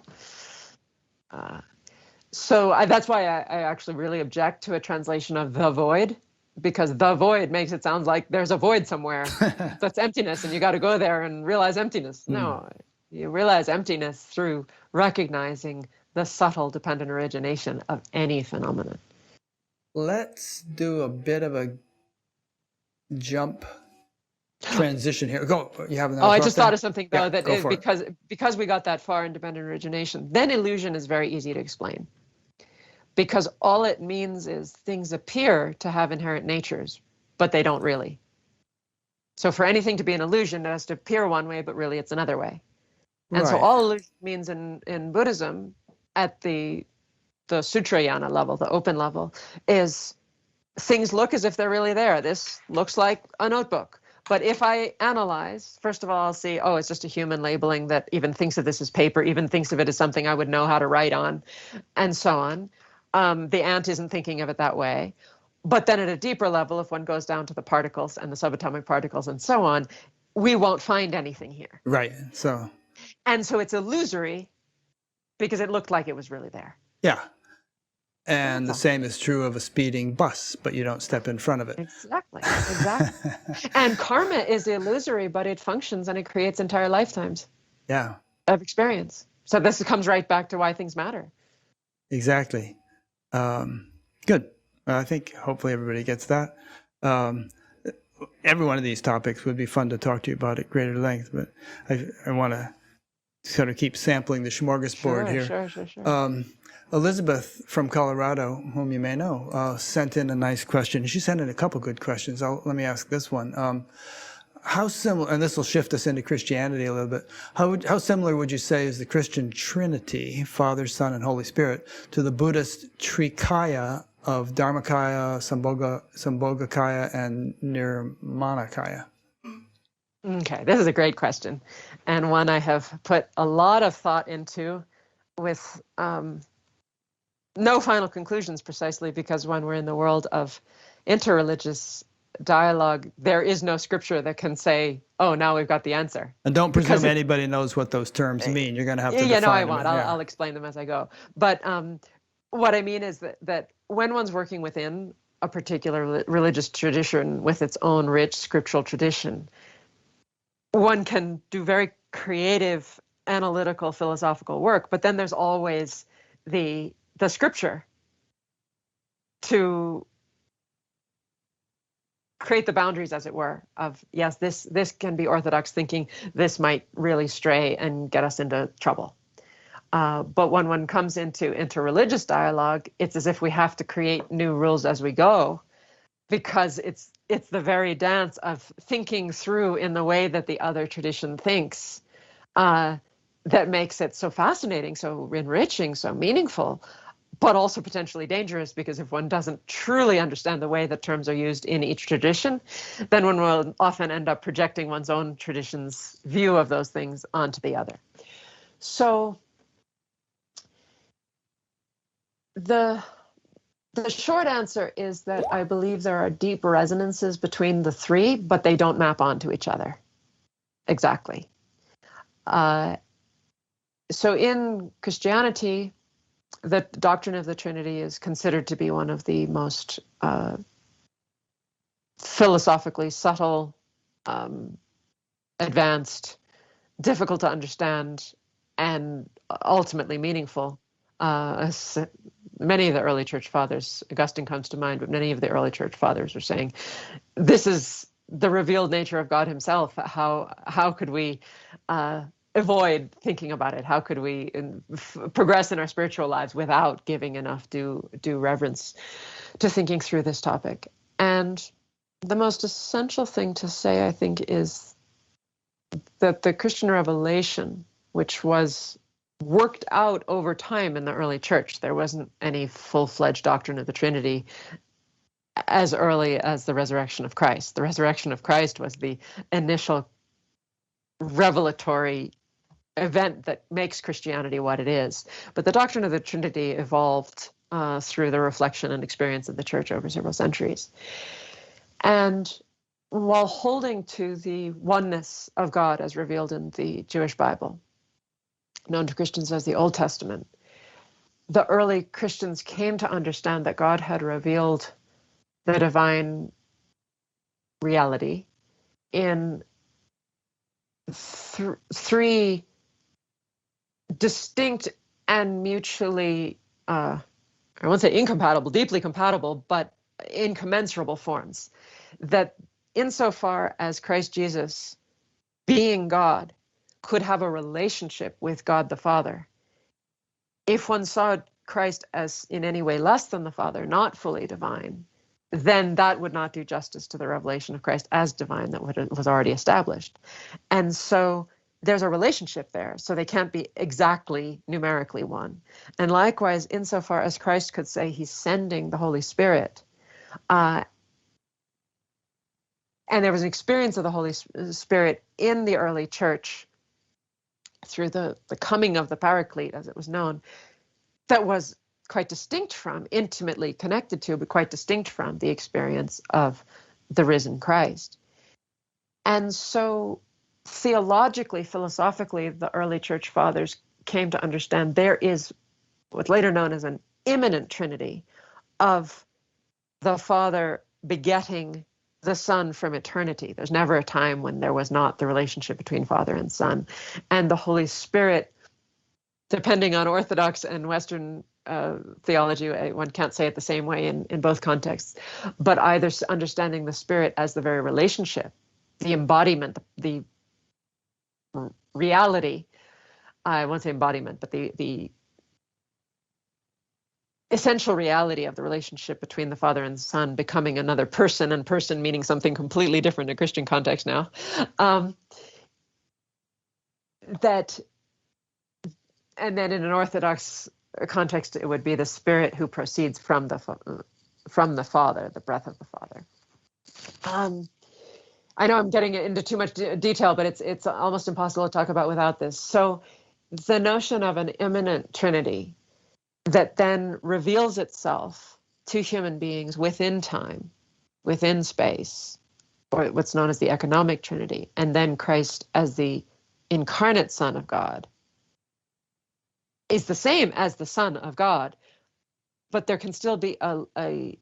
Speaker 2: That's why I actually really object to a translation of the void, because the void makes it sound like there's a void somewhere. That's emptiness, and you got to go there and realize emptiness. No, you realize emptiness through recognizing the subtle dependent origination of any phenomenon.
Speaker 1: Let's do a bit of a jump transition here. Go. You have another
Speaker 2: I
Speaker 1: thought
Speaker 2: just
Speaker 1: there?
Speaker 2: thought of something though,
Speaker 1: that
Speaker 2: because we got that far in dependent origination, then illusion is very easy to explain. Because all it means is things appear to have inherent natures, but they don't really. So for anything to be an illusion, it has to appear one way, but really it's another way. And so all illusion means in Buddhism, at the Sutrayana level, the open level, is things look as if they're really there. This looks like a notebook. But if I analyze, first of all, I'll see, it's just a human labeling that even thinks of this as paper, even thinks of it as something I would know how to write on, and so on. The ant isn't thinking of it that way. But then at a deeper level, if one goes down to the particles and the subatomic particles and so on, we won't find anything here.
Speaker 1: Right.
Speaker 2: And so it's illusory because it looked like it was really there.
Speaker 1: Yeah. And the same is true of a speeding bus, but you don't step in front of it.
Speaker 2: Exactly. And karma is illusory, but it functions and it creates entire lifetimes of experience. So this comes right back to why things matter.
Speaker 1: Exactly. Good. I think hopefully everybody gets that. Every one of these topics would be fun to talk to you about at greater length, but I want to sort of keep sampling the smorgasbord here.
Speaker 2: Sure.
Speaker 1: Elizabeth from Colorado, whom you may know, sent in a nice question. She sent in a couple good questions. Let me ask this one. How similar, and this will shift us into Christianity a little bit, how similar would you say is the Christian Trinity, Father, Son, and Holy Spirit, to the Buddhist Trikaya of Dharmakaya, Sambhogakaya, and Nirmanakaya?
Speaker 2: Okay, this is a great question, and one I have put a lot of thought into with no final conclusions, precisely because when we're in the world of interreligious dialogue, there is no scripture that can say, now we've got the answer.
Speaker 1: And don't presume anybody knows what those terms mean. You're going to have to define them.
Speaker 2: Yeah, no, I won't. I'll explain them as I go. But what I mean is that when one's working within a particular religious tradition with its own rich scriptural tradition, one can do very creative, analytical, philosophical work, but then there's always the scripture to create the boundaries, as it were, of, yes, this can be orthodox thinking, this might really stray and get us into trouble. But when one comes into interreligious dialogue, it's as if we have to create new rules as we go, because it's the very dance of thinking through in the way that the other tradition thinks that makes it so fascinating, so enriching, so meaningful, but also potentially dangerous, because if one doesn't truly understand the way that terms are used in each tradition, then one will often end up projecting one's own tradition's view of those things onto the other. So the short answer is that I believe there are deep resonances between the three, but they don't map onto each other exactly. So in Christianity, the doctrine of the Trinity is considered to be one of the most philosophically subtle, advanced, difficult to understand, and ultimately meaningful. Many of the early church fathers, Augustine comes to mind, but many of the early church fathers are saying, this is the revealed nature of God himself. How could we avoid thinking about it? How could we progress in our spiritual lives without giving enough due reverence to thinking through this topic? And the most essential thing to say, I think, is that the Christian revelation, which was worked out over time in the early church, there wasn't any full-fledged doctrine of the Trinity as early as the resurrection of Christ. The resurrection of Christ was the initial revelatory event that makes Christianity what it is. But the doctrine of the Trinity evolved through the reflection and experience of the church over several centuries. And while holding to the oneness of God as revealed in the Jewish Bible, known to Christians as the Old Testament, the early Christians came to understand that God had revealed the divine reality in three distinct and mutually, I won't say incompatible, deeply compatible, but incommensurable forms. That insofar as Christ Jesus, being God, could have a relationship with God the Father, if one saw Christ as in any way less than the Father, not fully divine, then that would not do justice to the revelation of Christ as divine that was already established. And so there's a relationship there, so they can't be exactly numerically one. And likewise, insofar as Christ could say he's sending the Holy Spirit, and there was an experience of the Holy Spirit in the early church through the coming of the Paraclete, as it was known, that was quite distinct from, intimately connected to, but quite distinct from the experience of the risen Christ. And so theologically, philosophically, the early church fathers came to understand there is what's later known as an immanent Trinity of the Father begetting the Son from eternity. There's never a time when there was not the relationship between Father and Son. And the Holy Spirit, depending on Orthodox and Western theology, one can't say it the same way in both contexts, but either understanding the Spirit as the very relationship, the embodiment, the reality, I won't say embodiment, but the essential reality of the relationship between the Father and the Son becoming another person, and person meaning something completely different in Christian context now. And then in an Orthodox context, it would be the Spirit who proceeds from the Father, the breath of the Father. I know I'm getting into too much detail, but it's almost impossible to talk about without this. So the notion of an immanent Trinity that then reveals itself to human beings within time, within space, or what's known as the economic Trinity, and then Christ as the incarnate Son of God, is the same as the Son of God, but there can still be a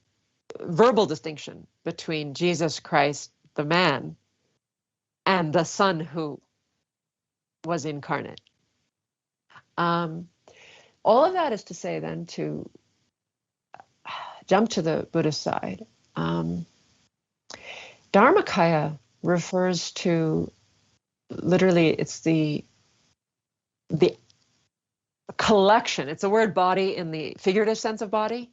Speaker 2: verbal distinction between Jesus Christ, the man, and the Son who was incarnate. All of that is to say then, to jump to the Buddhist side, Dharmakaya refers to, literally, it's the collection. It's the word body in the figurative sense of body.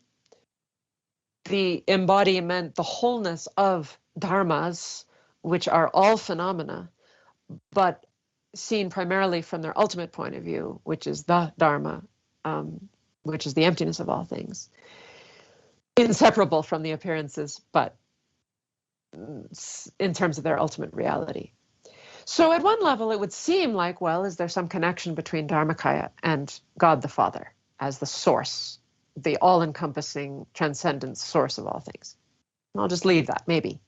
Speaker 2: The embodiment, the wholeness of dharmas, which are all phenomena, but seen primarily from their ultimate point of view, which is the Dharma, which is the emptiness of all things, inseparable from the appearances, but in terms of their ultimate reality. So at one level, it would seem like, well, is there some connection between Dharmakaya and God the Father as the source, the all-encompassing transcendent source of all things? I'll just leave that, maybe.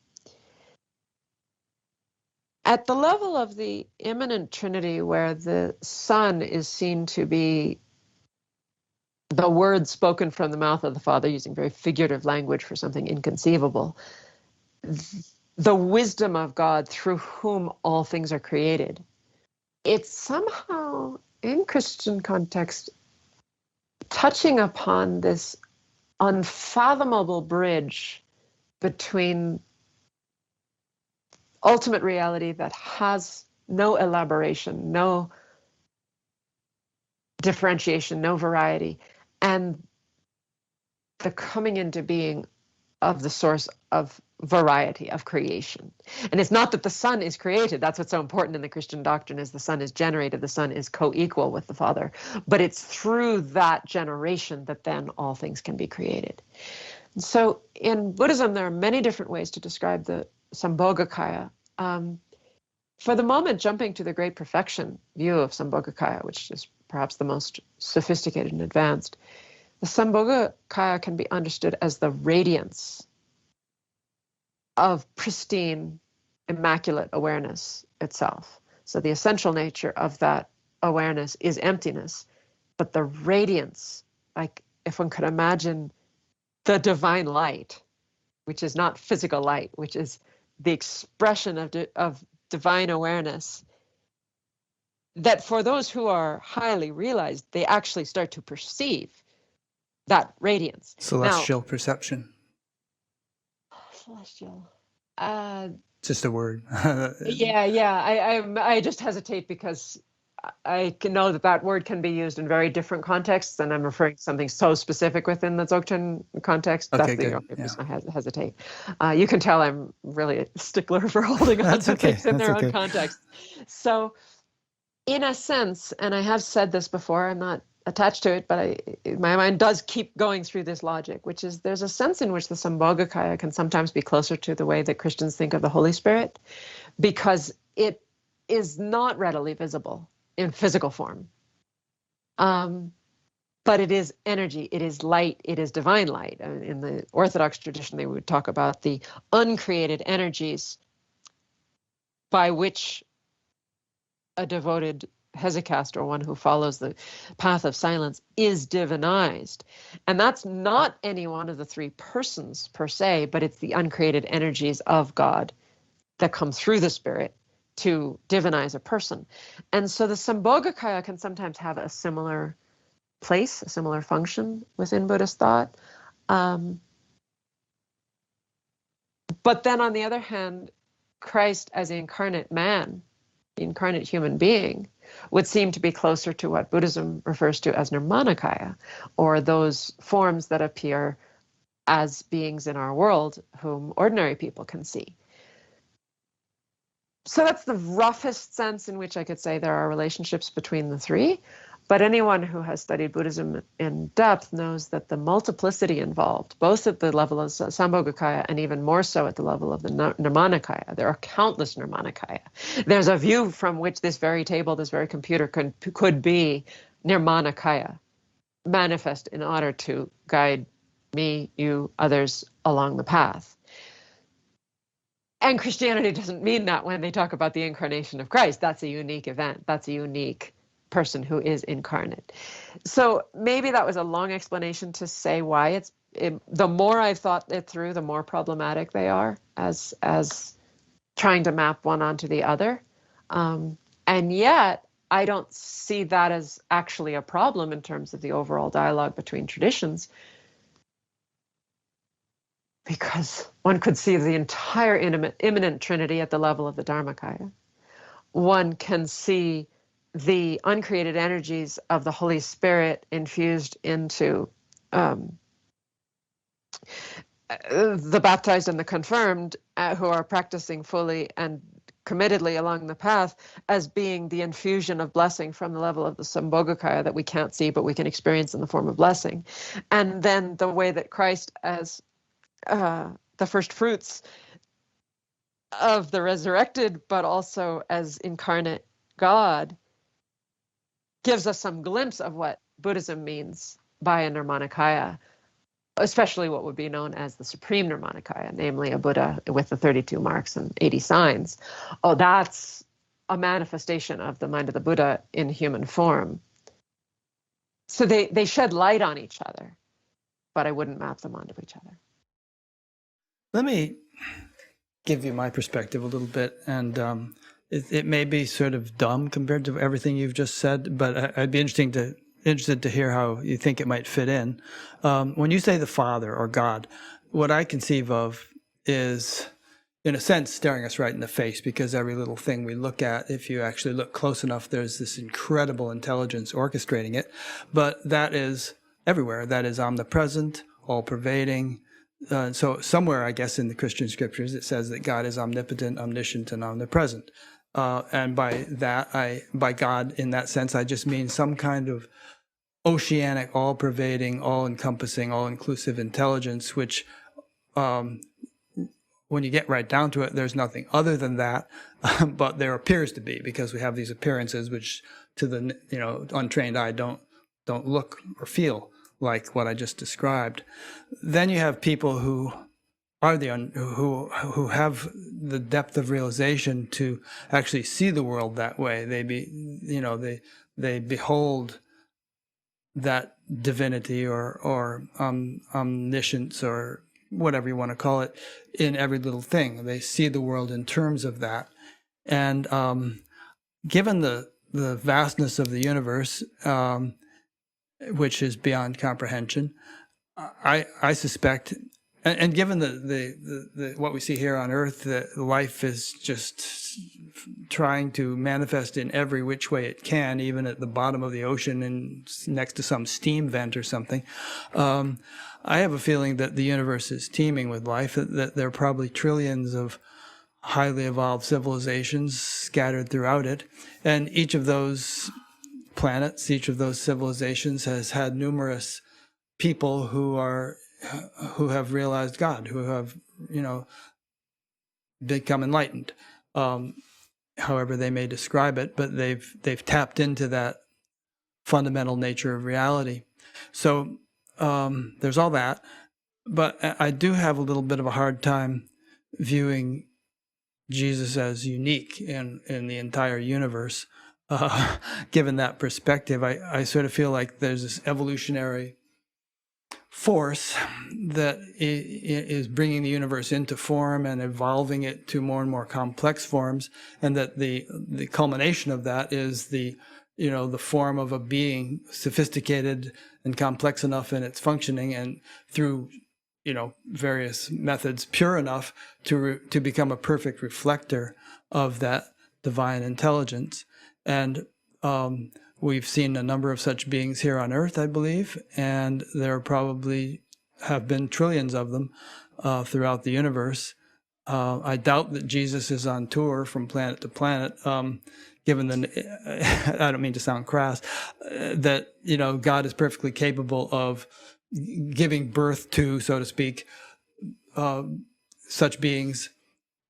Speaker 2: At the level of the immanent Trinity, where the Son is seen to be the word spoken from the mouth of the Father, using very figurative language for something inconceivable, the wisdom of God through whom all things are created, it's somehow, in Christian context, touching upon this unfathomable bridge between ultimate reality that has no elaboration, no differentiation, no variety, and the coming into being of the source of variety, of creation. And it's not that the Son is created. That's what's so important in the Christian doctrine, is the Son is generated, the Son is co-equal with the Father. But it's through that generation that then all things can be created. And so in Buddhism, there are many different ways to describe the Sambhogakaya. For the moment, jumping to the great perfection view of Sambhogakaya, which is perhaps the most sophisticated and advanced, the Sambhogakaya can be understood as the radiance of pristine, immaculate awareness itself. So the essential nature of that awareness is emptiness, but the radiance, like if one could imagine the divine light, which is not physical light, which is the expression of divine awareness, that for those who are highly realized, they actually start to perceive that radiance.
Speaker 1: Celestial perception.
Speaker 2: Celestial.
Speaker 1: Just a word.
Speaker 2: I just hesitate because I can know that word can be used in very different contexts, and I'm referring to something so specific within the Dzogchen context.
Speaker 1: Okay,
Speaker 2: That's the
Speaker 1: good.
Speaker 2: only reason I hesitate. You can tell I'm really a stickler for holding on to things in their own context. So, in a sense, and I have said this before, I'm not attached to it, but my mind does keep going through this logic, which is there's a sense in which the Sambhogakaya can sometimes be closer to the way that Christians think of the Holy Spirit, because it is not readily visible in physical form. But it is energy, it is light, it is divine light. In the Orthodox tradition, they would talk about the uncreated energies by which a devoted hesychast, or one who follows the path of silence, is divinized. And that's not any one of the three persons per se, but it's the uncreated energies of God that come through the Spirit to divinize a person. And so the Sambhogakaya can sometimes have a similar place, a similar function within Buddhist thought. But then on the other hand, Christ as incarnate man, the incarnate human being, would seem to be closer to what Buddhism refers to as Nirmanakaya, or those forms that appear as beings in our world whom ordinary people can see. So that's the roughest sense in which I could say there are relationships between the three. But anyone who has studied Buddhism in depth knows that the multiplicity involved, both at the level of Sambhogakaya and even more so at the level of the Nirmanakaya. There are countless Nirmanakaya. There's a view from which this very table, this very computer could be Nirmanakaya, manifest in order to guide me, you, others along the path. And Christianity doesn't mean that when they talk about the incarnation of Christ. That's a unique event. That's a unique person who is incarnate. So maybe that was a long explanation to say why the more I've thought it through, the more problematic they are as trying to map one onto the other. And yet I don't see that as actually a problem in terms of the overall dialogue between traditions, because one could see the entire immanent Trinity at the level of the Dharmakaya. One can see the uncreated energies of the Holy Spirit infused into the baptized and the confirmed who are practicing fully and committedly along the path as being the infusion of blessing from the level of the Sambhogakaya that we can't see but we can experience in the form of blessing. And then the way that Christ as the first fruits of the resurrected, but also as incarnate God, gives us some glimpse of what Buddhism means by a Nirmanakaya, especially what would be known as the Supreme Nirmanakaya, namely a Buddha with the 32 marks and 80 signs. Oh, that's a manifestation of the mind of the Buddha in human form. So they shed light on each other, but I wouldn't map them onto each other.
Speaker 1: Let me give you my perspective a little bit, and it may be sort of dumb compared to everything you've just said, but I'd be interested to hear how you think it might fit in. When you say the Father or God, what I conceive of is, in a sense, staring us right in the face, because every little thing we look at, if you actually look close enough, there's this incredible intelligence orchestrating it. But that is everywhere. That is omnipresent, all-pervading. So somewhere, I guess, in the Christian scriptures, it says that God is omnipotent, omniscient, and omnipresent. And by that, by God, in that sense, I just mean some kind of oceanic, all-pervading, all-encompassing, all-inclusive intelligence, which, when you get right down to it, there's nothing other than that, but there appears to be, because we have these appearances which, to the untrained eye, don't look or feel like what I just described. Then you have people who are who have the depth of realization to actually see the world that way. They behold that divinity or omniscience, or whatever you want to call it, in every little thing. They see the world in terms of that. And given the vastness of the universe, which is beyond comprehension, I suspect, and given the what we see here on Earth, that life is just trying to manifest in every which way it can, even at the bottom of the ocean and next to some steam vent or something. I have a feeling that the universe is teeming with life, that there are probably trillions of highly evolved civilizations scattered throughout it. And each of those planets, each of those civilizations has had numerous people who have realized God, who have, become enlightened, however they may describe it, but they've tapped into that fundamental nature of reality. So there's all that, but I do have a little bit of a hard time viewing Jesus as unique in the entire universe. Given that perspective, I sort of feel like there's this evolutionary force that is bringing the universe into form and evolving it to more and more complex forms, and that the culmination of that is the form of a being sophisticated and complex enough in its functioning, and through various methods pure enough to become a perfect reflector of that divine intelligence. And we've seen a number of such beings here on Earth, I believe, and there probably have been trillions of them throughout the universe. I doubt that Jesus is on tour from planet to planet, given I don't mean to sound crass, that God is perfectly capable of giving birth to, so to speak, such beings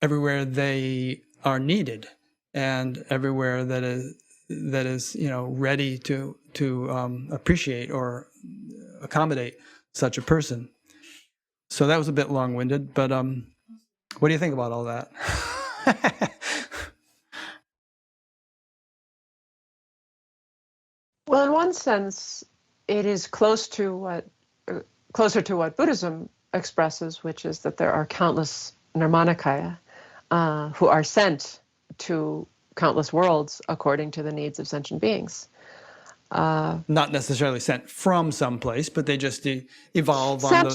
Speaker 1: everywhere they are needed, and everywhere that is ready to appreciate or accommodate such a person. So that was a bit long-winded, but what do you think about all that?
Speaker 2: Well, in one sense, it is closer to what Buddhism expresses, which is that there are countless Nirmanakaya who are sent to countless worlds according to the needs of sentient beings.
Speaker 1: Not necessarily sent from someplace, but they just evolve
Speaker 2: sent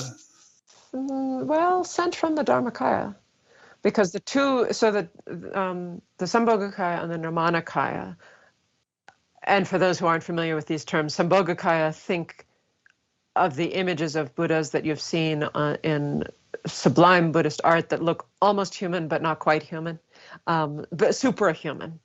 Speaker 2: from the Dharmakaya, because the Sambhogakaya and the Nirmanakaya, and for those who aren't familiar with these terms, Sambhogakaya, think of the images of Buddhas that you've seen in sublime Buddhist art that look almost human but not quite human, but superhuman.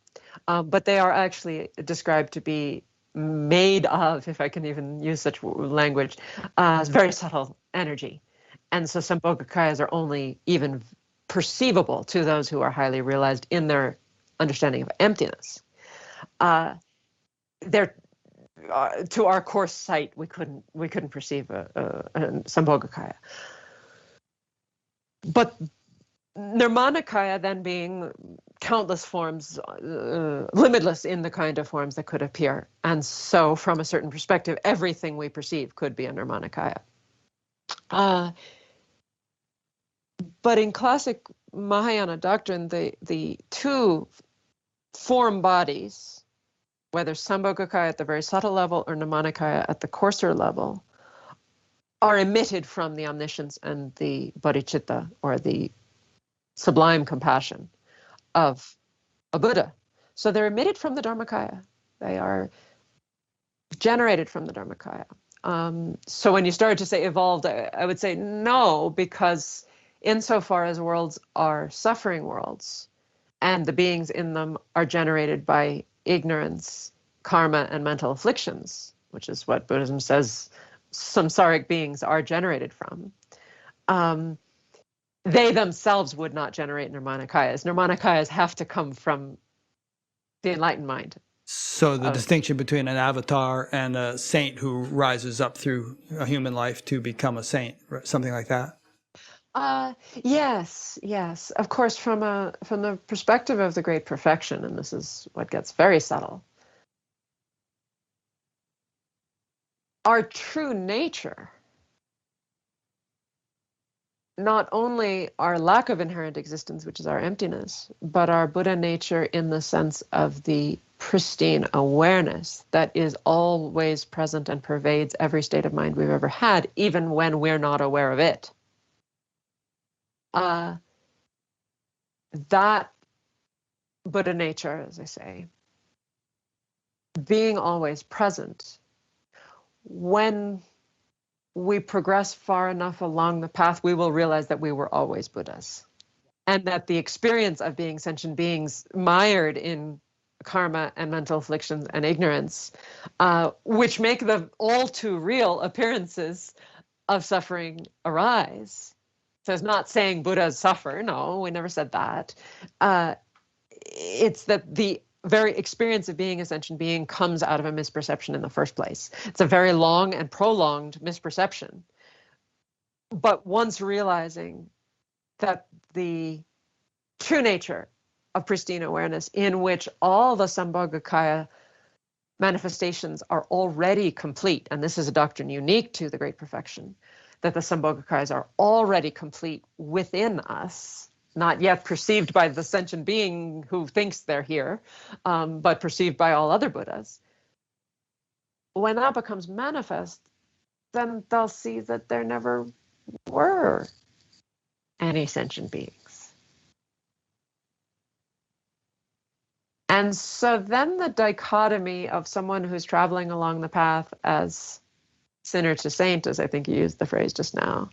Speaker 2: But they are actually described to be made of, if I can even use such language, very subtle energy. And so Sambhogakayas are only even perceivable to those who are highly realized in their understanding of emptiness. They're to our coarse sight, we couldn't perceive a Sambhogakaya. But Nirmanakaya then being countless forms, limitless in the kind of forms that could appear. And so from a certain perspective, everything we perceive could be a Nirmanakaya. But in classic Mahayana doctrine, the two form bodies, whether Sambhogakaya at the very subtle level or Nirmanakaya at the coarser level, are emitted from the omniscience and the bodhicitta, or the sublime compassion of a Buddha. So they're emitted from the Dharmakaya. They are generated from the Dharmakaya. So when you started to say evolved, I would say no, because insofar as worlds are suffering worlds, and the beings in them are generated by ignorance, karma, and mental afflictions, which is what Buddhism says samsaric beings are generated from, they themselves would not generate nirmanakayas. Nirmanakayas have to come from the enlightened mind.
Speaker 1: So the distinction between an avatar and a saint who rises up through a human life to become a saint, something like that?
Speaker 2: Yes, yes. Of course, from the perspective of the great perfection, and this is what gets very subtle, our true nature, not only our lack of inherent existence, which is our emptiness, but our Buddha nature in the sense of the pristine awareness that is always present and pervades every state of mind we've ever had, even when we're not aware of it. That Buddha nature, as I say, being always present, when we progress far enough along the path, we will realize that we were always Buddhas. And that the experience of being sentient beings mired in karma and mental afflictions and ignorance, which make the all too real appearances of suffering arise. So it's not saying Buddhas suffer. No, we never said that. It's that the very experience of being a sentient being comes out of a misperception in the first place. It's a very long and prolonged misperception. But once realizing that the true nature of pristine awareness, in which all the Sambhogakaya manifestations are already complete, and this is a doctrine unique to the Great Perfection, that the Sambhogakayas are already complete within us, not yet perceived by the sentient being who thinks they're here, but perceived by all other Buddhas. When that becomes manifest, then they'll see that there never were any sentient beings. And so then the dichotomy of someone who's traveling along the path as sinner to saint, as I think you used the phrase just now,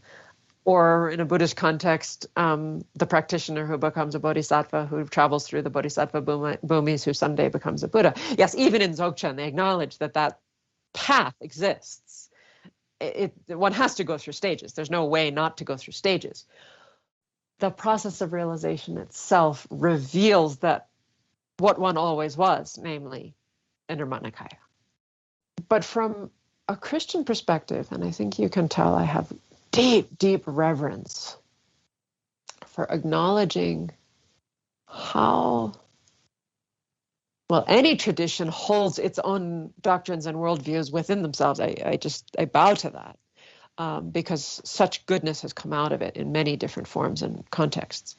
Speaker 2: or in a Buddhist context, the practitioner who becomes a bodhisattva, who travels through the bodhisattva bhumis, who someday becomes a Buddha. Yes, even in Dzogchen, they acknowledge that that path exists. One has to go through stages. There's no way not to go through stages. The process of realization itself reveals that what one always was, namely a Nirmanakaya. But from a Christian perspective, and I think you can tell I have deep, deep reverence for acknowledging how, well, any tradition holds its own doctrines and worldviews within themselves. I bow to that because such goodness has come out of it in many different forms and contexts.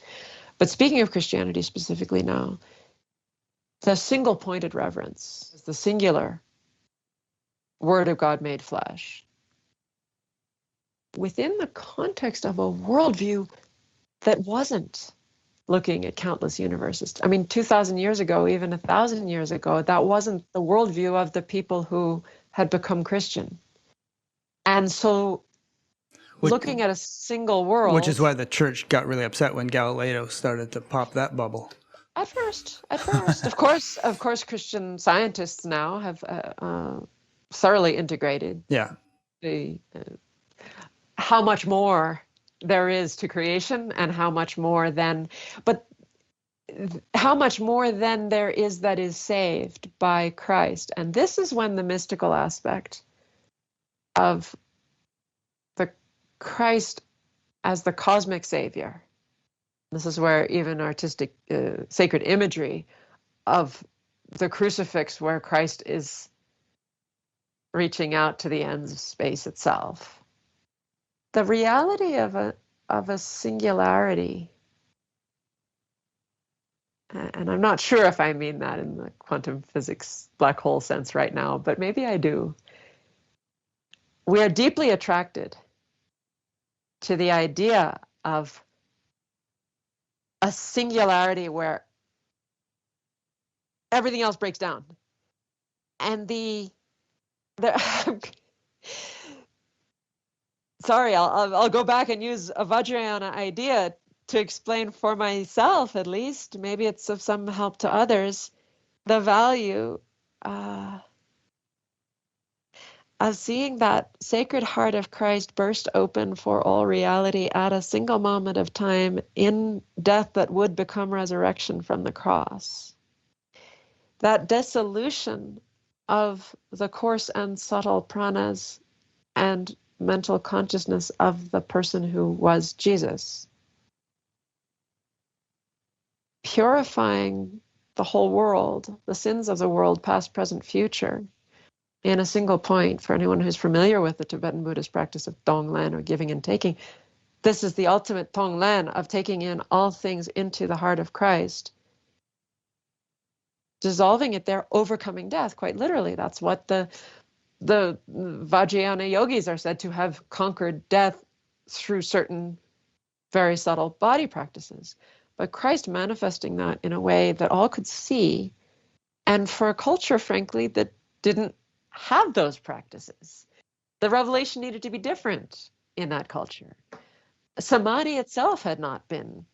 Speaker 2: But speaking of Christianity specifically now, the single-pointed reverence, the singular Word of God made flesh, within the context of a worldview that wasn't looking at countless universes. I mean, 2,000 years ago, even 1,000 years ago, that wasn't the worldview of the people who had become Christian. And so looking at a single world...
Speaker 1: Which is why the church got really upset when Galileo started to pop that bubble.
Speaker 2: At first. Of course, Christian scientists now have thoroughly integrated the how much more there is to creation and how much more then there is that is saved by Christ. And this is when the mystical aspect of the Christ as the cosmic savior, this is where even artistic sacred imagery of the crucifix, where Christ is reaching out to the ends of space itself. The reality of a singularity, and I'm not sure if I mean that in the quantum physics black hole sense right now, but maybe I do. We are deeply attracted to the idea of a singularity where everything else breaks down. And the sorry, I'll go back and use a Vajrayana idea to explain for myself, at least. Maybe it's of some help to others. The value of seeing that Sacred Heart of Christ burst open for all reality at a single moment of time in death that would become resurrection from the cross. That dissolution of the coarse and subtle pranas and mental consciousness of the person who was Jesus, purifying the whole world, the sins of the world, past, present, future, in a single point. For anyone who's familiar with the Tibetan Buddhist practice of Tonglen, or giving and taking, this is the ultimate Tonglen of taking in all things into the heart of Christ, dissolving it there, overcoming death, quite literally. That's what the Vajrayana yogis are said to have conquered death through certain very subtle body practices. But Christ manifesting that in a way that all could see, and for a culture, frankly, that didn't have those practices. The revelation needed to be different in that culture. Samadhi itself had not been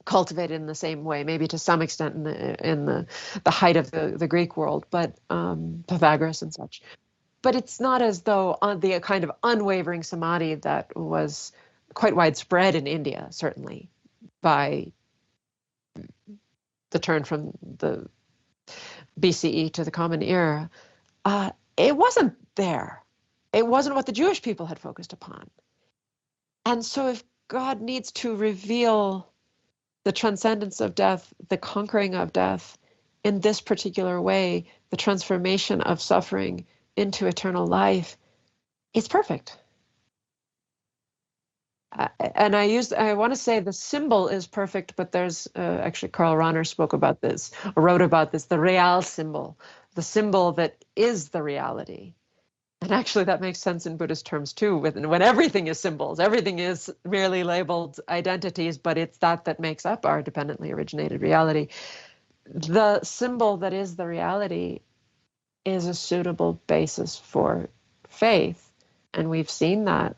Speaker 2: cultivated in the same way, maybe to some extent in the height of the Greek world, but Pythagoras and such. But it's not as though the kind of unwavering samadhi that was quite widespread in India, certainly, by the turn from the BCE to the Common Era, it wasn't there. It wasn't what the Jewish people had focused upon. And so if God needs to reveal the transcendence of death, the conquering of death, in this particular way, the transformation of suffering into eternal life, it's perfect. And I want to say the symbol is perfect, but there's actually Karl Rahner spoke about this, or wrote about this, the real symbol, the symbol that is the reality. And actually that makes sense in Buddhist terms too, when everything is symbols, everything is merely labeled identities, but it's that makes up our dependently originated reality. The symbol that is the reality is a suitable basis for faith. And we've seen that.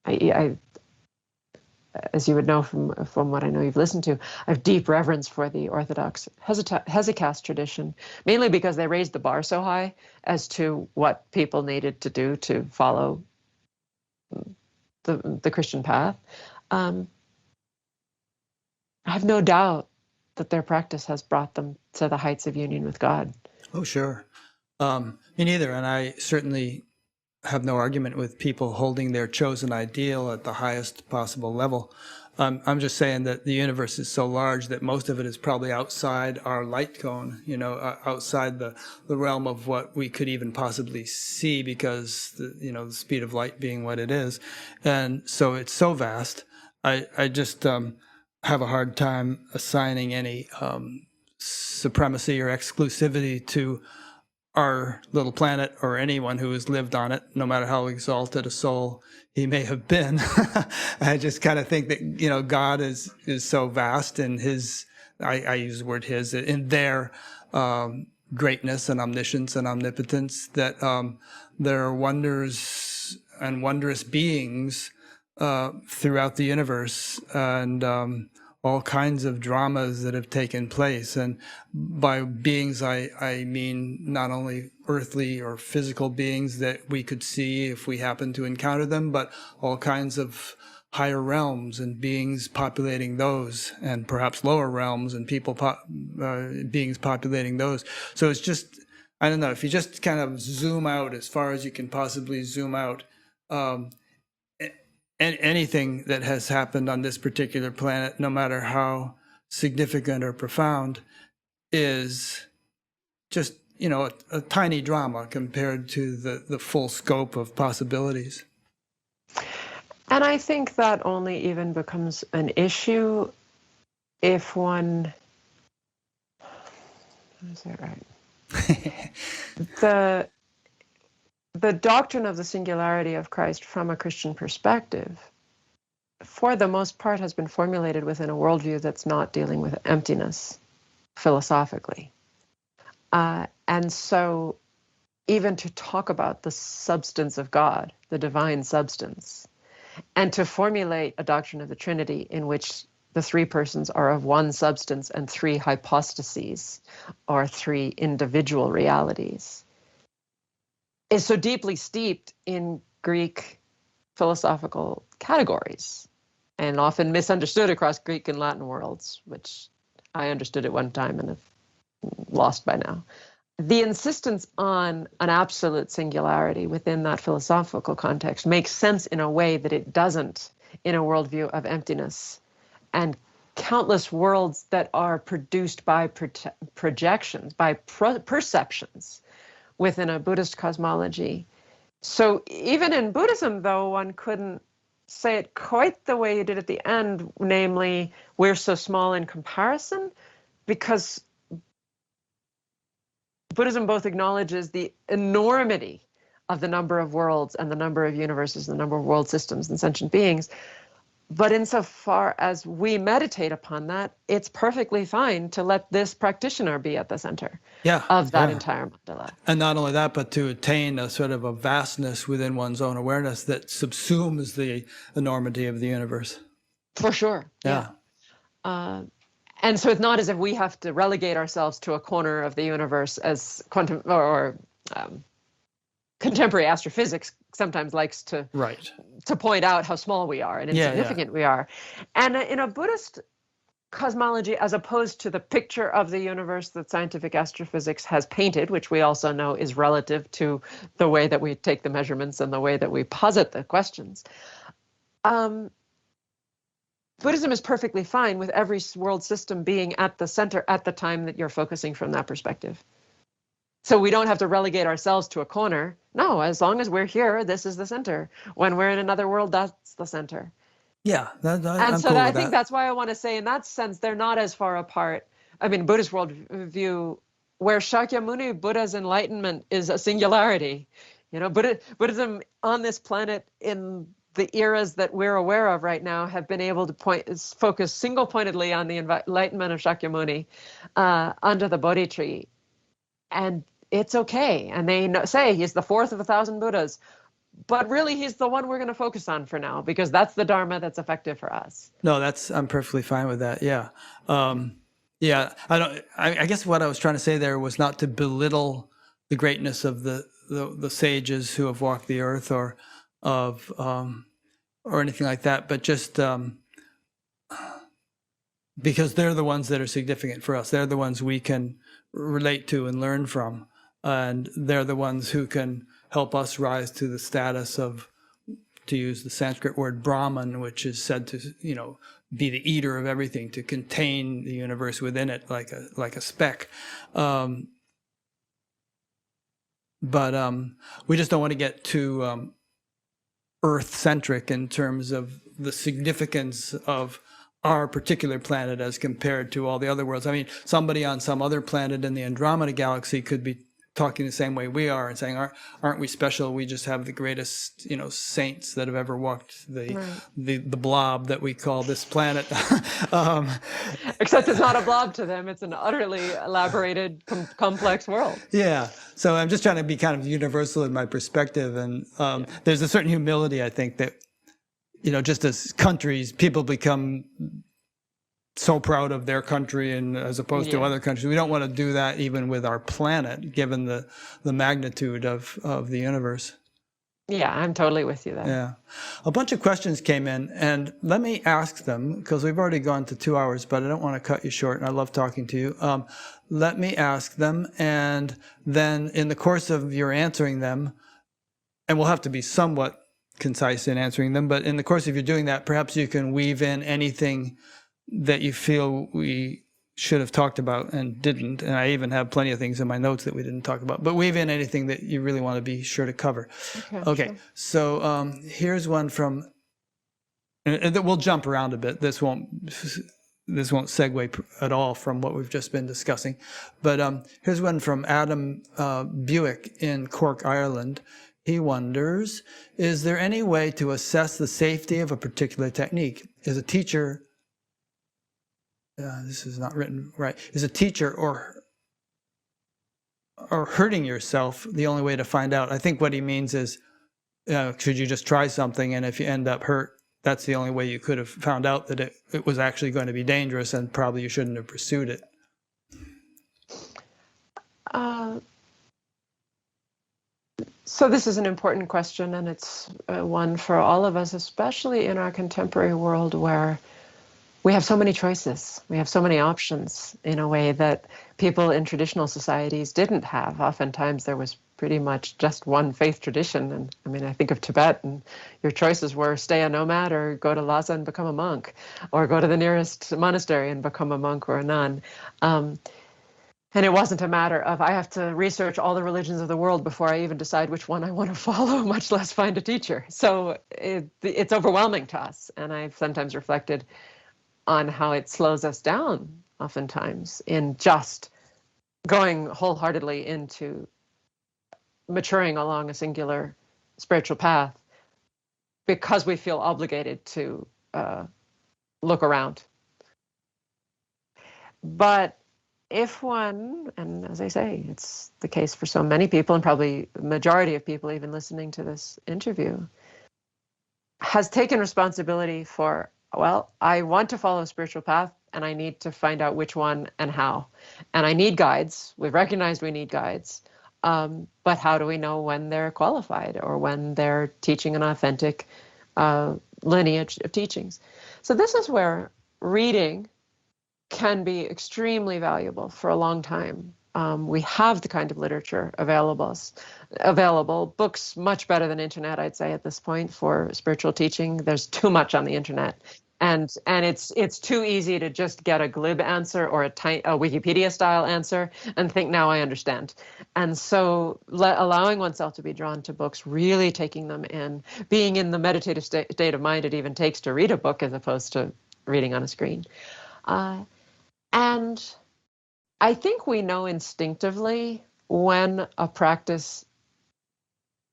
Speaker 2: I, as you would know from what I know you've listened to, I have deep reverence for the Orthodox Hesychast tradition, mainly because they raised the bar so high as to what people needed to do to follow the Christian path. I have no doubt that their practice has brought them to the heights of union with God.
Speaker 1: Oh, sure. Me neither. And I certainly have no argument with people holding their chosen ideal at the highest possible level. I'm just saying that the universe is so large that most of it is probably outside our light cone, outside the realm of what we could even possibly see, because the speed of light being what it is. And so it's so vast. I just have a hard time assigning any supremacy or exclusivity to our little planet or anyone who has lived on it, no matter how exalted a soul he may have been. I just kind of think that, God is so vast in I use the word his, in their greatness and omniscience and omnipotence, that there are wonders and wondrous beings throughout the universe, and all kinds of dramas that have taken place. And by beings, I mean not only earthly or physical beings that we could see if we happen to encounter them, but all kinds of higher realms and beings populating those, and perhaps lower realms and beings populating those. So it's just, I don't know, if you just kind of zoom out as far as you can possibly zoom out, anything that has happened on this particular planet, no matter how significant or profound, is just, a tiny drama compared to the full scope of possibilities.
Speaker 2: And I think that only even becomes an issue if one, is that right? The doctrine of the singularity of Christ from a Christian perspective for the most part, has been formulated within a worldview that's not dealing with emptiness philosophically. And so even to talk about the substance of God, the divine substance, and to formulate a doctrine of the Trinity in which the three persons are of one substance and three hypostases, or three individual realities, is so deeply steeped in Greek philosophical categories and often misunderstood across Greek and Latin worlds, which I understood at one time and have lost by now. The insistence on an absolute singularity within that philosophical context makes sense in a way that it doesn't in a worldview of emptiness and countless worlds that are produced by projections, by perceptions within a Buddhist cosmology. So even in Buddhism, though, one couldn't say it quite the way you did at the end, namely, we're so small in comparison, because Buddhism both acknowledges the enormity of the number of worlds and the number of universes, the number of world systems and sentient beings. But insofar as we meditate upon that, it's perfectly fine to let this practitioner be at the center of that entire mandala.
Speaker 1: And not only that, but to attain a sort of a vastness within one's own awareness that subsumes the enormity of the universe.
Speaker 2: For sure. Yeah. And so it's not as if we have to relegate ourselves to a corner of the universe, as quantum or contemporary astrophysics sometimes likes to point out how small we are and insignificant we are. And in a Buddhist cosmology, as opposed to the picture of the universe that scientific astrophysics has painted, which we also know is relative to the way that we take the measurements and the way that we posit the questions, Buddhism is perfectly fine with every world system being at the center at the time that you're focusing from that perspective. So we don't have to relegate ourselves to a corner. No, as long as we're here, this is the center. When we're in another world, that's the center.
Speaker 1: Yeah.
Speaker 2: I think that's why I want to say, in that sense, they're not as far apart. I mean, Buddhist worldview, where Shakyamuni Buddha's enlightenment is a singularity. You know, Buddhism on this planet in the eras that we're aware of right now have been able to focus single-pointedly on the enlightenment of Shakyamuni under the Bodhi tree. And it's okay. And they say he's the fourth of 1,000 Buddhas. But really, he's the one we're going to focus on for now, because that's the Dharma that's effective for us.
Speaker 1: No, I'm perfectly fine with that. Yeah. I guess what I was trying to say there was not to belittle the greatness of the sages who have walked the earth or anything like that, but just because they're the ones that are significant for us. They're the ones we can relate to and learn from. And they're the ones who can help us rise to the status of, to use the Sanskrit word Brahman, which is said to, be the eater of everything, to contain the universe within it like a speck. But we just don't want to get too Earth-centric in terms of the significance of our particular planet as compared to all the other worlds. I mean, somebody on some other planet in the Andromeda galaxy could be talking the same way we are and saying, aren't we special? We just have the greatest, saints that have ever walked the blob that we call this planet.
Speaker 2: Except it's not a blob to them. It's an utterly elaborated, complex world.
Speaker 1: Yeah. So I'm just trying to be kind of universal in my perspective. And there's a certain humility, I think, that, just as countries, people become so proud of their country and as opposed to other countries. We don't want to do that even with our planet, given the magnitude of the universe.
Speaker 2: Yeah, I'm totally with you there.
Speaker 1: Yeah. A bunch of questions came in, and let me ask them, because we've already gone to 2 hours, but I don't want to cut you short, and I love talking to you. Let me ask them, and then in the course of your answering them, and we'll have to be somewhat concise in answering them, but in the course of you doing that, perhaps you can weave in anything that you feel we should have talked about and didn't. And I even have plenty of things in my notes that we didn't talk about, but weave in anything that you really want to be sure to cover. Okay. Sure. So here's one from, and we'll jump around a bit. This won't segue at all from what we've just been discussing. But here's one from Adam Buick in Cork, Ireland. He wonders, is there any way to assess the safety of a particular technique? Is a teacher, this is not written right, is a teacher or hurting yourself the only way to find out? I think what he means is, should you just try something, and if you end up hurt, that's the only way you could have found out that it was actually going to be dangerous, and probably you shouldn't have pursued it.
Speaker 2: So this is an important question, and it's one for all of us, especially in our contemporary world where we have so many choices. We have so many options in a way that people in traditional societies didn't have. Oftentimes there was pretty much just one faith tradition. And I mean, I think of Tibet, and your choices were stay a nomad or go to Lhasa and become a monk, or go to the nearest monastery and become a monk or a nun. And it wasn't a matter of I have to research all the religions of the world before I even decide which one I want to follow, much less find a teacher. So it's overwhelming to us. And I've sometimes reflected on how it slows us down oftentimes in just going wholeheartedly into maturing along a singular spiritual path because we feel obligated to look around. But if one, and as I say, it's the case for so many people, and probably the majority of people even listening to this interview, has taken responsibility for, well, I want to follow a spiritual path, and I need to find out which one and how. And I need guides. We've recognized we need guides. But how do we know when they're qualified or when they're teaching an authentic lineage of teachings? So this is where reading can be extremely valuable for a long time. We have the kind of literature available, books much better than internet, I'd say at this point for spiritual teaching. There's too much on the internet, and it's too easy to just get a glib answer or a Wikipedia style answer and think now I understand. And so allowing oneself to be drawn to books, really taking them in, being in the meditative state of mind it even takes to read a book as opposed to reading on a screen. And I think we know instinctively when a practice,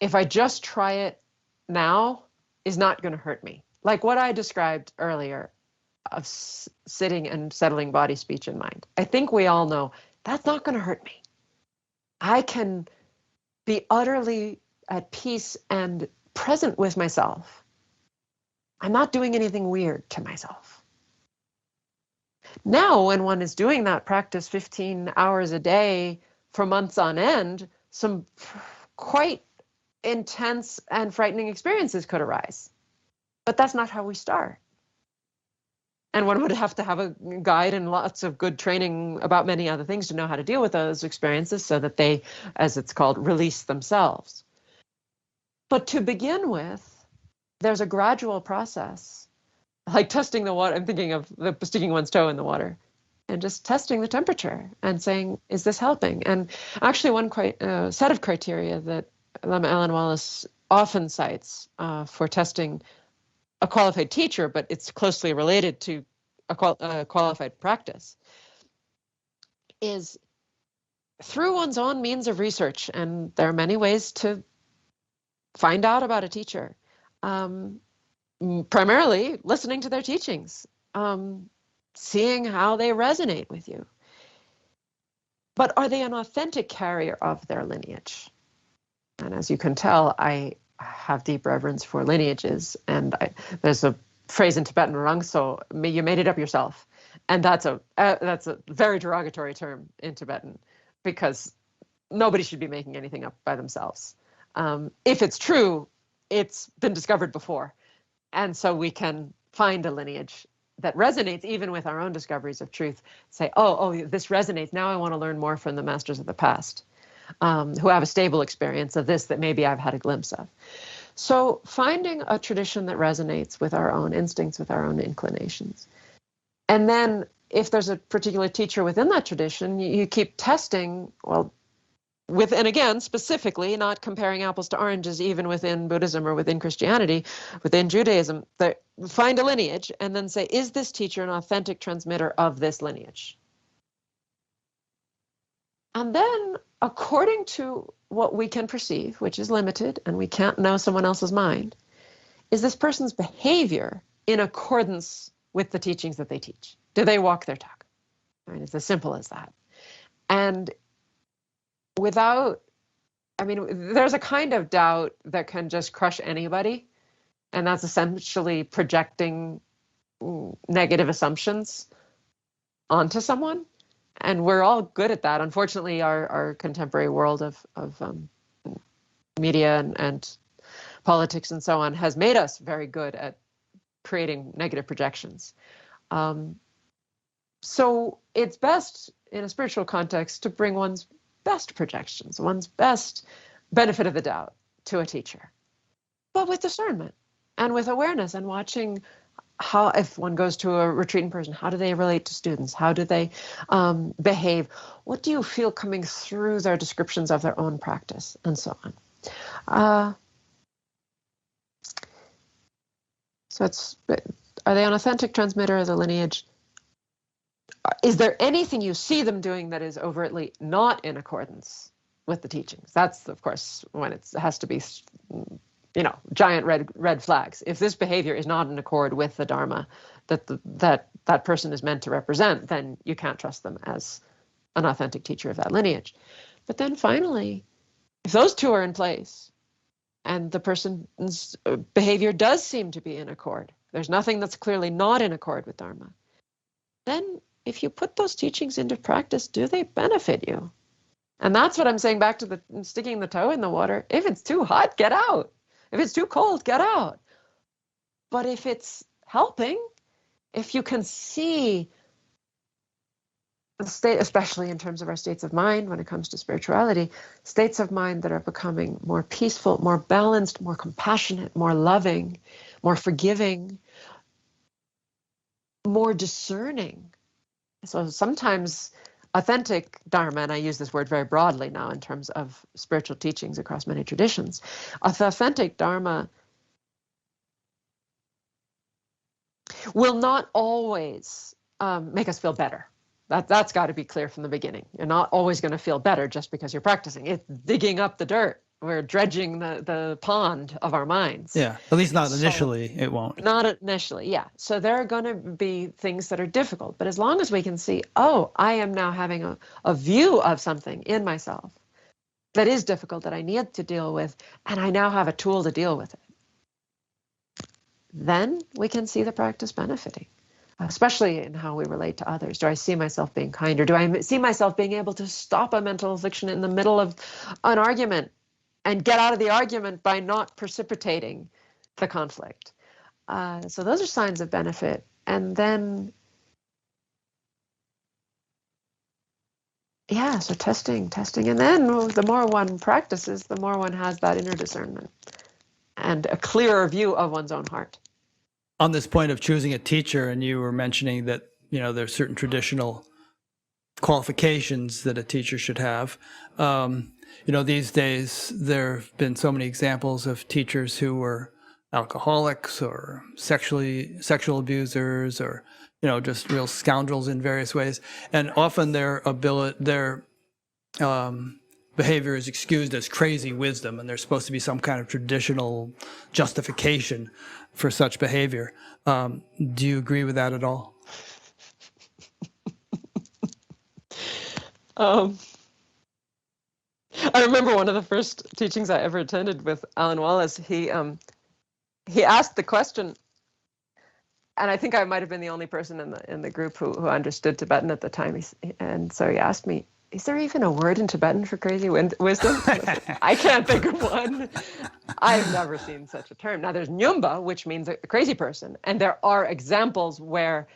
Speaker 2: if I just try it now, is not going to hurt me. Like what I described earlier of sitting and settling body, speech, and mind. I think we all know that's not going to hurt me. I can be utterly at peace and present with myself. I'm not doing anything weird to myself. Now, when one is doing that practice 15 hours a day for months on end, some quite intense and frightening experiences could arise. But that's not how we start. And one would have to have a guide and lots of good training about many other things to know how to deal with those experiences so that they, as it's called, release themselves. But to begin with, there's a gradual process. Like testing the water, I'm thinking of sticking one's toe in the water and just testing the temperature and saying, is this helping? And actually one set of criteria that Lama Alan Wallace often cites for testing a qualified teacher, but it's closely related to a qualified practice, is through one's own means of research. And there are many ways to find out about a teacher. Primarily listening to their teachings, seeing how they resonate with you. But are they an authentic carrier of their lineage? And as you can tell, I have deep reverence for lineages. And there's a phrase in Tibetan, rangso, you made it up yourself. And that's a very derogatory term in Tibetan, because nobody should be making anything up by themselves. If it's true, it's been discovered before. And so we can find a lineage that resonates even with our own discoveries of truth. Say, oh, this resonates. Now I want to learn more from the masters of the past who have a stable experience of this that maybe I've had a glimpse of. So finding a tradition that resonates with our own instincts, with our own inclinations. And then if there's a particular teacher within that tradition, you keep testing, well, and again, specifically, not comparing apples to oranges, even within Buddhism or within Christianity, within Judaism, find a lineage and then say, is this teacher an authentic transmitter of this lineage? And then, according to what we can perceive, which is limited, and we can't know someone else's mind, is this person's behavior in accordance with the teachings that they teach? Do they walk their talk? I mean, it's as simple as that. And without, I mean, there's a kind of doubt that can just crush anybody, and that's essentially projecting negative assumptions onto someone. And we're all good at that. Unfortunately, our contemporary world of media and politics and so on has made us very good at creating negative projections. So it's best in a spiritual context to bring one's best projections, one's best benefit of the doubt to a teacher, but with discernment and with awareness, and watching how, if one goes to a retreat in person, how do they relate to students? How do they behave? What do you feel coming through their descriptions of their own practice, and so on? So are they an authentic transmitter of the lineage? Is there anything you see them doing that is overtly not in accordance with the teachings? That's, of course, when it has to be, giant red flags. If this behavior is not in accord with the Dharma that person is meant to represent, then you can't trust them as an authentic teacher of that lineage. But then finally, if those two are in place and the person's behavior does seem to be in accord, there's nothing that's clearly not in accord with Dharma, then if you put those teachings into practice, do they benefit you? And that's what I'm saying back to the sticking the toe in the water. If it's too hot, get out. If it's too cold, get out. But if it's helping, if you can see the state, especially in terms of our states of mind when it comes to spirituality, states of mind that are becoming more peaceful, more balanced, more compassionate, more loving, more forgiving, more discerning. So sometimes authentic Dharma, and I use this word very broadly now in terms of spiritual teachings across many traditions, authentic Dharma will not always make us feel better. That's got to be clear from the beginning. You're not always going to feel better just because you're practicing. It's digging up the dirt. We're dredging the pond of our minds.
Speaker 1: Yeah, at least not initially, it won't.
Speaker 2: Not initially, yeah. So there are going to be things that are difficult. But as long as we can see, oh, I am now having a view of something in myself that is difficult, that I need to deal with, and I now have a tool to deal with it, then we can see the practice benefiting, especially in how we relate to others. Do I see myself being kinder? Do I see myself being able to stop a mental affliction in the middle of an argument and get out of the argument by not precipitating the conflict? So those are signs of benefit. And then, yeah, so testing. And then the more one practices, the more one has that inner discernment and a clearer view of one's own heart.
Speaker 1: On this point of choosing a teacher, and you were mentioning that, there's certain traditional qualifications that a teacher should have. These days there have been so many examples of teachers who were alcoholics or sexual abusers, or just real scoundrels in various ways, and often their behavior is excused as crazy wisdom, and there's supposed to be some kind of traditional justification for such behavior. Do you agree with that at all?
Speaker 2: I remember one of the first teachings I ever attended with Alan Wallace. He asked the question, and I think I might have been the only person in the group who understood Tibetan at the time. And so he asked me, "Is there even a word in Tibetan for crazy wisdom?" I can't think of one. I've never seen such a term. Now there's Nyumba, which means a crazy person, and there are examples where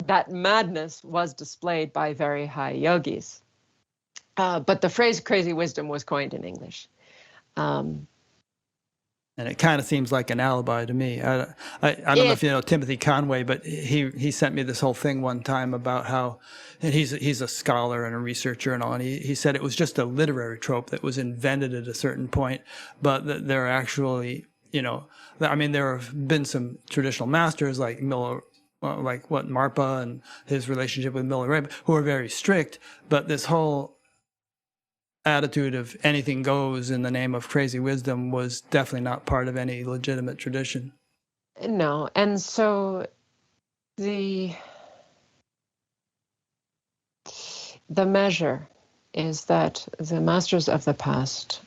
Speaker 2: that madness was displayed by very high yogis. But the phrase crazy wisdom was coined in English. And
Speaker 1: it kind of seems like an alibi to me. I don't know if you know Timothy Conway, but he sent me this whole thing one time about how, and he's a scholar and a researcher and all, and he said it was just a literary trope that was invented at a certain point, but that there are actually, there have been some traditional masters like like what Marpa and his relationship with Milarepa, who are very strict, but this whole attitude of anything goes in the name of crazy wisdom was definitely not part of any legitimate tradition.
Speaker 2: No, and so the measure is that the masters of the past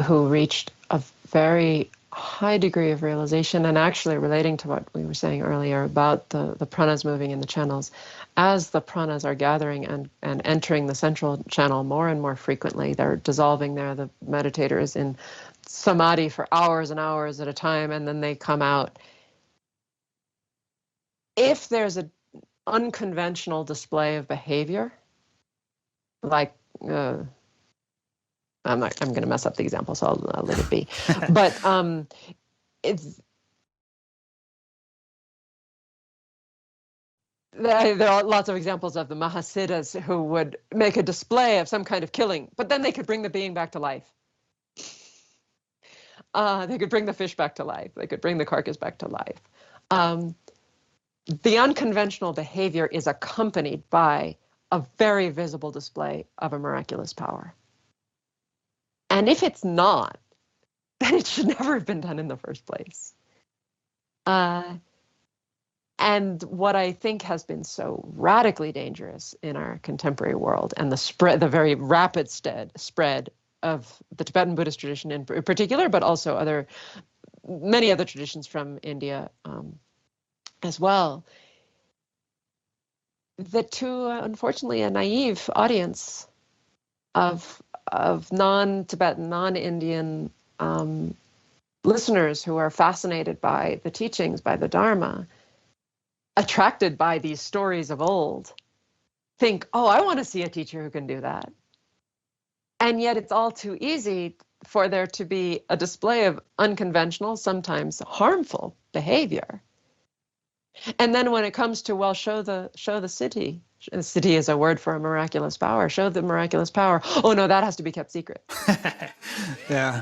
Speaker 2: who reached a very high degree of realization, and actually relating to what we were saying earlier about the pranas moving in the channels, as the pranas are gathering and entering the central channel more and more frequently, they're dissolving there. The meditator is in samadhi for hours and hours at a time, and then they come out. If there's an unconventional display of behavior, like I'm going to mess up the example, so I'll let it be. But there are lots of examples of the Mahasiddhas who would make a display of some kind of killing, but then they could bring the being back to life. They could bring the fish back to life. They could bring the carcass back to life. The unconventional behavior is accompanied by a very visible display of a miraculous power. And if it's not, then it should never have been done in the first place. And what I think has been so radically dangerous in our contemporary world, and the very rapid spread of the Tibetan Buddhist tradition in particular, but also many other traditions from India as well, that to unfortunately a naive audience of non-Tibetan, non-Indian listeners who are fascinated by the teachings, by the Dharma, attracted by these stories of old, think, oh, I want to see a teacher who can do that. And yet it's all too easy for there to be a display of unconventional, sometimes harmful behavior. And then when it comes to, well, show the siddhi. Siddhi is a word for a miraculous power. Show the miraculous power. Oh no, that has to be kept secret.
Speaker 1: Yeah.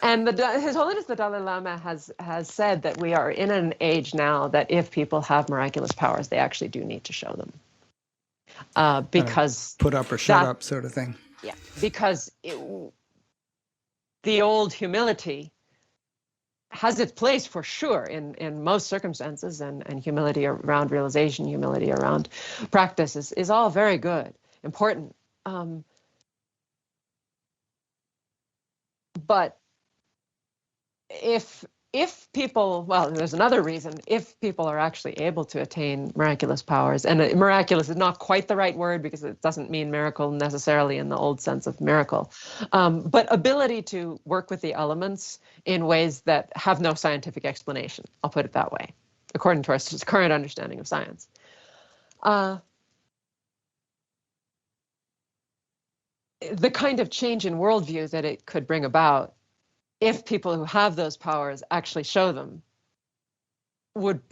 Speaker 2: And His Holiness the Dalai Lama has said that we are in an age now that if people have miraculous powers, they actually do need to show them. Because
Speaker 1: put up or shut up sort of thing.
Speaker 2: Yeah, because the old humility has its place for sure in most circumstances, and humility around realization, humility around practice is all very good, important. But if people, well, there's another reason, if people are actually able to attain miraculous powers, and miraculous is not quite the right word because it doesn't mean miracle necessarily in the old sense of miracle, but ability to work with the elements in ways that have no scientific explanation, I'll put it that way, according to our current understanding of science. The kind of change in worldview that it could bring about, if people who have those powers actually show them,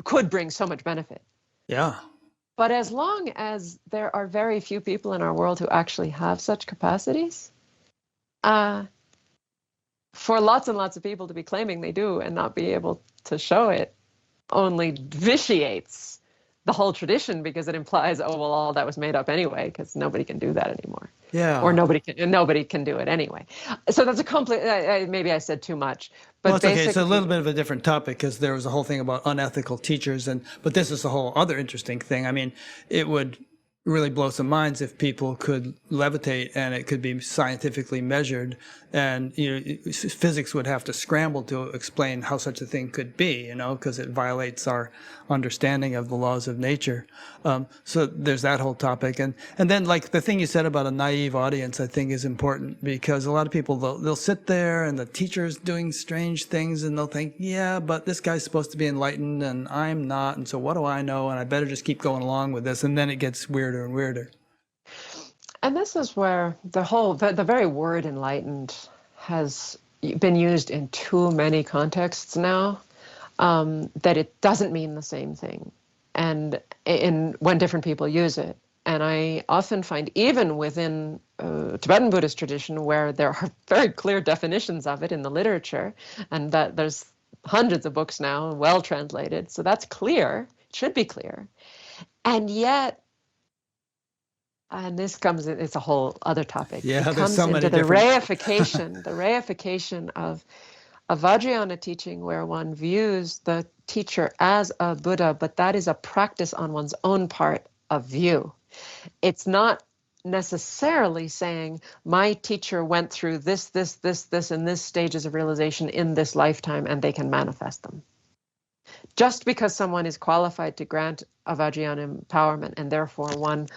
Speaker 2: could bring so much benefit.
Speaker 1: Yeah.
Speaker 2: But as long as there are very few people in our world who actually have such capacities, for lots and lots of people to be claiming they do and not be able to show it only vitiates the whole tradition, because it implies, oh, well, all that was made up anyway, because nobody can do that anymore.
Speaker 1: Yeah.
Speaker 2: Or nobody can do it anyway. So that's a complete, maybe I said too much. But
Speaker 1: well, it's okay. It's a little bit of a different topic, because there was a whole thing about unethical teachers, but this is a whole other interesting thing. I mean, it would really blow some minds if people could levitate and it could be scientifically measured, and physics would have to scramble to explain how such a thing could be, because it violates our understanding of the laws of nature. So there's that whole topic, and then like the thing you said about a naive audience, I think is important, because a lot of people they'll sit there and the teacher's doing strange things and they'll think, yeah, but this guy's supposed to be enlightened and I'm not, and so what do I know, and I better just keep going along with this, and then it gets weirder and weirder.
Speaker 2: And this is where the very word enlightened has been used in too many contexts now, that it doesn't mean the same thing, and when different people use it. And I often find, even within Tibetan Buddhist tradition, where there are very clear definitions of it in the literature, and that there's hundreds of books now, well translated, so that's clear It should be clear. And yet, and this comes, it's a whole other topic.
Speaker 1: Yeah,
Speaker 2: It
Speaker 1: there's
Speaker 2: comes
Speaker 1: so many
Speaker 2: into the
Speaker 1: different.
Speaker 2: reification of a Vajrayana teaching where one views the teacher as a Buddha, but that is a practice on one's own part of view. It's not necessarily saying my teacher went through this, and this stages of realization in this lifetime and they can manifest them. Just because someone is qualified to grant a Vajrayana empowerment and therefore one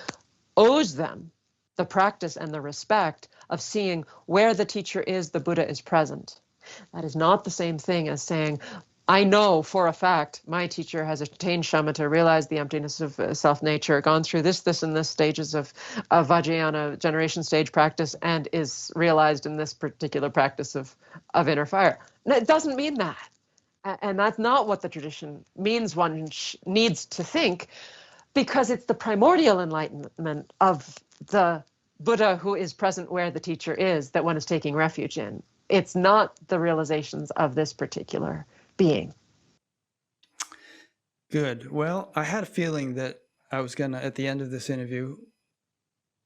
Speaker 2: owes them the practice and the respect of seeing where the teacher is, the Buddha is present. That is not the same thing as saying, I know for a fact my teacher has attained shamatha, realized the emptiness of self-nature, gone through this, and this stages of Vajrayana generation stage practice, and is realized in this particular practice of inner fire. No, it doesn't mean that. And that's not what the tradition means one needs to think, because it's the primordial enlightenment of the Buddha who is present where the teacher is that one is taking refuge in. It's not the realizations of this particular being.
Speaker 1: Good. Well, I had a feeling that I was going to, at the end of this interview,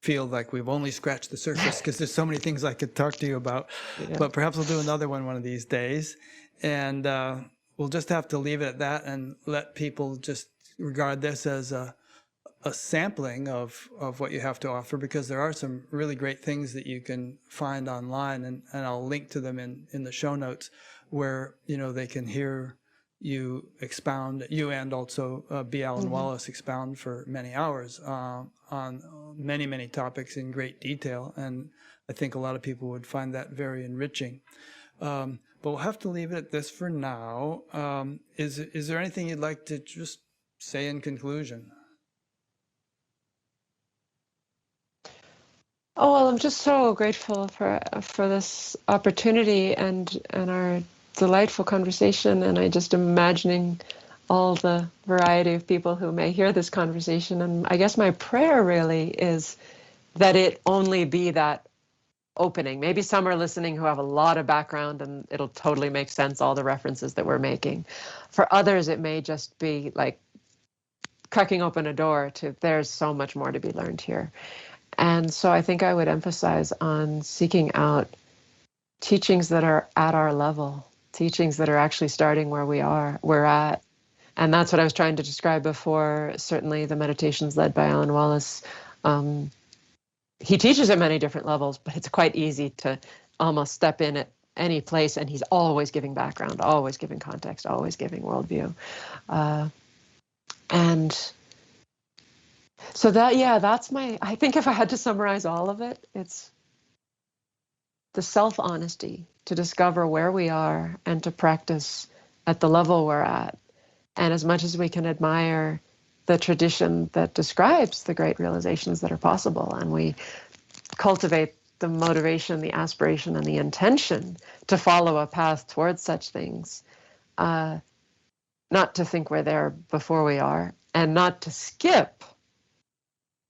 Speaker 1: feel like we've only scratched the surface because there's so many things I could talk to you about. Yeah. But perhaps we'll do another one of these days. And we'll just have to leave it at that and let people just regard this as a sampling of what you have to offer, because there are some really great things that you can find online, and I'll link to them in the show notes, where they can hear you expound, you and also B. Alan Wallace expound for many hours on many topics in great detail, and I think a lot of people would find that very enriching. But we'll have to leave it at this for now. Is there anything you'd like to just say in conclusion?
Speaker 2: Oh, well, I'm just so grateful for this opportunity and our delightful conversation. And I just imagining all the variety of people who may hear this conversation. And I guess my prayer really is that it only be that opening. Maybe some are listening who have a lot of background and it'll totally make sense, all the references that we're making. For others, it may just be like cracking open a door to there's so much more to be learned here. And so I think I would emphasize on seeking out teachings that are at our level, teachings that are actually starting where we're at. And that's what I was trying to describe before. Certainly the meditations led by Alan Wallace, he teaches at many different levels, but it's quite easy to almost step in at any place, and he's always giving background, always giving context, always giving worldview. And so that's I think if I had to summarize all of it, it's the self-honesty to discover where we are and to practice at the level we're at. And as much as we can admire the tradition that describes the great realizations that are possible, and we cultivate the motivation, the aspiration, and the intention to follow a path towards such things, not to think we're there before we are, and not to skip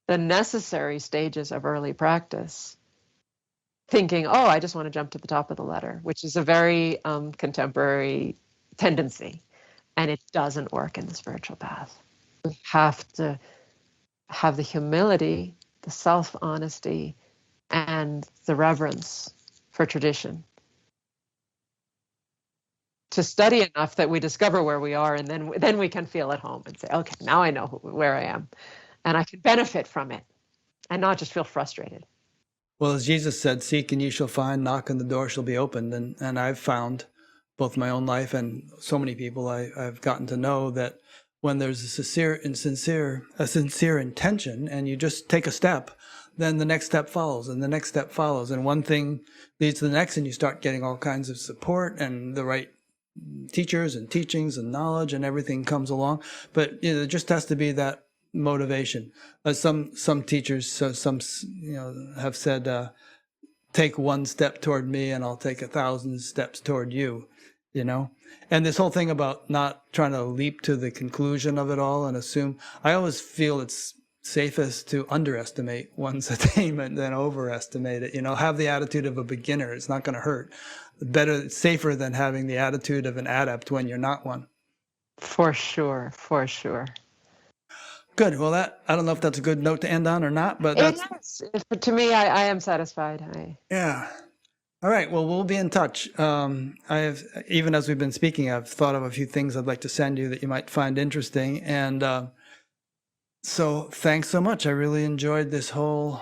Speaker 2: the necessary stages of early practice, thinking, oh, I just want to jump to the top of the ladder, which is a very contemporary tendency, and it doesn't work in the spiritual path. We have to have the humility, the self-honesty, and the reverence for tradition to study enough that we discover where we are, and then we can feel at home and say, okay, now I know where I am. And I can benefit from it and not just feel frustrated.
Speaker 1: Well, as Jesus said, seek and you shall find, knock and the door shall be opened. And I've found, both my own life and so many people I've gotten to know, that when there's a sincere intention and you just take a step, then the next step follows and the next step follows. And one thing leads to the next, and you start getting all kinds of support and the right teachers and teachings and knowledge, and everything comes along. But there just has to be that motivation. Some teachers, some have said, take one step toward me and I'll take 1,000 steps toward you, And this whole thing about not trying to leap to the conclusion of it all and assume, I always feel it's safest to underestimate one's attainment than overestimate it. Have the attitude of a beginner. It's not going to hurt. It's safer than having the attitude of an adept when you're not one.
Speaker 2: For sure.
Speaker 1: Good. Well, I don't know if that's a good note to end on or not, but
Speaker 2: It
Speaker 1: that's,
Speaker 2: is. To me, I am satisfied.
Speaker 1: yeah. All right. Well, we'll be in touch. I have, even as we've been speaking, I've thought of a few things I'd like to send you that you might find interesting. And so thanks so much. I really enjoyed this whole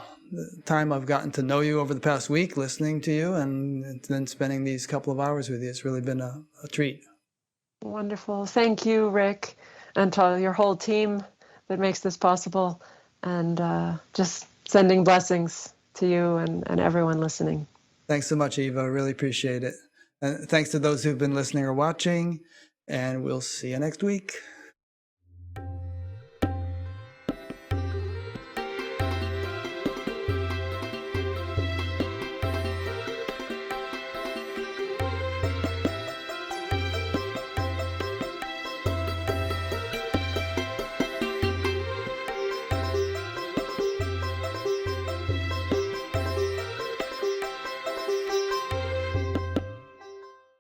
Speaker 1: time I've gotten to know you over the past week, listening to you, and then spending these couple of hours with you. It's really been a treat.
Speaker 2: Wonderful. Thank you, Rick, and to your whole team that makes this possible. And just sending blessings to you and everyone listening.
Speaker 1: Thanks so much, Eva. I really appreciate it. And thanks to those who've been listening or watching, and we'll see you next week.